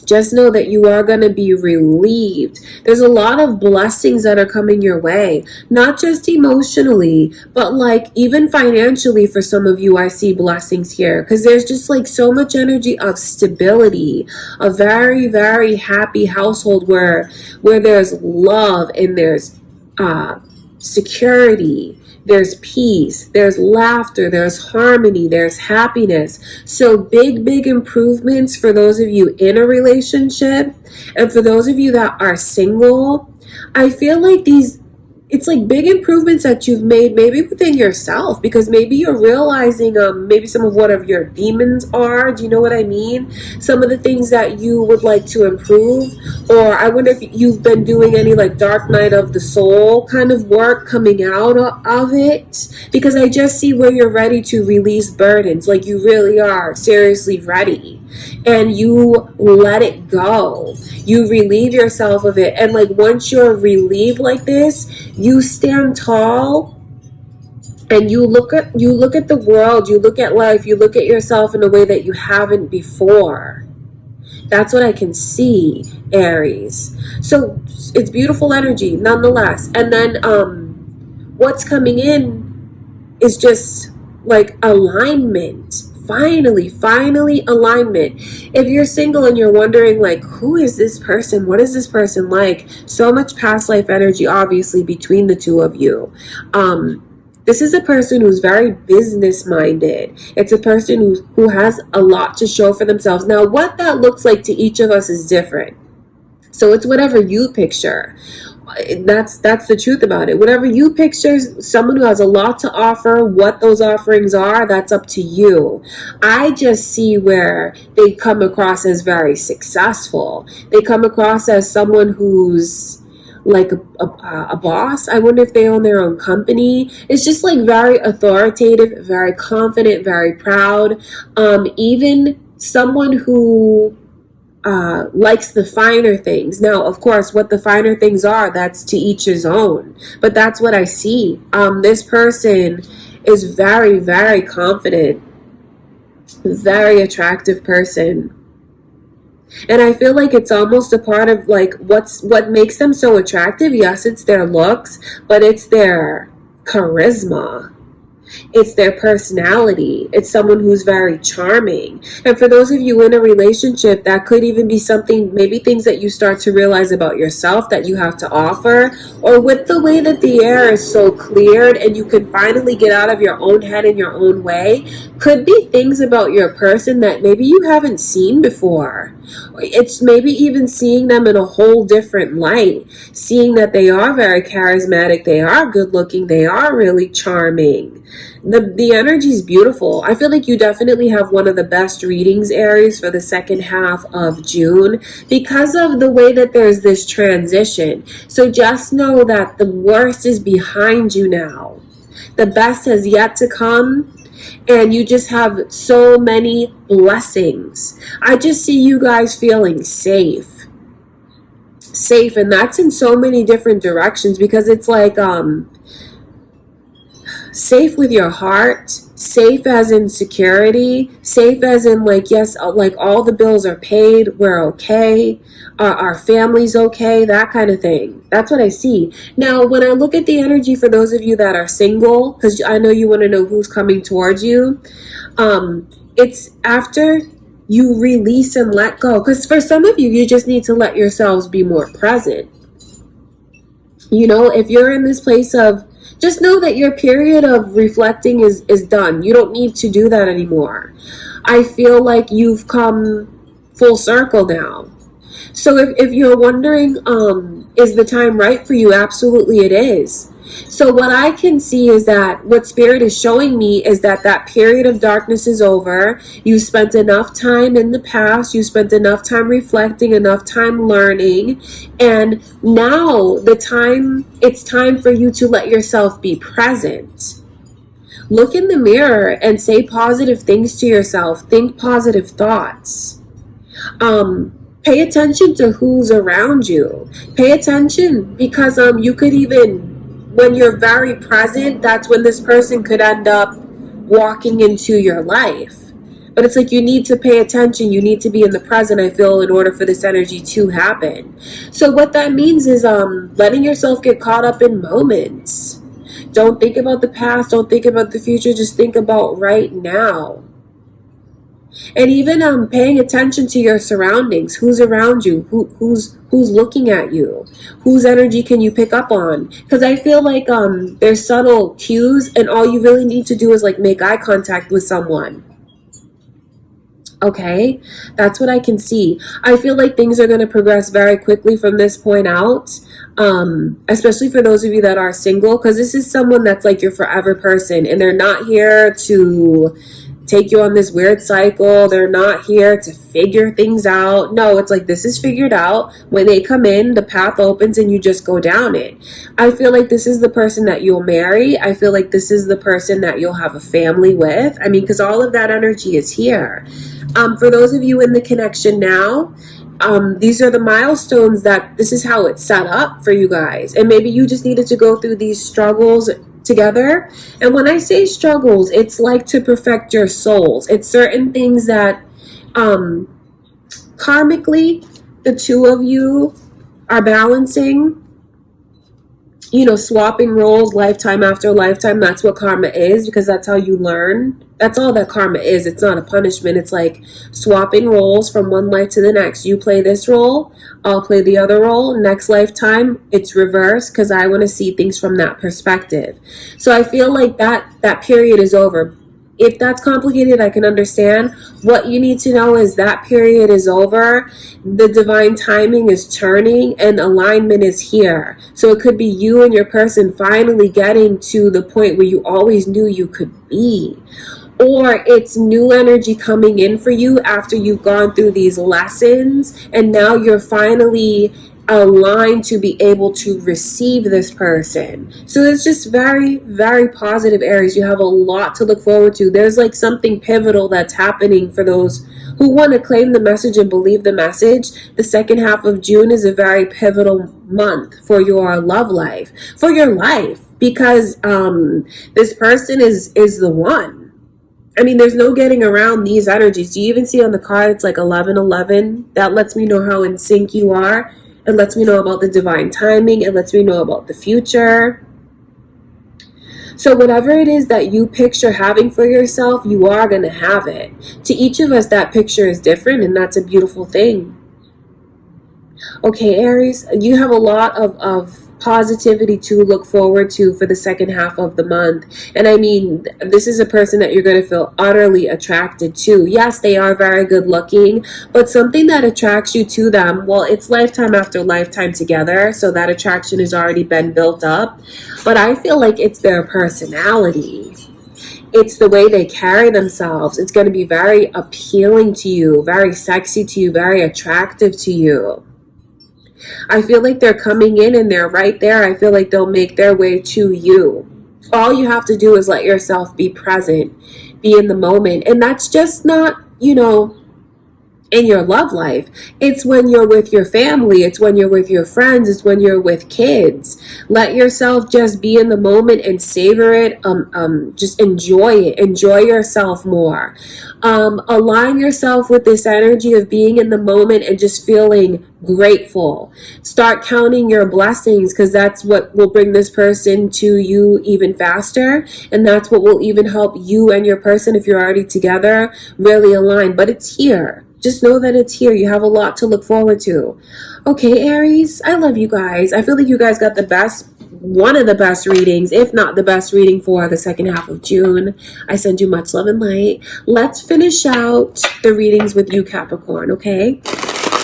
just know that you are going to be relieved. There's a lot of blessings that are coming your way, not just emotionally, but like even financially. For some of you, I see blessings here because there's just like so much energy of stability, a very, very happy household where there's love and there's security. There's peace, there's laughter, there's harmony, there's happiness. So big, big improvements for those of you in a relationship. And for those of you that are single, I feel like it's like big improvements that you've made maybe within yourself, because maybe you're realizing maybe some of what of your demons are. Do you know what I mean? Some of the things that you would like to improve. Or I wonder if you've been doing any like dark night of the soul kind of work coming out of it, because I just see where you're ready to release burdens. Like you really are seriously ready, and you let it go. You relieve yourself of it. And like once you're relieved like this, you stand tall and you look at the world, you look at life, you look at yourself in a way that you haven't before. That's what I can see, Aries. So it's beautiful energy nonetheless. And then what's coming in is just like alignment. Finally alignment. If you're single and you're wondering like, who is this person? What is this person like? So much past life energy, obviously, between the two of you. This is a person who's very business minded. It's a person who has a lot to show for themselves. Now, what that looks like to each of us is different. So it's whatever you picture. That's the truth about it. Whatever you picture, someone who has a lot to offer, what those offerings are, that's up to you. I just see where they come across as very successful. They come across as someone who's like a boss. I wonder if they own their own company. It's just like very authoritative, very confident, very proud. Even someone who likes the finer things. Now, of course, what the finer things are, that's to each his own. But that's what I see. This person is very, very confident, very attractive person. And I feel like it's almost a part of like what makes them so attractive. Yes, it's their looks, but it's their charisma. It's their personality. It's someone who's very charming. And for those of you in a relationship, that could even be something, maybe things that you start to realize about yourself that you have to offer. Or with the way that the air is so cleared and you can finally get out of your own head in your own way, could be things about your person that maybe you haven't seen before. It's maybe even seeing them in a whole different light, seeing that they are very charismatic, they are good looking, they are really charming. The energy is beautiful. I feel like you definitely have one of the best readings, Aries, for the second half of June because of the way that there's this transition. So just know that the worst is behind you now. The best has yet to come. And you just have so many blessings. I just see you guys feeling safe. And that's in so many different directions, because it's like safe with your heart, safe as in security, safe as in like, yes, like all the bills are paid, we're okay, our family's okay, that kind of thing. That's what I see. Now, when I look at the energy for those of you that are single, because I know you want to know who's coming towards you, it's after you release and let go. Because for some of you, you just need to let yourselves be more present. You know, if you're in this place of, just know that your period of reflecting is done. You don't need to do that anymore. I feel like you've come full circle now. So if you're wondering, is the time right for you? Absolutely it is. So what I can see is that what Spirit is showing me is that that period of darkness is over. You spent enough time in the past. You spent enough time reflecting, enough time learning. And now it's time for you to let yourself be present. Look in the mirror and say positive things to yourself. Think positive thoughts. Pay attention to who's around you. Pay attention because you could even, when you're very present, that's when this person could end up walking into your life. But it's like you need to pay attention. You need to be in the present, I feel, in order for this energy to happen. So what that means is letting yourself get caught up in moments. Don't think about the past. Don't think about the future. Just think about right now. And even paying attention to your surroundings. Who's around you? Who's looking at you? Whose energy can you pick up on? Because I feel like there's subtle cues, and all you really need to do is like make eye contact with someone. Okay, that's what I can see. I feel like things are going to progress very quickly from this point out, especially for those of you that are single, because this is someone that's like your forever person, and they're not here to take you on this weird cycle. They're not here to figure things out. No, it's like this is figured out. When they come in, the path opens and you just go down it. I feel like this is the person that you'll marry. I feel like this is the person that you'll have a family with. I mean, because all of that energy is here. For those of you in the connection now, these are the milestones that this is how it's set up for you guys. And maybe you just needed to go through these struggles together. And when I say struggles, it's like to perfect your souls. It's certain things that karmically the two of you are balancing, you know, swapping roles lifetime after lifetime. That's what karma is, because that's how you learn. That's all that karma is. It's not a punishment. It's like swapping roles from one life to the next. You play this role, I'll play the other role. Next lifetime, it's reversed, because I want to see things from that perspective. So I feel like that period is over. If that's complicated, I can understand. What you need to know is that period is over. The divine timing is turning and alignment is here. So it could be you and your person finally getting to the point where you always knew you could be. Or it's new energy coming in for you after you've gone through these lessons, and now you're finally aligned to be able to receive this person. So it's just very, very positive, Aries. You have a lot to look forward to. There's like something pivotal that's happening for those who want to claim the message and believe the message. The second half of June is a very pivotal month for your love life, for your life, because this person is the one. I mean, there's no getting around these energies. Do you even see on the card, it's like 1111? That lets me know how in sync you are. It lets me know about the divine timing. It lets me know about the future. So whatever it is that you picture having for yourself, you are going to have it. To each of us, that picture is different, and that's a beautiful thing. Okay, Aries, you have a lot of positivity to look forward to for the second half of the month. And I mean, this is a person that you're going to feel utterly attracted to. Yes, they are very good looking, but something that attracts you to them, well, it's lifetime after lifetime together, so that attraction has already been built up. But I feel like it's their personality. It's the way they carry themselves. It's going to be very appealing to you, very sexy to you, very attractive to you. I feel like they're coming in and they're right there. I feel like they'll make their way to you. All you have to do is let yourself be present, be in the moment. And that's just not, you know, in your love life. It's when you're with your family. It's when you're with your friends. It's when you're with kids. Let yourself just be in the moment and savor it. Just enjoy it. Enjoy yourself more. Align yourself with this energy of being in the moment and just feeling grateful. Start counting your blessings, because that's what will bring this person to you even faster. And that's what will even help you and your person, if you're already together, really align. But it's here. Just know that it's here. You have a lot to look forward to. Okay, Aries, I love you guys. I feel like you guys got the best, one of the best readings, if not the best reading for the second half of June. I send you much love and light. Let's finish out the readings with you, Capricorn, okay?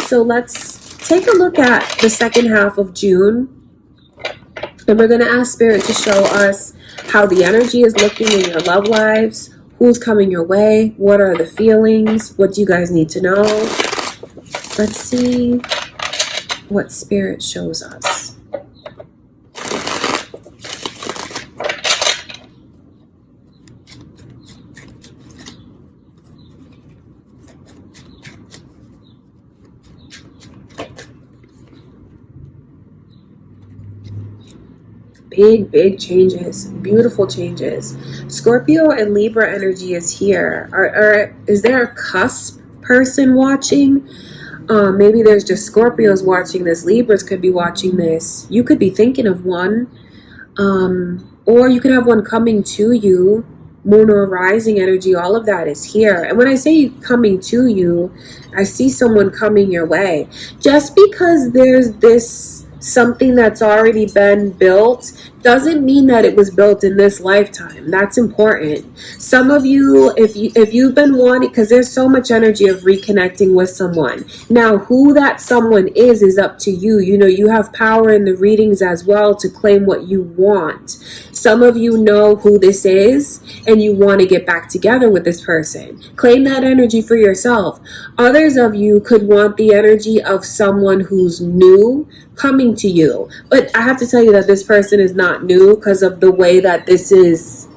So let's take a look at the second half of June. And we're going to ask Spirit to show us how the energy is looking in your love lives. Who's coming your way? What are the feelings? What do you guys need to know? Let's see what Spirit shows us. big changes, beautiful changes. Scorpio and Libra energy is here. Is there a cusp person watching? Maybe there's just Scorpios watching this. Libras could be watching this. You could be thinking of one. Or you could have one coming to you. Moon or rising energy, all of that is here. And when I say coming to you, I see someone coming your way. Just because there's this something that's already been built doesn't mean that it was built in this lifetime. That's important. Some of you, if you've been wanting, because there's so much energy of reconnecting with someone. Now, who that someone is up to you. You know, you have power in the readings as well to claim what you want. Some of you know who this is and you want to get back together with this person. Claim that energy for yourself. Others of you could want the energy of someone who's new coming to you. But I have to tell you that this person is not new because of the way that this is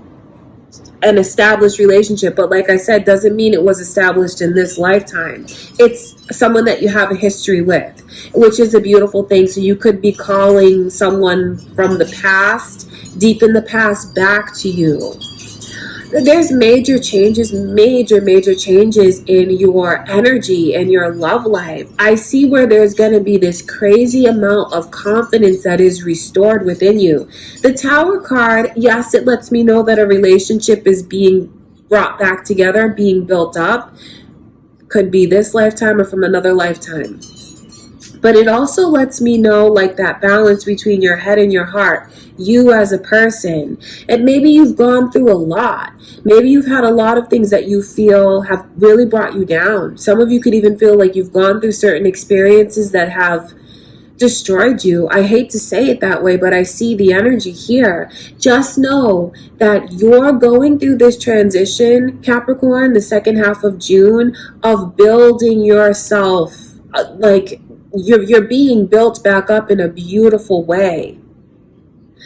an established relationship. But like I said, doesn't mean it was established in this lifetime. It's someone that you have a history with, which is a beautiful thing. So you could be calling someone from the past, deep in the past, back to you. There's major changes in your energy and your love life. I see where there's going to be this crazy amount of confidence that is restored within you. The Tower card, yes, it lets me know that a relationship is being brought back together, being built up. Could be this lifetime or from another lifetime. But it also lets me know like that balance between your head and your heart, you as a person. And maybe you've gone through a lot. Maybe you've had a lot of things that you feel have really brought you down. Some of you could even feel like you've gone through certain experiences that have destroyed you. I hate to say it that way, but I see the energy here. Just know that you're going through this transition, Capricorn, the second half of June, of building yourself, like you're being built back up in a beautiful way.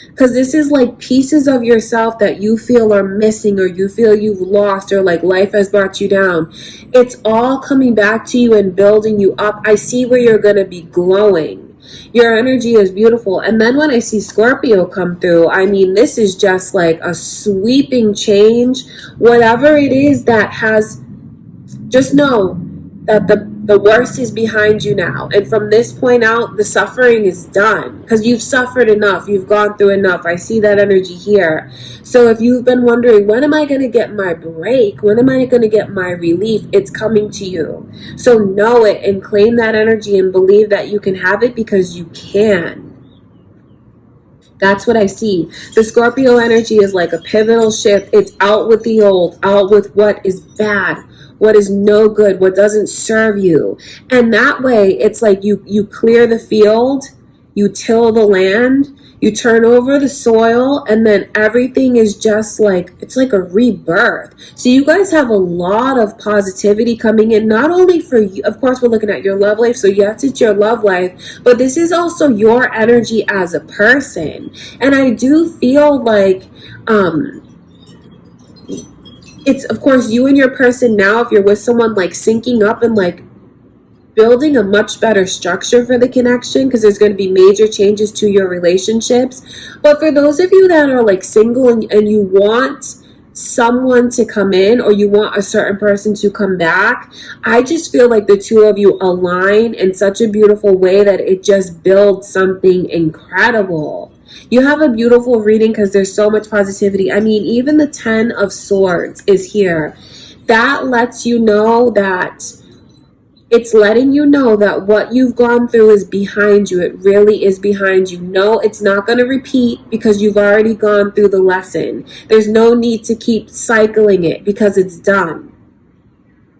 Because this is like pieces of yourself that you feel are missing, or you feel you've lost, or like life has brought you down. It's all coming back to you and building you up. I see where you're going to be glowing. Your energy is beautiful. And then when I see Scorpio come through, I mean, this is just like a sweeping change. Whatever it is that has, just know that the worst is behind you now. And from this point out, the suffering is done. Because you've suffered enough. You've gone through enough. I see that energy here. So if you've been wondering, when am I going to get my break? When am I going to get my relief? It's coming to you. So know it and claim that energy and believe that you can have it, because you can. That's what I see. The Scorpio energy is like a pivotal shift. It's out with the old, out with what is bad, what is no good, what doesn't serve you. And that way, it's like you clear the field, you till the land, you turn over the soil, and then everything is just like, it's like a rebirth. So you guys have a lot of positivity coming in, not only for you, of course, we're looking at your love life, so yes, it's your love life, but this is also your energy as a person. And I do feel like, it's, of course, you and your person now, if you're with someone, like syncing up and like building a much better structure for the connection, because there's going to be major changes to your relationships. But for those of you that are like single and you want someone to come in, or you want a certain person to come back, I just feel like the two of you align in such a beautiful way that it just builds something incredible. You have a beautiful reading because there's so much positivity. I mean, even the 10 of Swords is here. That lets you know that it's letting you know that what you've gone through is behind you. It really is behind you. No, it's not going to repeat, because you've already gone through the lesson. There's no need to keep cycling it, because it's done.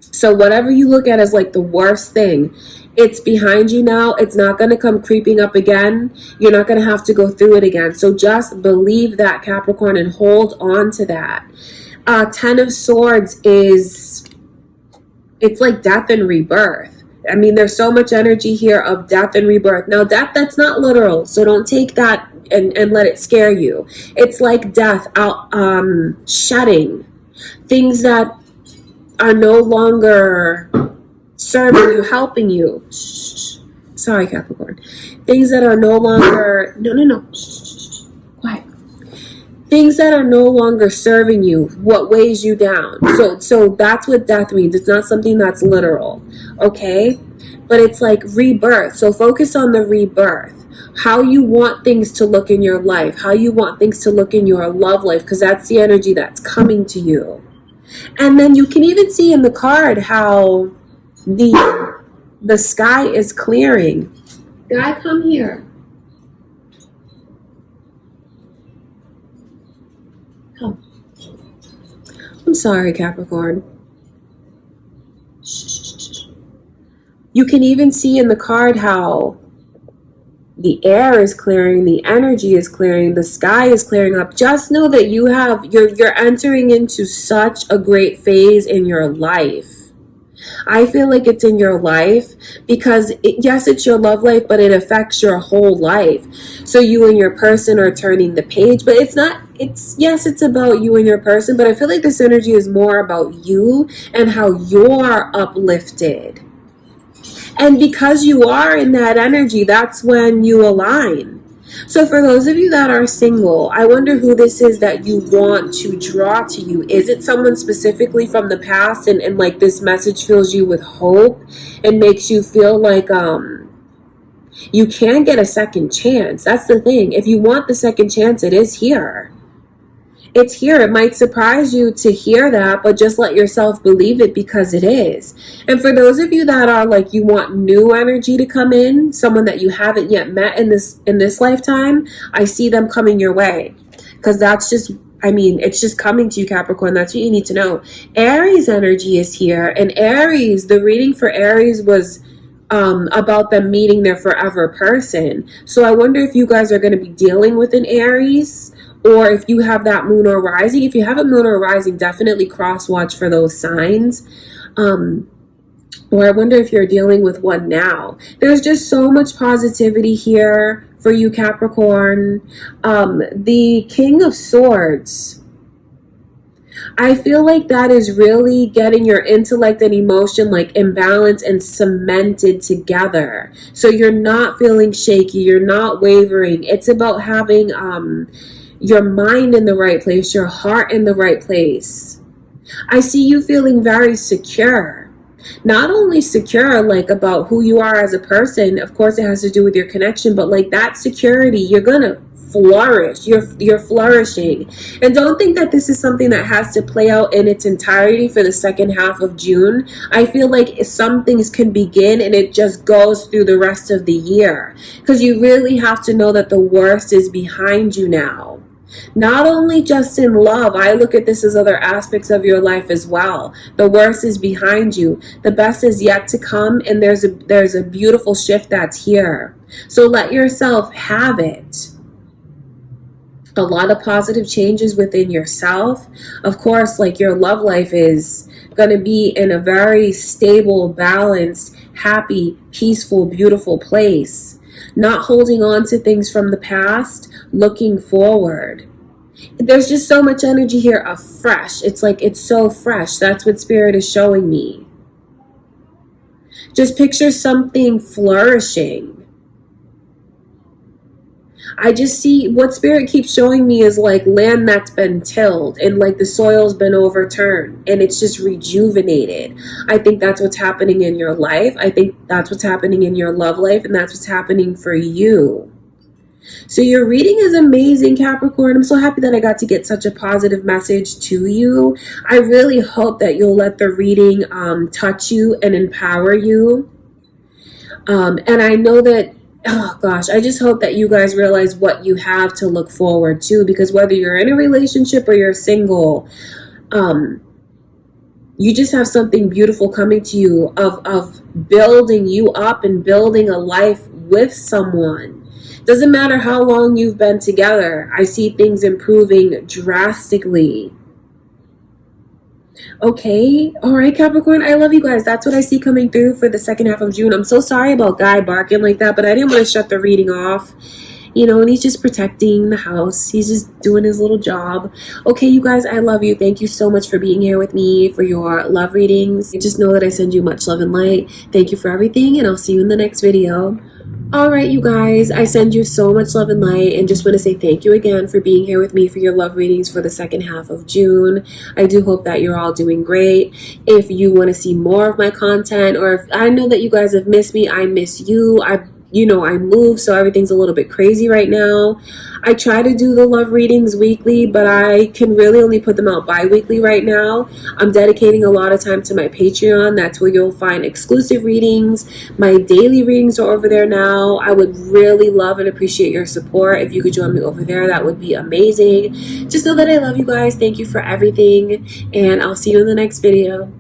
So whatever you look at as like the worst thing, it's behind you now. It's not going to come creeping up again. You're not going to have to go through it again. So just believe that, Capricorn, and hold on to that. 10 of Swords is, it's like death and rebirth. I mean, there's so much energy here of death and rebirth. Now, death, that's not literal, so don't take that and let it scare you. It's like death, shedding. Things that are no longer serving you, helping you. Shh. Sorry, Capricorn. Things that are no longer... No. Shh. Quiet. things that are no longer serving you, what weighs you down. So that's what death means. It's not something that's literal, okay? But it's like rebirth. So focus on the rebirth, how you want things to look in your life, how you want things to look in your love life, because that's the energy that's coming to you. And then you can even see in the card how the sky is clearing. Guy, come here. Come. I'm sorry, Capricorn. You can even see in the card how the air is clearing, the energy is clearing, the sky is clearing up. Just know that you're entering into such a great phase in your life. I feel like it's in your life because yes, it's your love life, but it affects your whole life. So you and your person are turning the page, but yes, it's about you and your person, but I feel like this energy is more about you and how you're uplifted. And because you are in that energy, that's when you align. So for those of you that are single, I wonder who this is that you want to draw to you. Is it someone specifically from the past and like this message fills you with hope and makes you feel like you can get a second chance? That's the thing. If you want the second chance, it is here. It's here. It might surprise you to hear that, but just let yourself believe it because it is. And for those of you that are like, you want new energy to come in, someone that you haven't yet met in this lifetime, I see them coming your way. Because that's just, it's just coming to you, Capricorn. That's what you need to know. Aries energy is here. And Aries, the reading for Aries was about them meeting their forever person. So I wonder if you guys are going to be dealing with an Aries, or if you have that moon or rising. If you have a moon or rising, definitely cross watch for those signs. Or I wonder if you're dealing with one now. There's just so much positivity here for you, Capricorn. The King of Swords, I feel like that is really getting your intellect and emotion like imbalanced and cemented together. So you're not feeling shaky. You're not wavering. It's about having your mind in the right place, your heart in the right place. I see you feeling very secure. Not only secure like about who you are as a person, of course it has to do with your connection, but like that security, you're gonna flourish. You're flourishing. And don't think that this is something that has to play out in its entirety for the second half of June. I feel like some things can begin and it just goes through the rest of the year, because you really have to know that the worst is behind you now. Not only just in love, I look at this as other aspects of your life as well. The worst is behind you. The best is yet to come, and there's a beautiful shift that's here. So let yourself have it. A lot of positive changes within yourself. Of course, like your love life is going to be in a very stable, balanced, happy, peaceful, beautiful place. Not holding on to things from the past, looking forward. There's just so much energy here of fresh. It's like it's so fresh. That's what Spirit is showing me. Just picture something flourishing. I just see what Spirit keeps showing me is like land that's been tilled and like the soil's been overturned and it's just rejuvenated. I think that's what's happening in your life. I think that's what's happening in your love life, and that's what's happening for you. So your reading is amazing, Capricorn. I'm so happy that I got to get such a positive message to you. I really hope that you'll let the reading touch you and empower you. And I know that, oh gosh, I just hope that you guys realize what you have to look forward to, because whether you're in a relationship or you're single, you just have something beautiful coming to you of building you up and building a life with someone. Doesn't matter how long you've been together. I see things improving drastically. Okay. All right, Capricorn. I love you guys. That's what I see coming through for the second half of June. I'm so sorry about Guy barking like that, but I didn't want to shut the reading off. You know, and he's just protecting the house. He's just doing his little job. Okay, you guys, I love you. Thank you so much for being here with me for your love readings. Just know that I send you much love and light. Thank you for everything, and I'll see you in the next video. All right, you guys, I send you so much love and light and just want to say thank you again for being here with me for your love readings for the second half of June. I do hope that you're all doing great. If you want to see more of my content, or if I know that you guys have missed me, I miss you. I moved, so everything's a little bit crazy right now. I try to do the love readings weekly, but I can really only put them out bi-weekly right now. I'm dedicating a lot of time to my Patreon. That's where you'll find exclusive readings. My daily readings are over there now. I would really love and appreciate your support. If you could join me over there, that would be amazing. Just know that I love you guys. Thank you for everything, and I'll see you in the next video.